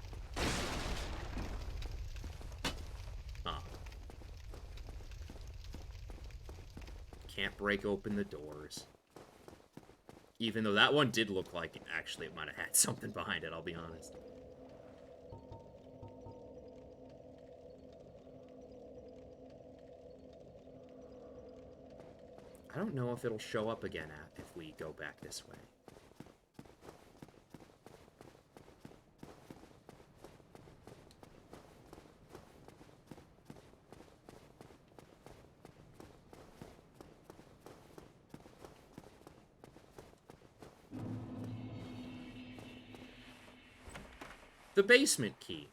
Huh. Can't break open the doors. Even though that one did look like actually it might have had something behind it, I'll be honest. I don't know if it'll show up again if we go back this way. The basement key.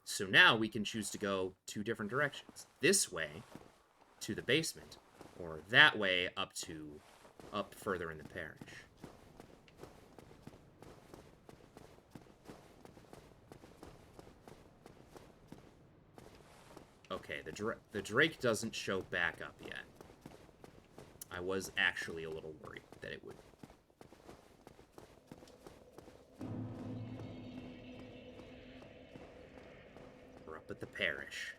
So now we can choose to go two different directions. This way to the basement, or that way up further in the parish. Okay, the Drake doesn't show back up yet. I was actually a little worried that it would. We're up at the parish.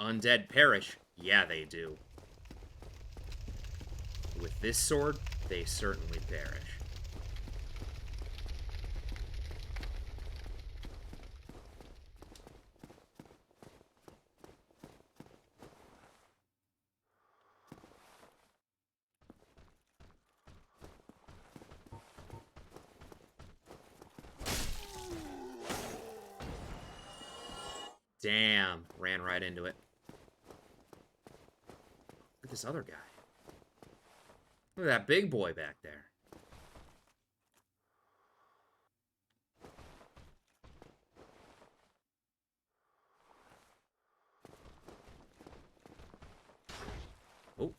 Undead perish. Yeah, they do. With this sword, they certainly perish. Damn, ran right into it. Look at this other guy. Look at that big boy back there. Oh.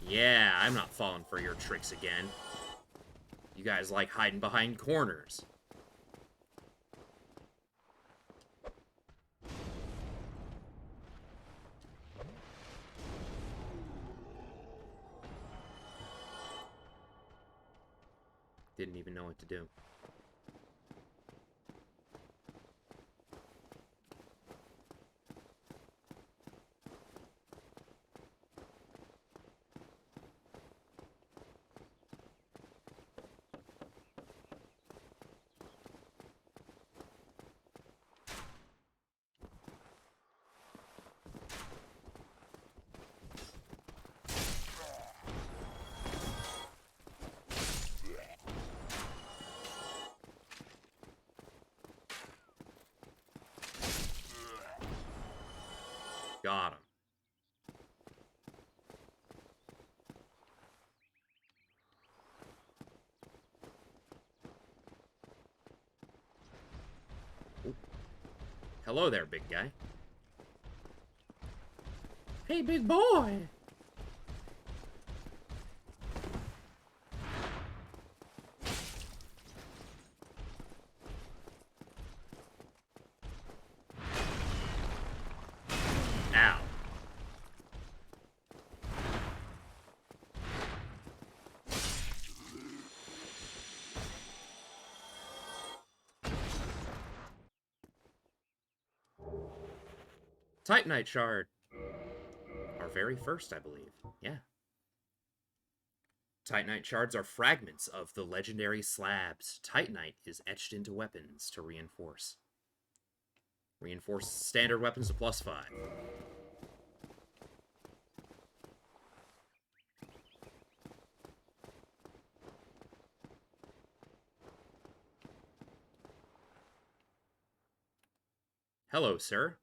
Yeah, I'm not falling for your tricks again. You guys like hiding behind corners. Didn't even know what to do. Got him. Ooh. Hello there, big guy. Hey, big boy! Ow. Titanite shard. Our very first, I believe. Yeah. Titanite shards are fragments of the legendary slabs. Titanite is etched into weapons to reinforce. Reinforce standard weapons to +5. Hello, sir.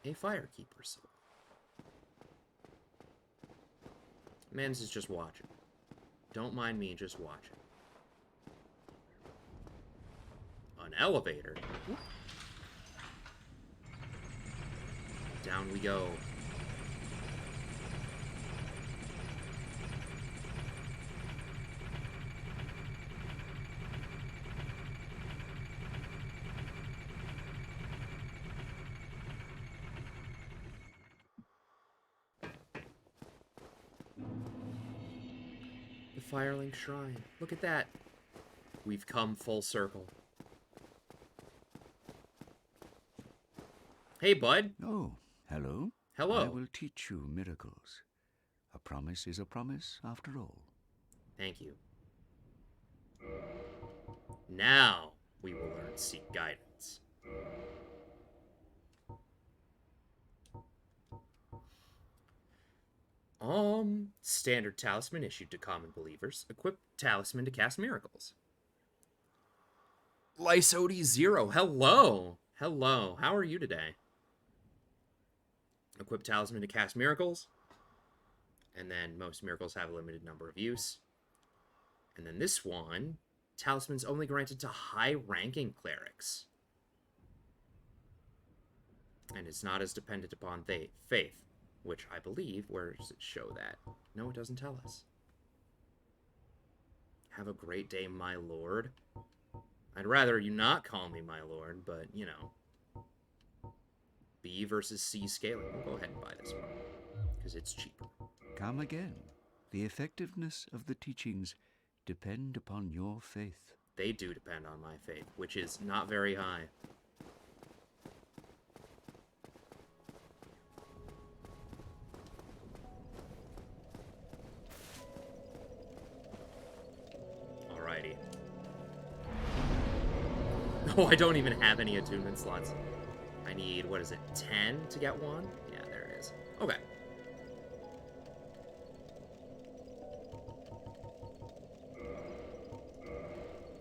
A firekeeper soul. Mans is just watching. Don't mind me, just watching. An elevator. Down we go. The Firelink Shrine. Look at that. We've come full circle. Hey, bud. Oh, hello. Hello. I will teach you miracles. A promise is a promise, after all. Thank you. Now we will learn Seek Guidance. Standard talisman issued to common believers. Equip talisman to cast miracles. Lysodi Zero, hello! Hello, how are you today? Equip talisman to cast miracles. And then most miracles have a limited number of use. And then this one, talisman's only granted to high-ranking clerics. And it's not as dependent upon faith, which I believe, where does it show that? No, it doesn't tell us. Have a great day, my lord. I'd rather you not call me my lord, but, you know. B versus C scaling. We'll go ahead and buy this one, because it's cheaper. Come again. The effectiveness of the teachings depend upon your faith. They do depend on my faith, which is not very high. Alrighty. Oh, I don't even have any attunement slots. I need, what is it, 10 to get one? Yeah, there it is. Okay.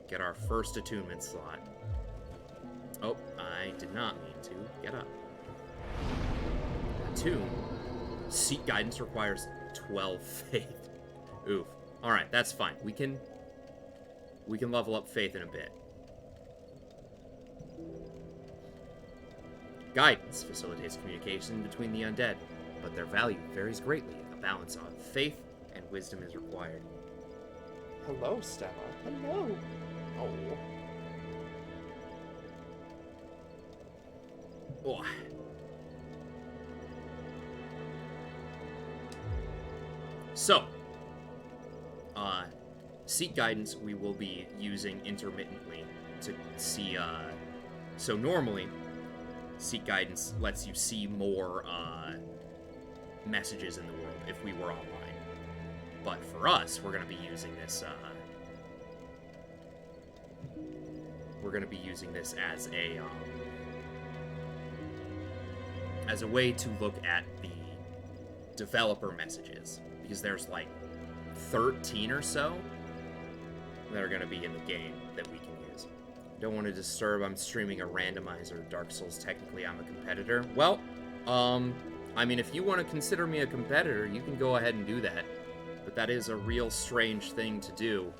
Get our first attunement slot. Oh, I did not mean to. Get up. Attune. Seek Guidance requires 12 faith. Oof. Alright, that's fine. We can level up faith in a bit. Guidance facilitates communication between the undead, but their value varies greatly. A balance of faith and wisdom is required. Hello, Stella. Hello. Oh. Oh. So, Seek Guidance we will be using intermittently to see, so normally, Seek Guidance lets you see more, messages in the world if we were online. But for us, we're gonna be using this, as a way to look at the developer messages, because there's like 13 or so that are going to be in the game that we can use. Don't want to disturb, I'm streaming a randomizer. Dark Souls, technically I'm a competitor. Well, I mean, if you want to consider me a competitor, you can go ahead and do that. But that is a real strange thing to do,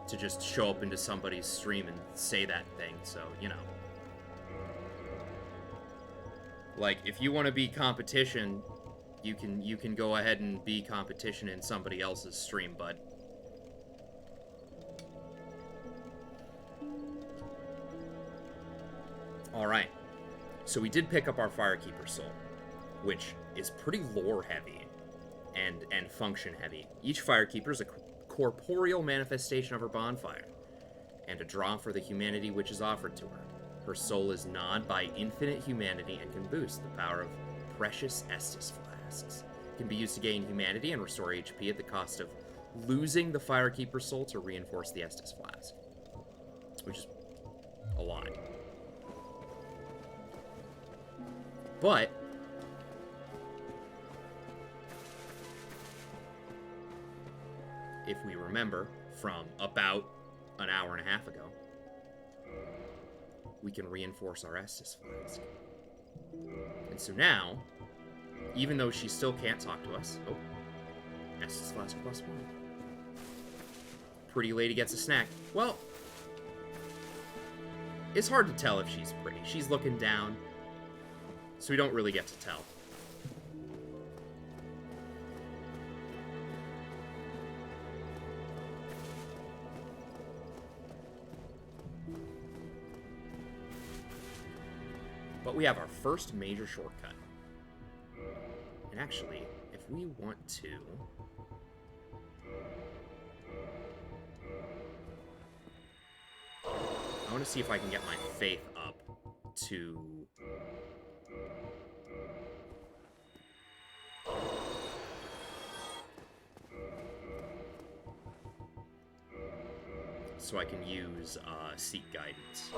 to just show up into somebody's stream and say that thing, so, you know. Like, if you want to be competition, you can go ahead and be competition in somebody else's stream, bud. Alright. So we did pick up our Firekeeper Soul, which is pretty lore heavy and function heavy. Each Firekeeper is a corporeal manifestation of her bonfire, and a draw for the humanity which is offered to her. Her soul is gnawed by infinite humanity and can boost the power of precious Estus flasks. It can be used to gain humanity and restore HP at the cost of losing the Firekeeper Soul to reinforce the Estus flask, which is a lot. But if we remember from about an hour and a half ago, we can reinforce our Estus flask. And so now, even though she still can't talk to us, oh, Estus flask +1. Pretty lady gets a snack. Well, it's hard to tell if she's pretty. She's looking down, so we don't really get to tell. But we have our first major shortcut. And actually, if we want to... I want to see if I can get my faith up to... so I can use Seek Guidance.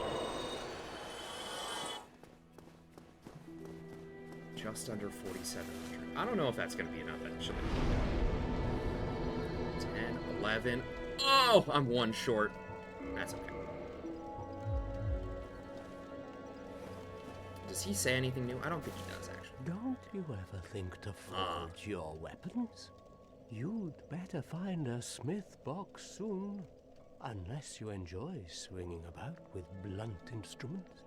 Just under 4,700. I don't know if that's going to be enough, actually. 10, 11. Oh, I'm one short. That's okay. Does he say anything new? I don't think he does, actually. Don't you ever think to forge your weapons? You'd better find a smith box soon. Unless you enjoy swinging about with blunt instruments.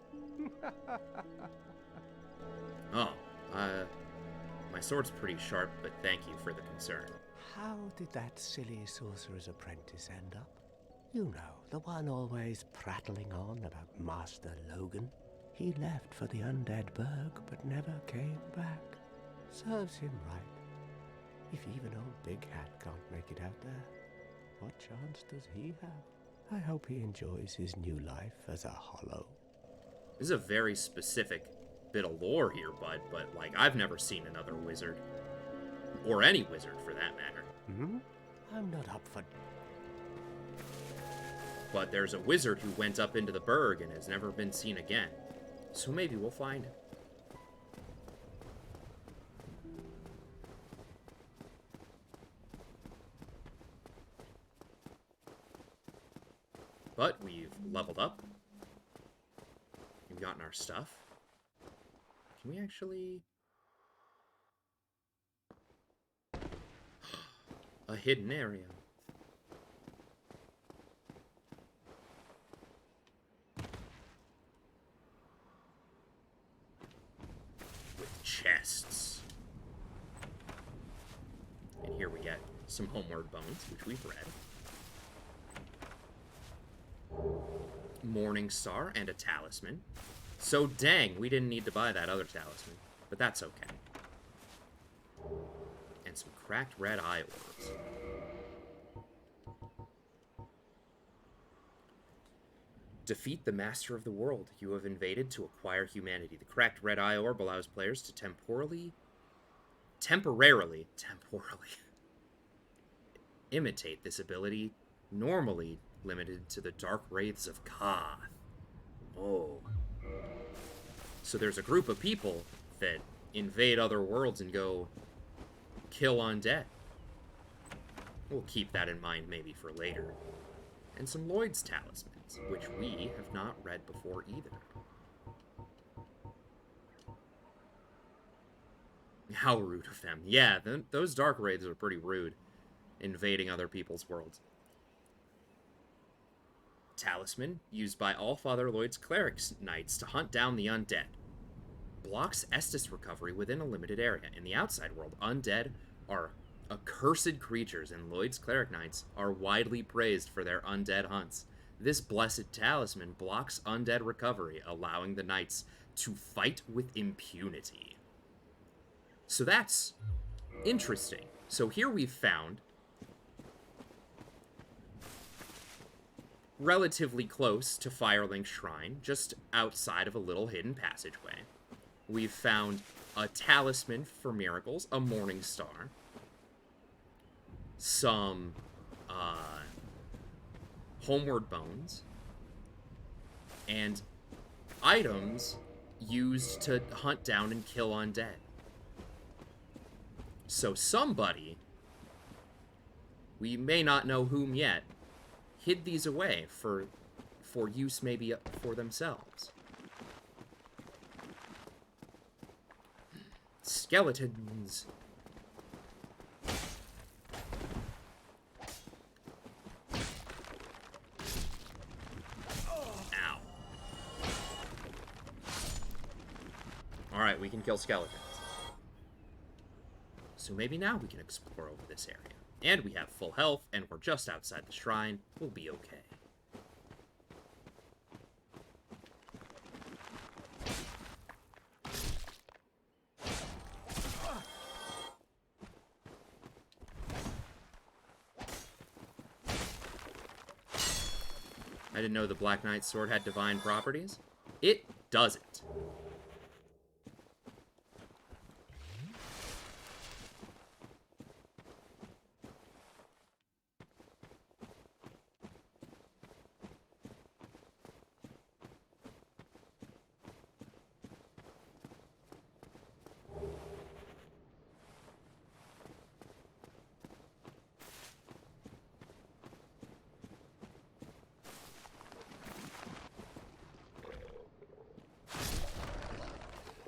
Oh, my sword's pretty sharp, but thank you for the concern. How did that silly sorcerer's apprentice end up? You know, the one always prattling on about Master Logan. He left for the undead burg, but never came back. Serves him right. If even old Big Hat can't make it out there, what chance does he have? I hope he enjoys his new life as a hollow. This is a very specific bit of lore here, bud, but, like, I've never seen another wizard. Or any wizard, for that matter. Hmm? I'm not up for... But there's a wizard who went up into the burg and has never been seen again. So maybe we'll find him. But we've leveled up. We've gotten our stuff. Can we actually... a hidden area. With chests. And here we get some homeward bones, which we've read. Morning Star and a talisman. So dang, we didn't need to buy that other talisman. But that's okay. And some cracked red eye orbs. Defeat the master of the world you have invaded to acquire humanity. The cracked red eye orb allows players to temporarily imitate this ability, normally limited to the dark wraiths of Koth. Oh. So there's a group of people that invade other worlds and go kill undead. We'll keep that in mind maybe for later. And some Lloyd's talismans, which we have not read before either. How rude of them. Yeah, those dark wraiths are pretty rude, invading other people's worlds. Talisman, used by Allfather Lloyd's cleric knights to hunt down the undead. Blocks Estus recovery within a limited area. In the outside world, undead are accursed creatures, and Lloyd's cleric knights are widely praised for their undead hunts. This blessed talisman blocks undead recovery, allowing the knights to fight with impunity. So that's interesting. So here we've found, relatively close to Firelink Shrine, just outside of a little hidden passageway, we've found a talisman for miracles, a morning star, some homeward bones, and items used to hunt down and kill undead. So somebody, we may not know whom yet, hid these away for use maybe for themselves. Skeletons. Ow. Alright, we can kill skeletons. So maybe now we can explore over this area. And we have full health, and we're just outside the shrine. We'll be okay. I didn't know the Black Knight's sword had divine properties. It doesn't.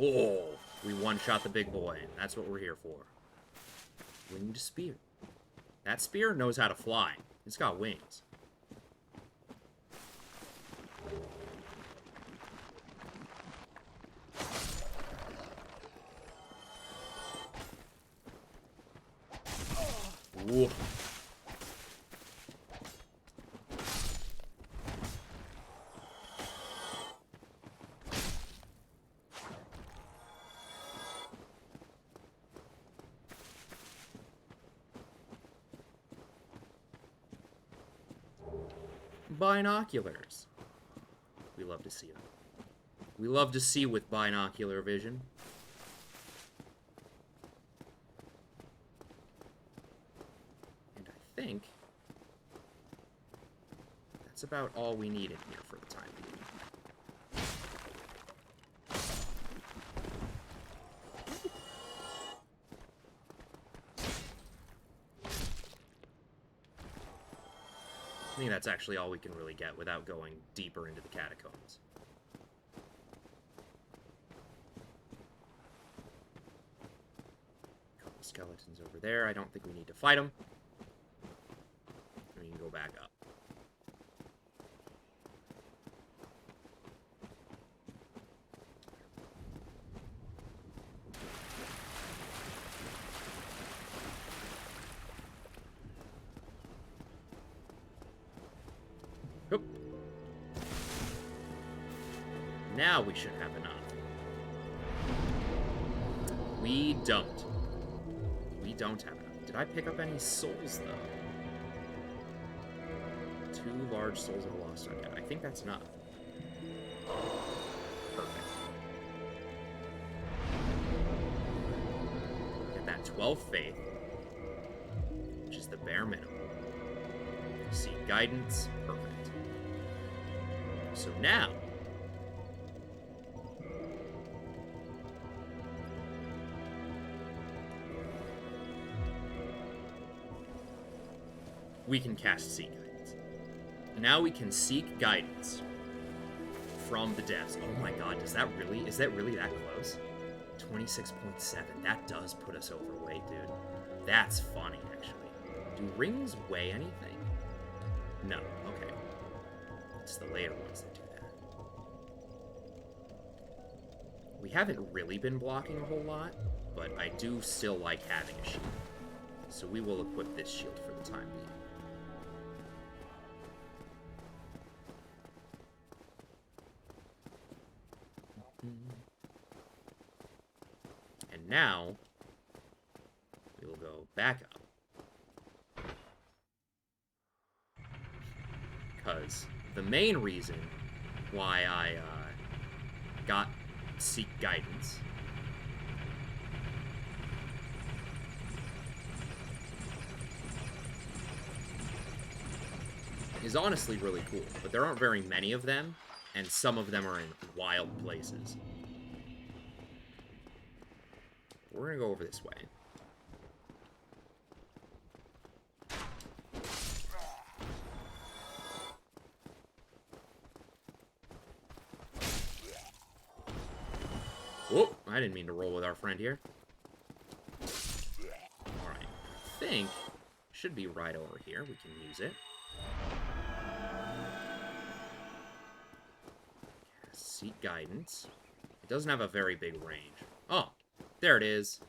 Oh, we one-shot the big boy. That's what we're here for. Winged spear. That spear knows how to fly. It's got wings. Whoa. Binoculars. We love to see them. We love to see with binocular vision. And I think that's about all we need in here for the time being. I think that's actually all we can really get without going deeper into the catacombs. Couple skeletons over there. I don't think we need to fight them. We can go back up. Oop. Now we should have enough. We don't. We don't have enough. Did I pick up any souls, though? 2 large souls of the lost undead. I think that's enough. Perfect. Get that 12 faith, which is the bare minimum. See guidance. Perfect. So now, we can cast Seek Guidance. Now we can seek guidance from the depths. Oh my god, is that really that close? 26.7. That does put us overweight, dude. That's funny, actually. Do rings weigh anything? No. Okay. It's the later ones that do that. We haven't really been blocking a whole lot, but I do still like having a shield. So we will equip this shield for the time being. And now, we will go back up. Because the main reason why I got Seek Guidance is honestly really cool, but there aren't very many of them, and some of them are in wild places. We're gonna go over this way. Whoa, I didn't mean to roll with our friend here. Alright, I think should be right over here. We can use it. Seek Guidance. It doesn't have a very big range. Oh, there it is.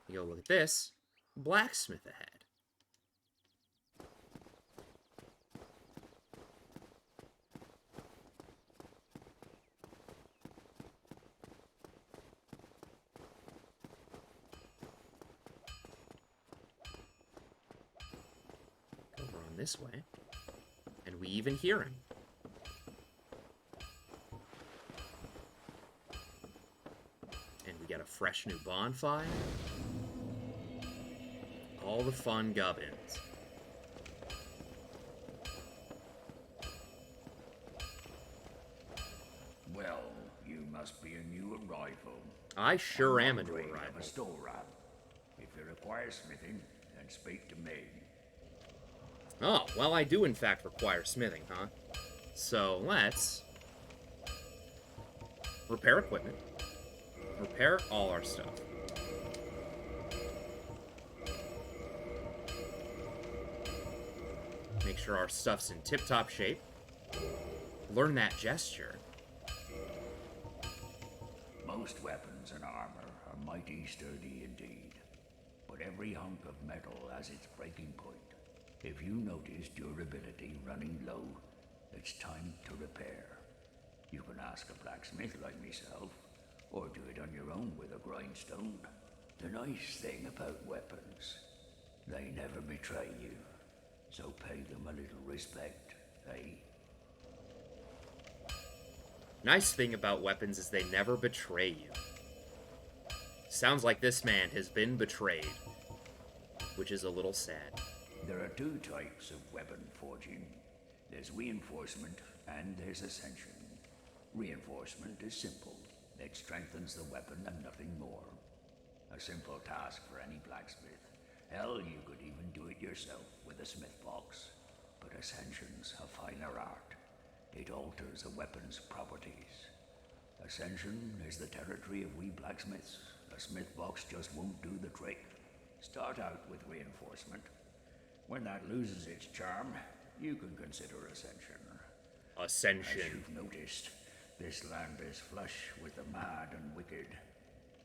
You go look at this. Blacksmith ahead. Over on this way. And we even hear him. fresh new bonfire. All the fun gubbins. Well, you must be a new arrival. I sure am a new Lordran of arrival. a store-up. If you require smithing, then speak to me. Oh, well, I do in fact require smithing, huh? So let's repair equipment. Repair all our stuff. Make sure our stuff's in tip-top shape. Learn that gesture. Most weapons and armor are mighty sturdy indeed, but every hunk of metal has its breaking point. If you notice durability running low, it's time to repair. You can ask a blacksmith like myself, or do it on your own with a grindstone. The nice thing about weapons, they never betray you, so pay them a little respect, eh? Nice thing about weapons is they never betray you. Sounds like this man has been betrayed, which is a little sad. There are two types of weapon forging. There's reinforcement and there's ascension. Reinforcement is simple. It strengthens the weapon and nothing more. A simple task for any blacksmith. Hell, you could even do it yourself with a smith box. But ascension's a finer art. It alters a weapon's properties. Ascension is the territory of we blacksmiths. A smith box just won't do the trick. Start out with reinforcement. When that loses its charm, you can consider ascension. As Ascension. you've noticed, this land is flush with the mad and wicked.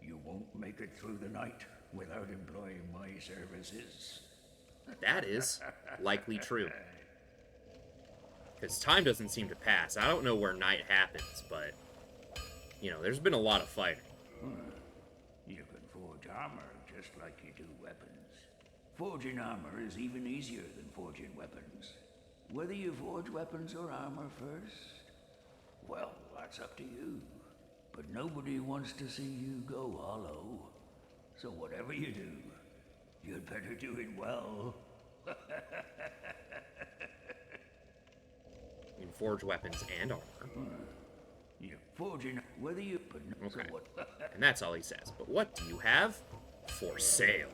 You won't make it through the night without employing my services. That is likely true. Because time doesn't seem to pass. I don't know where night happens, but, you know, there's been a lot of fighting. You can forge armor just like you do weapons. Forging armor is even easier than forging weapons. Whether you forge weapons or armor first, well, that's up to you. But nobody wants to see you go hollow. So whatever you do, you'd better do it well. You can forge weapons and armor. You're forging whether you but no, Okay. so what? And that's all he says. But what do you have for sale?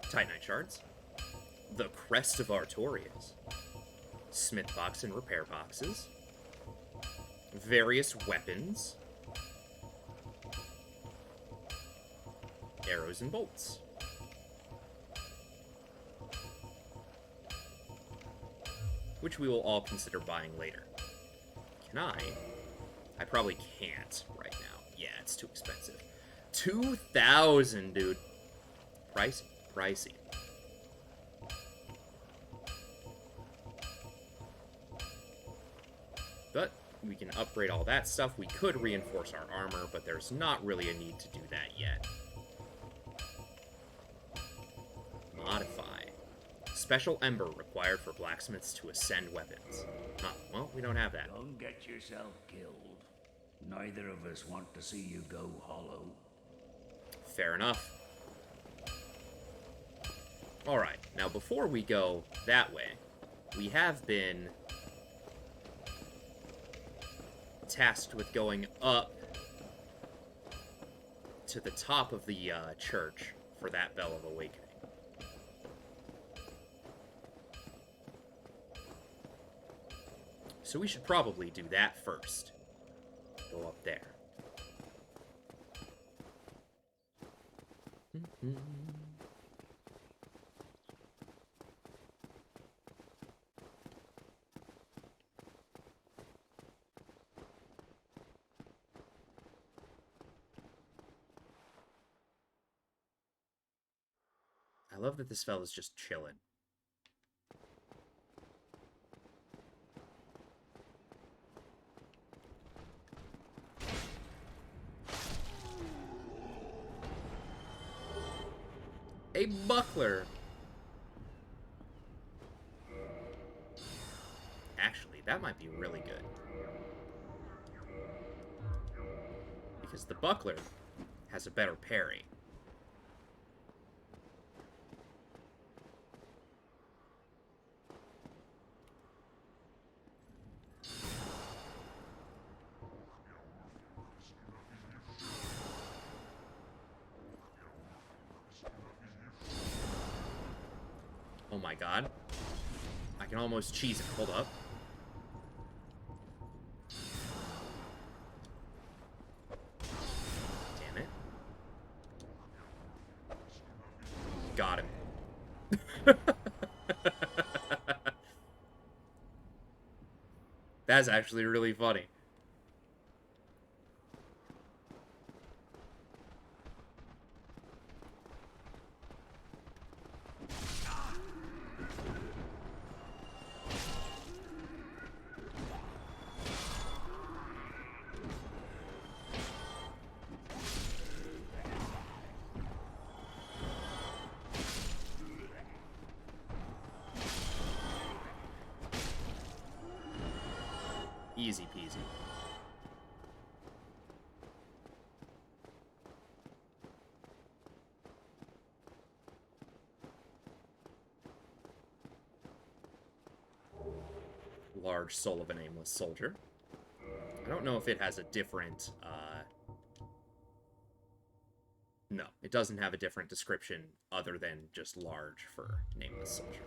Titanite shards. The Crest of Artorias. Smith box and repair boxes. Various weapons. Arrows and bolts. Which we will all consider buying later. Can I? I probably can't right now. Yeah, it's too expensive. 2,000, dude. Pricey. Pricey. But we can upgrade all that stuff. We could reinforce our armor, but there's not really a need to do that yet. Modify. Special ember required for blacksmiths to ascend weapons. Oh, well, we don't have that. Don't get yourself killed. Neither of us want to see you go hollow. Fair enough. Alright, now before we go that way, we have been tasked with going up to the top of the church for that Bell of Awakening. So we should probably do that first. Go up there. I love that this fella's just chilling. A buckler. Actually, that might be really good. Because the buckler has a better parry. Oh my god. I can almost cheese it. Hold up. Damn it. Got him. That's actually really funny. Easy peasy. Large soul of a nameless soldier. I don't know if it has a different, no, it doesn't have a different description other than just large for nameless soldier.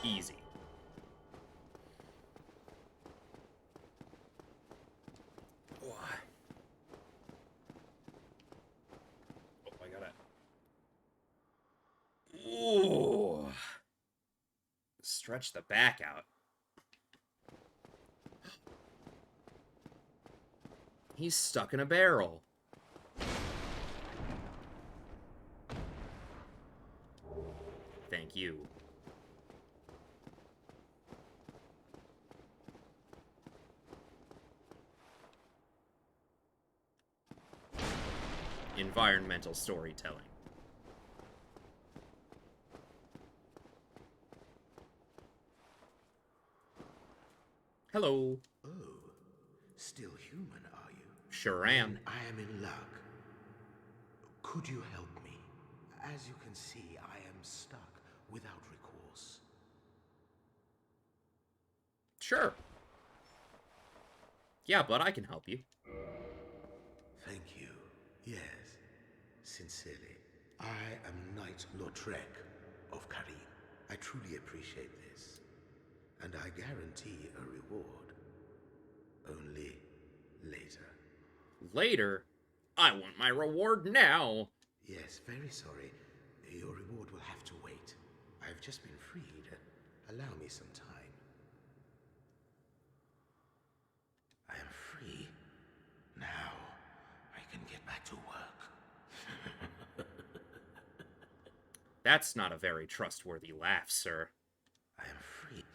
Easy. Oh, I gotta... Ooh. Stretch the back out. He's stuck in a barrel. Thank you. Environmental storytelling. Hello. Oh, still human, are you? Sure am. Then I am in luck. Could you help me? As you can see, I am stuck without recourse. Sure. Yeah, but I can help you. Thank you. Yes, sincerely. I am Knight Lordran of Karim. I truly appreciate this. And I guarantee a reward. Only later. Later? I want my reward now. Yes, very sorry. Your reward will have to wait. I've just been freed. Allow me some time. I am free. Now, I can get back to work. That's not a very trustworthy laugh, sir. I am free.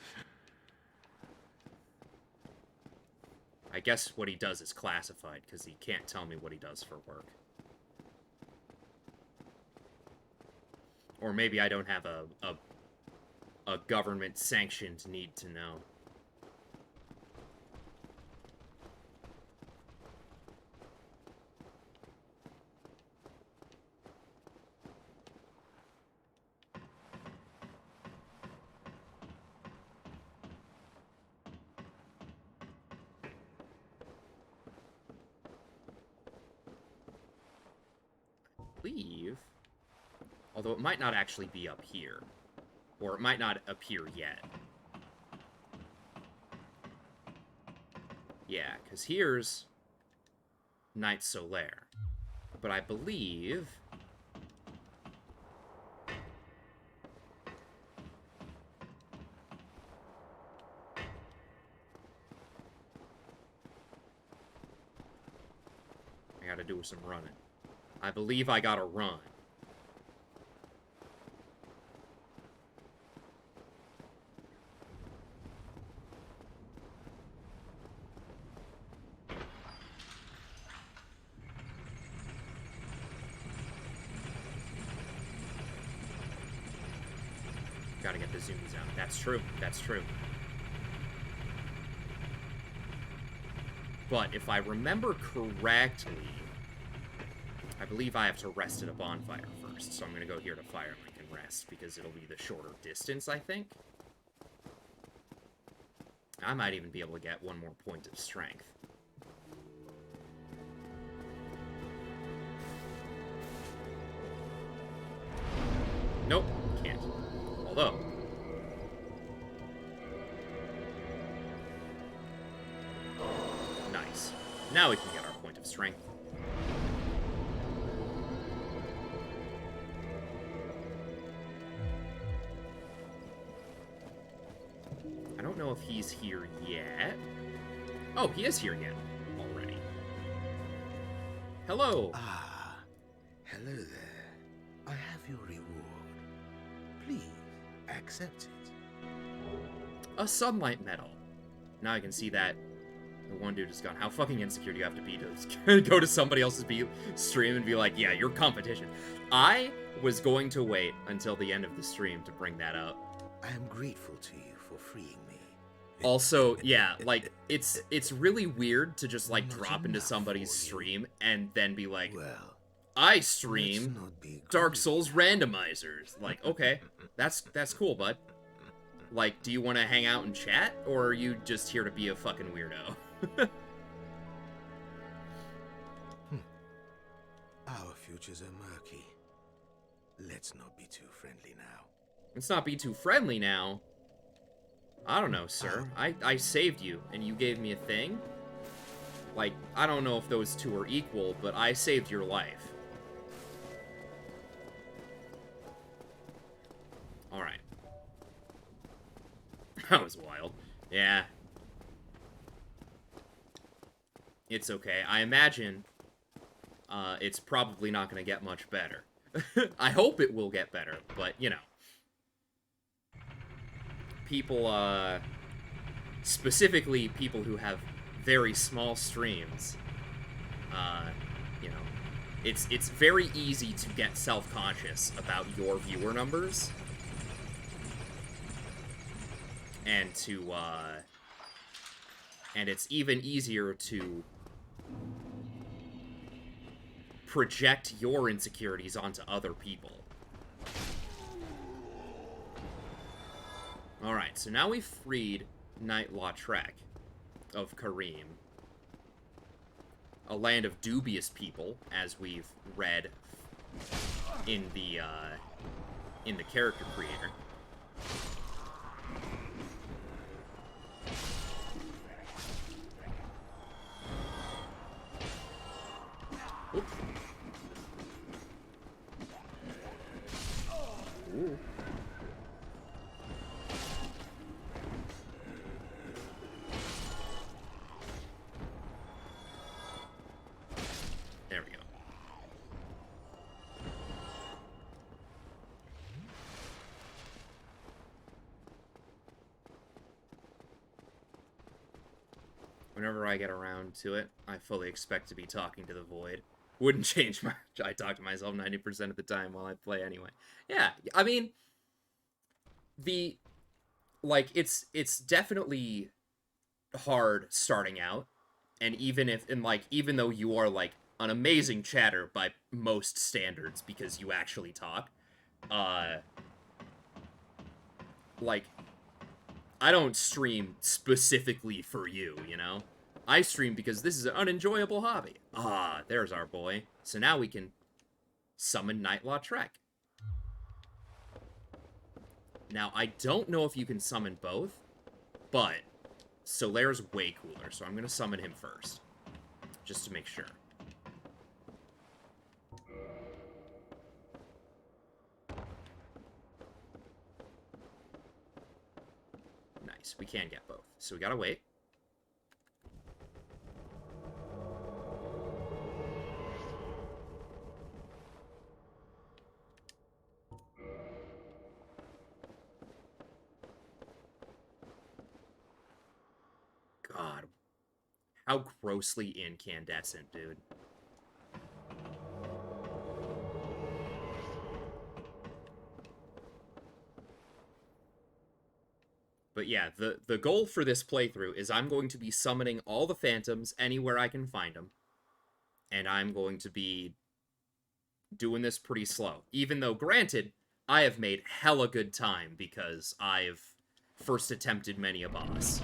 I guess what he does is classified, because he can't tell me what he does for work. Or maybe I don't have a government-sanctioned need to know. Leave. Although it might not actually be up here. Or it might not appear yet. Yeah, because here's Night Solaire. But I believe... I gotta do some running. I believe I gotta run. Gotta get the zoomies out. That's true. That's true. But if I remember correctly, I believe I have to rest at a bonfire first. So I'm gonna go here to fire and I can rest because it'll be the shorter distance, I think. I might even be able to get one more point of strength. Nope, can't. Although... Nice. Now we can get our point of strength. I don't know if he's here yet. Oh, he is here yet already. Hello. Ah, hello there. I have your reward. Please, accept it. A sunlight medal. Now I can see that the one dude is gone. How fucking insecure do you have to be to go to somebody else's stream and be like, yeah, you're competition. I was going to wait until the end of the stream to bring that up. I am grateful to you for freeing me. Also, yeah, like, it's really weird to just, like, drop into somebody's stream and then be like, Well, I stream Dark Souls randomizers. Like, okay, that's cool, bud. Like, do you want to hang out and chat, or are you just here to be a fucking weirdo? Our futures are murky. Let's not be too friendly now. Let's not be too friendly now. I don't know, sir. I saved you, and you gave me a thing? Like, I don't know if those two are equal, but I saved your life. Alright. That was wild. Yeah. It's okay. I imagine it's probably not going to get much better. I hope it will get better, but, you know. People, specifically people who have very small streams, you know, it's very easy to get self-conscious about your viewer numbers. And to, and it's even easier to project your insecurities onto other people. Alright, so now we've freed Knight Lordran of Karim, a land of dubious people, as we've read in the character creator. Oops. Ooh. There we go. Whenever I get around to it, I fully expect to be talking to the void. Wouldn't change much. I talk to myself 90% of the time while I play anyway. Yeah, I mean, it's definitely hard starting out, and even though you are, like, an amazing chatter by most standards because you actually talk, like, I don't stream specifically for you, you know? I stream because this is an unenjoyable hobby. Ah, there's our boy. So now we can summon Knight Lordran. Now, I don't know if you can summon both, but Solaire's way cooler, so I'm going to summon him first, just to make sure. Nice, we can get both, so we gotta wait. God, how grossly incandescent, dude. But yeah, the goal for this playthrough is I'm going to be summoning all the phantoms anywhere I can find them. And I'm going to be doing this pretty slow. Even though, granted, I have made hella good time because I've first attempted many a boss.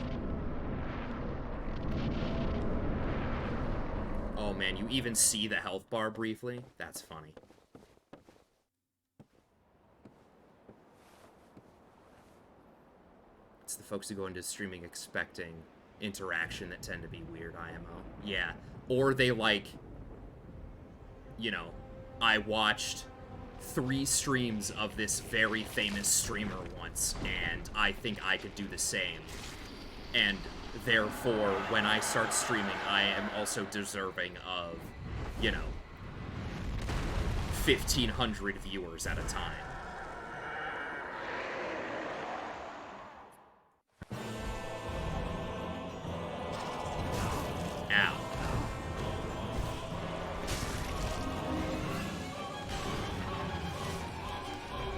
Oh man, you even see the health bar briefly? That's funny. It's the folks who go into streaming expecting interaction that tend to be weird IMO. Yeah. Or they like, you know, I watched 3 streams of this very famous streamer once, and I think I could do the same. And therefore, when I start streaming, I am also deserving of, you know, 1,500 viewers at a time. Ow.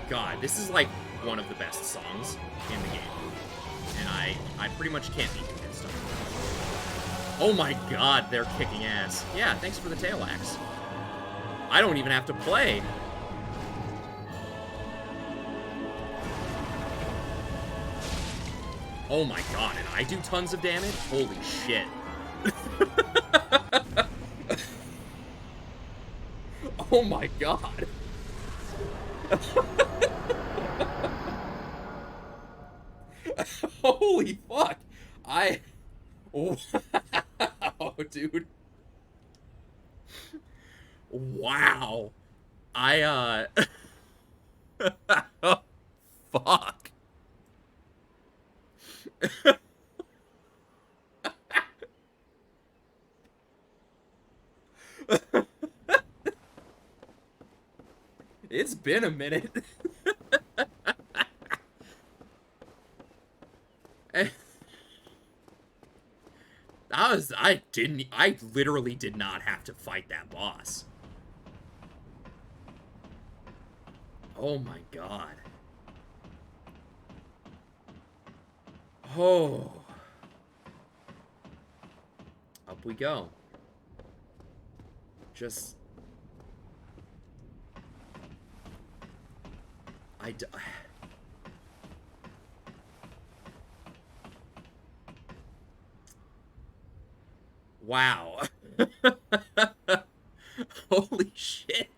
God, this is like one of the best songs in the game. And I pretty much can't be convinced of it. Oh my god, they're kicking ass. Yeah, thanks for the tail axe. I don't even have to play. Oh my god, and I do tons of damage? Holy shit. Oh my god. Holy fuck. Wow, dude. Wow. Oh, fuck. It's been a minute. I literally did not have to fight that boss. Oh my god. Oh. Up we go. Just... Wow. Holy shit.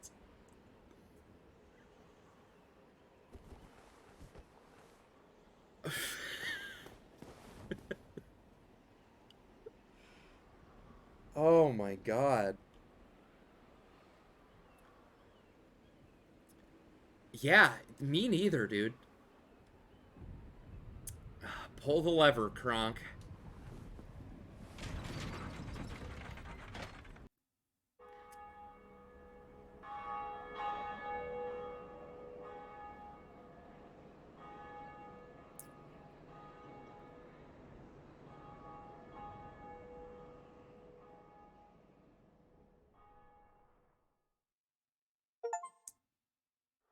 Oh my god. Yeah, me neither, dude. Pull the lever, Kronk.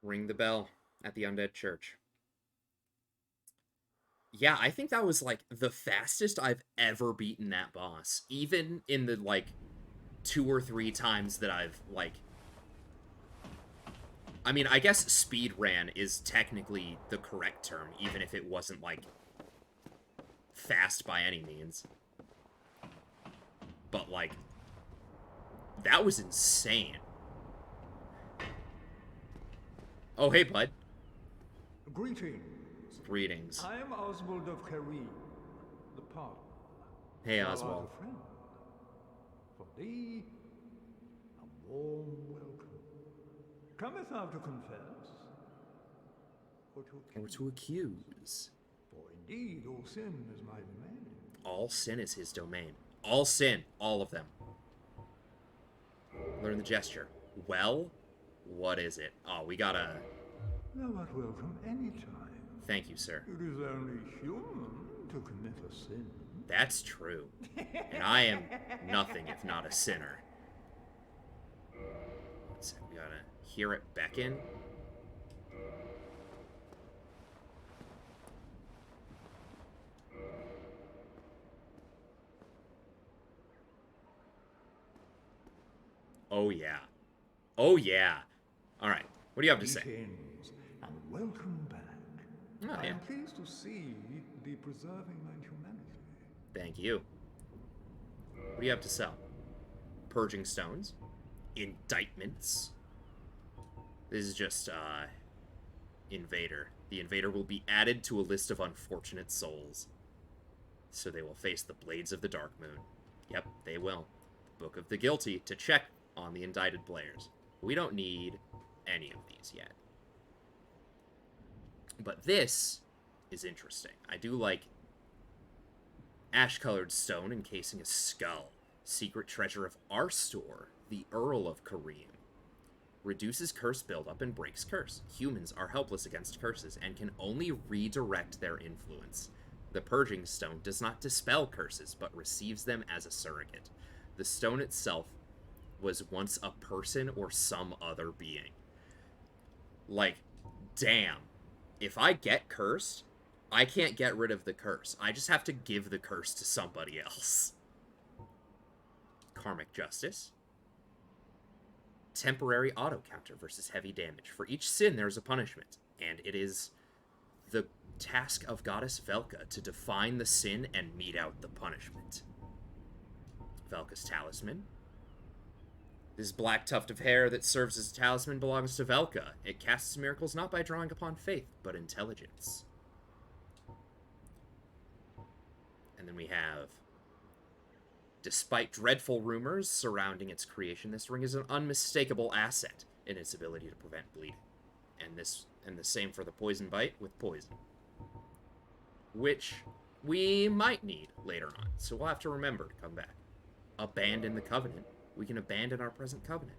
Ring the bell at the undead church. Yeah, I think that was, like, the fastest I've ever beaten that boss. Even in the, like, 2 or 3 times that I've, like... I mean, I guess speed ran is technically the correct term, even if it wasn't, like, fast by any means. But, like, that was insane. Oh, hey, bud. Greetings. Greetings. I am Oswald of Careem, the partner. Hey, Thou art Oswald. a friend. For thee, a warm welcome. Cometh thou to confess, or to accuse? Or to accuse. For indeed all sin is my domain. All sin is his domain. All sin. All of them. Learn the gesture. Well, what is it? Oh, we gotta... Thou art welcome any time. Thank you, sir. It is only human to commit a sin. That's true. And I am nothing if not a sinner. Let's see, we gotta hear it beckon. Oh, yeah. Oh, yeah. All right. What do you have to say? Greetings, and welcome back. Oh, I yeah. am pleased to see thee preserving thine humanity. Thank you. What do you have to sell? Purging stones? Indictments? This is just, Invader. The Invader will be added to a list of unfortunate souls. So they will face the blades of the Dark Moon. Yep, they will. The Book of the Guilty to check on the indicted players. We don't need any of these yet. But this is interesting. I do like ash-colored stone encasing a skull. Secret treasure of our store, the Earl of Kareem. Reduces curse buildup and breaks curse. Humans are helpless against curses and can only redirect their influence. The Purging Stone does not dispel curses, but receives them as a surrogate. The stone itself was once a person or some other being. Like, damn. If I get cursed, I can't get rid of the curse. I just have to give the curse to somebody else. Karmic Justice. Temporary auto counter versus heavy damage. For each sin, there's a punishment, and it is the task of Goddess Velka to define the sin and mete out the punishment. Velka's Talisman. This black tuft of hair that serves as a talisman belongs to Velka. It casts miracles not by drawing upon faith, but intelligence. And then we have, despite dreadful rumors surrounding its creation, this ring is an unmistakable asset in its ability to prevent bleeding. And the same for the poison bite with poison, which we might need later on. So we'll have to remember to come back. Abandon the covenant. We can abandon our present covenant.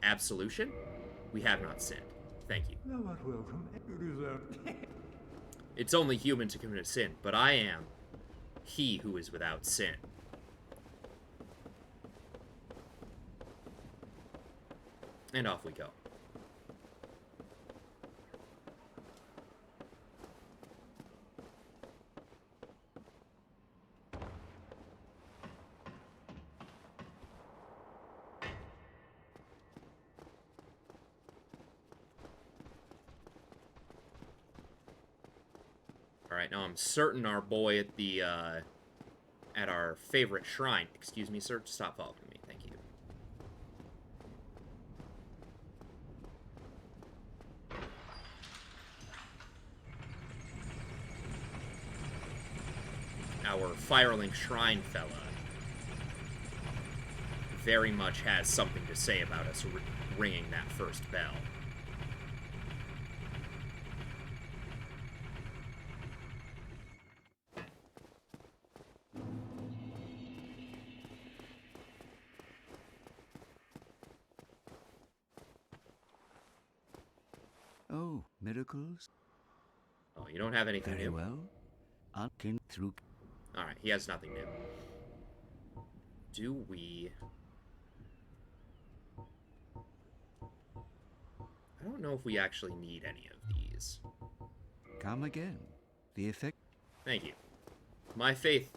Absolution. We have not sinned. Thank you. Thou art welcome. You deserve. It's only human to commit a sin, but I am he who is without sin. And off we go. Alright, now I'm certain our boy at the, at our favorite shrine. Excuse me, sir, stop following me, thank you. Our Firelink Shrine fella very much has something to say about us ringing that first bell. Oh, miracles? Oh, you don't have anything Very new? well. I'll kin through. Alright, he has nothing new. Do we... I don't know if we actually need any of these. Come again. The effect. Thank you. My faith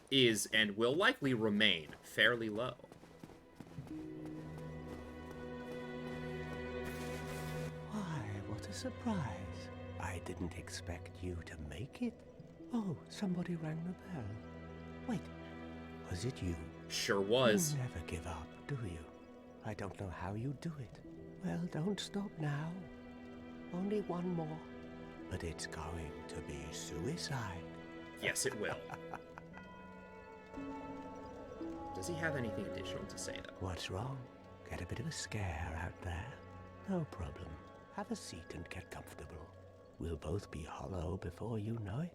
is and will likely remain fairly low. Why, what a surprise. I didn't expect you to make it. Oh, somebody rang the bell. Wait, was it you? Sure was. You never give up, do you? I don't know how you do it. Well, don't stop now. Only one more. But it's going to be suicide. Yes, it will. Does he have anything additional to say, though? What's wrong? Get a bit of a scare out there? No problem. Have a seat and get comfortable. We'll both be hollow before you know it.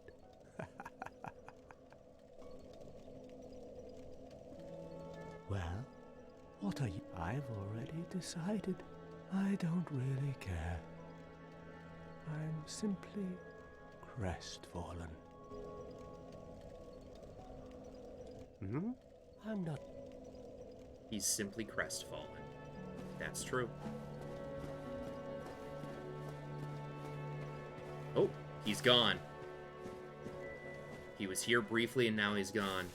Well, what are you? I've already decided. I don't really care. I'm simply crestfallen. I'm not. He's simply crestfallen. That's true. Oh, he's gone. He was here briefly and now he's gone.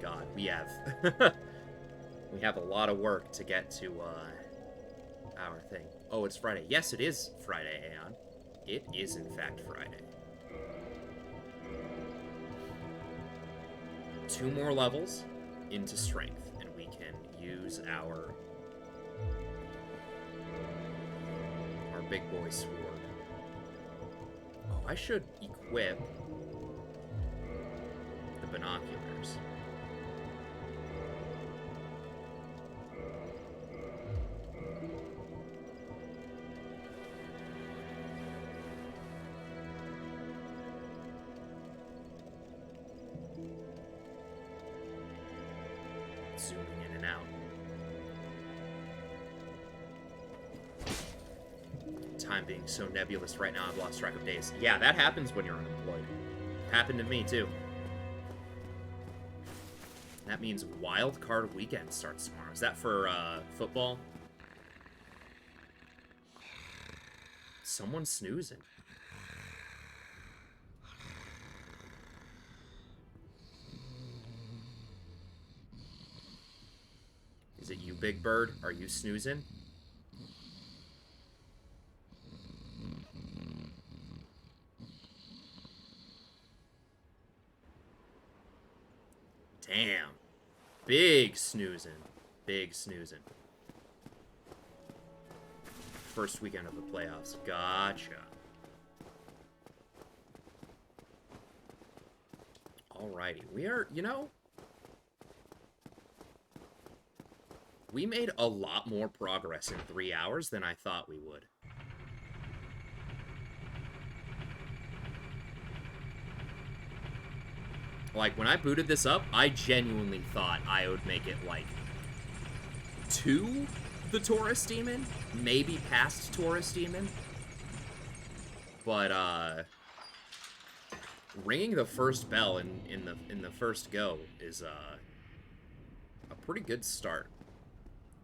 god, we have we have a lot of work to get to our thing. Oh, it's Friday. Yes, it is Friday, Aeon. It is in fact Friday. 2 more levels into strength, and we can use our big boy sword. Oh, I should equip the binoculars. Zooming in and out. Time being so nebulous right now, I've lost track of days. Yeah, that happens when you're unemployed. Happened to me, too. That means Wild Card Weekend starts tomorrow. Is that for, football? Someone's snoozing. Is it you, Big Bird? Are you snoozing? Damn. Big snoozing. Big snoozing. First weekend of the playoffs. Gotcha. Alrighty. We are, you know, we made a lot more progress in 3 hours than I thought we would. Like, when I booted this up, I genuinely thought I would make it, like, to the Taurus Demon, maybe past Taurus Demon. But, ringing the first bell in the first go is, a pretty good start.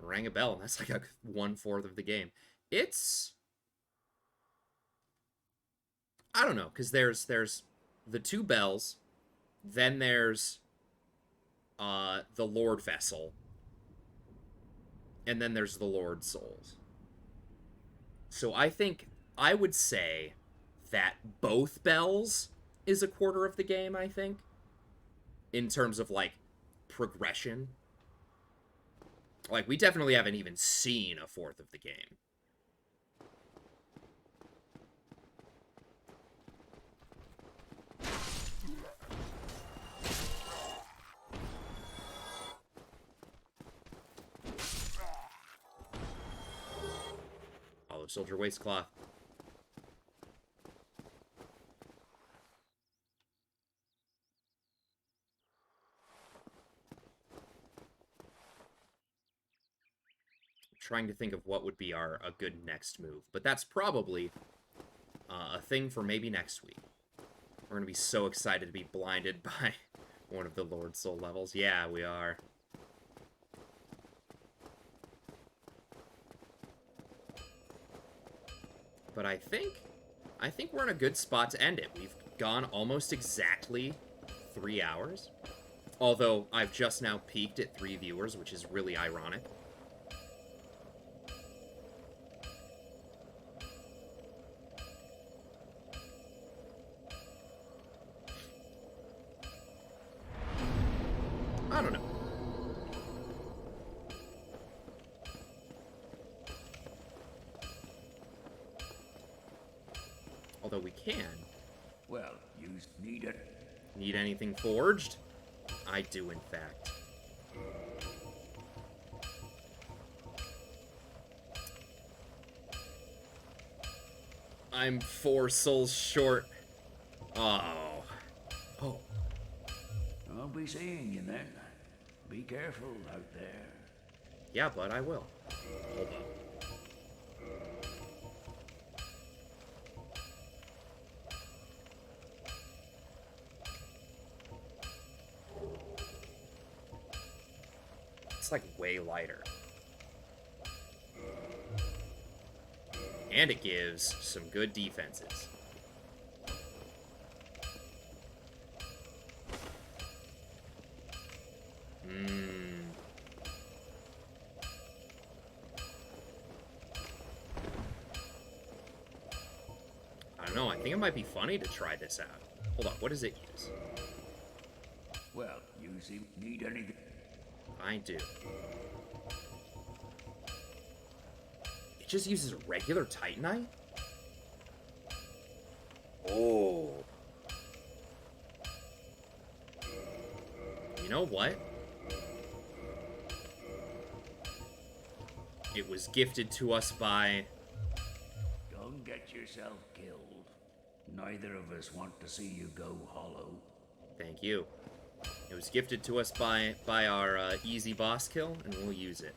Rang a bell, and that's like a 1/4 of the game. It's... I don't know, because there's the 2 bells... Then there's the Lord Vessel. And then there's the Lord Souls. So I would say that both bells is a 1/4 of the game, I think. In terms of, like, progression. Like, we definitely haven't even seen a 1/4 of the game. Soldier waistcloth. I'm trying to think of what would be a good next move, but that's probably a thing for maybe next week. We're gonna be so excited to be blinded by one of the Lord Soul levels. Yeah, we are. But I think we're in a good spot to end it. We've gone almost exactly 3 hours. Although, I've just now peaked at 3 viewers, which is really ironic. I don't know. Although we can. Well, you need it. Need anything forged? I do, in fact. I'm 4 souls short. Oh. Oh. I'll be seeing you then. Be careful out there. Yeah, but I will. Hold up. It's like way lighter. And it gives some good defenses. I don't know. I think it might be funny to try this out. Hold on. What does it use? Well, you need anything? I do. It just uses regular Titanite? Oh. You know what? It was gifted to us by... Don't get yourself killed. Neither of us want to see you go hollow. Thank you. It was gifted to us by our easy boss kill, and we'll use it.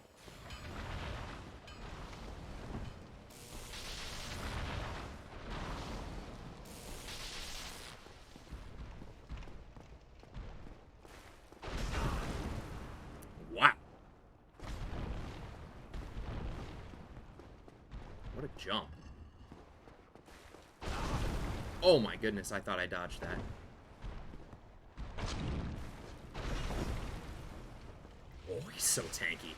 Wow. What a jump. Oh my goodness, I thought I dodged that. Oh, he's so tanky.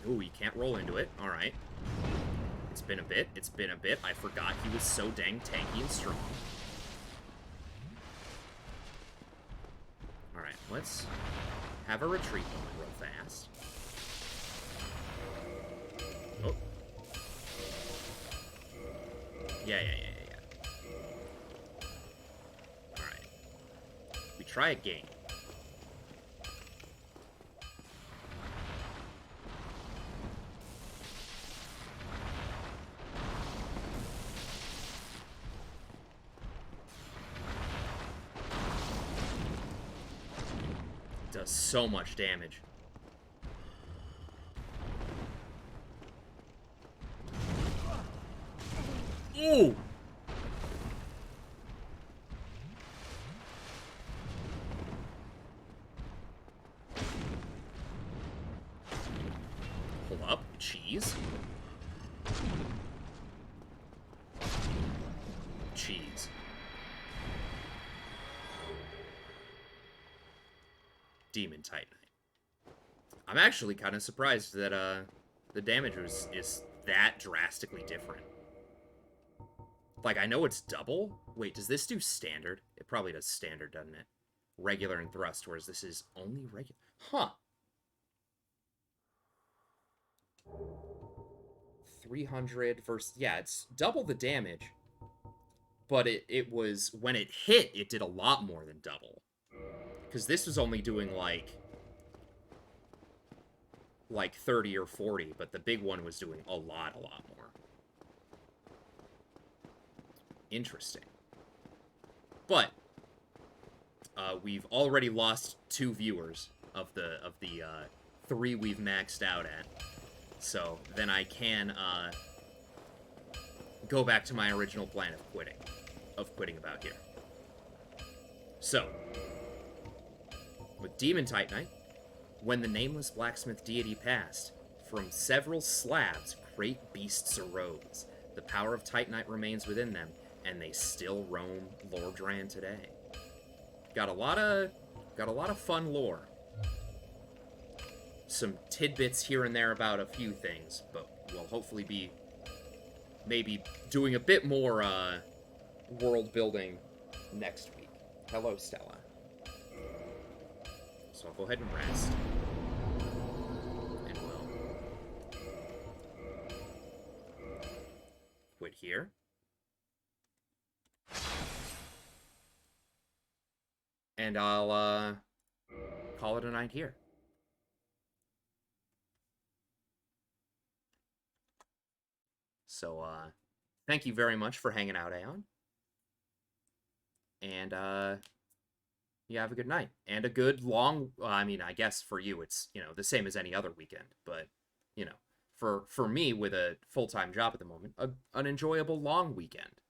Ooh, you can't roll into it. Alright. It's been a bit. It's been a bit. I forgot he was so dang tanky and strong. Alright, let's have a retreat moment real fast. Oh. Yeah. Alright. We try again. Does so much damage. Ooh! Hold up, cheese. Cheese. Demon Titanite. I'm actually kind of surprised that the damage is that drastically different. Like, I know it's double. Wait, does this do standard? It probably does standard, doesn't it? Regular and thrust, whereas this is only regular. Huh. 300 versus... Yeah, it's double the damage. But it was... When it hit, it did a lot more than double. Because this was only doing, like 30 or 40, but the big one was doing a lot more. Interesting. But we've already lost 2 viewers of the 3 we've maxed out at. So then I can go back to my original plan of quitting about here. So with Demon Titanite, when the nameless blacksmith deity passed, from several slabs great beasts arose. The power of Titanite remains within them, and they still roam Lordran today. Got a lot of fun lore. Some tidbits here and there about a few things, but we'll hopefully be maybe doing a bit more world building next week. Hello, Stella. So I'll go ahead and rest. And we'll quit here. And I'll call it a night here. So thank you very much for hanging out, Aeon. And you have a good night. And a good long, I mean, I guess for you it's, the same as any other weekend, but, for me with a full-time job at the moment, an enjoyable long weekend.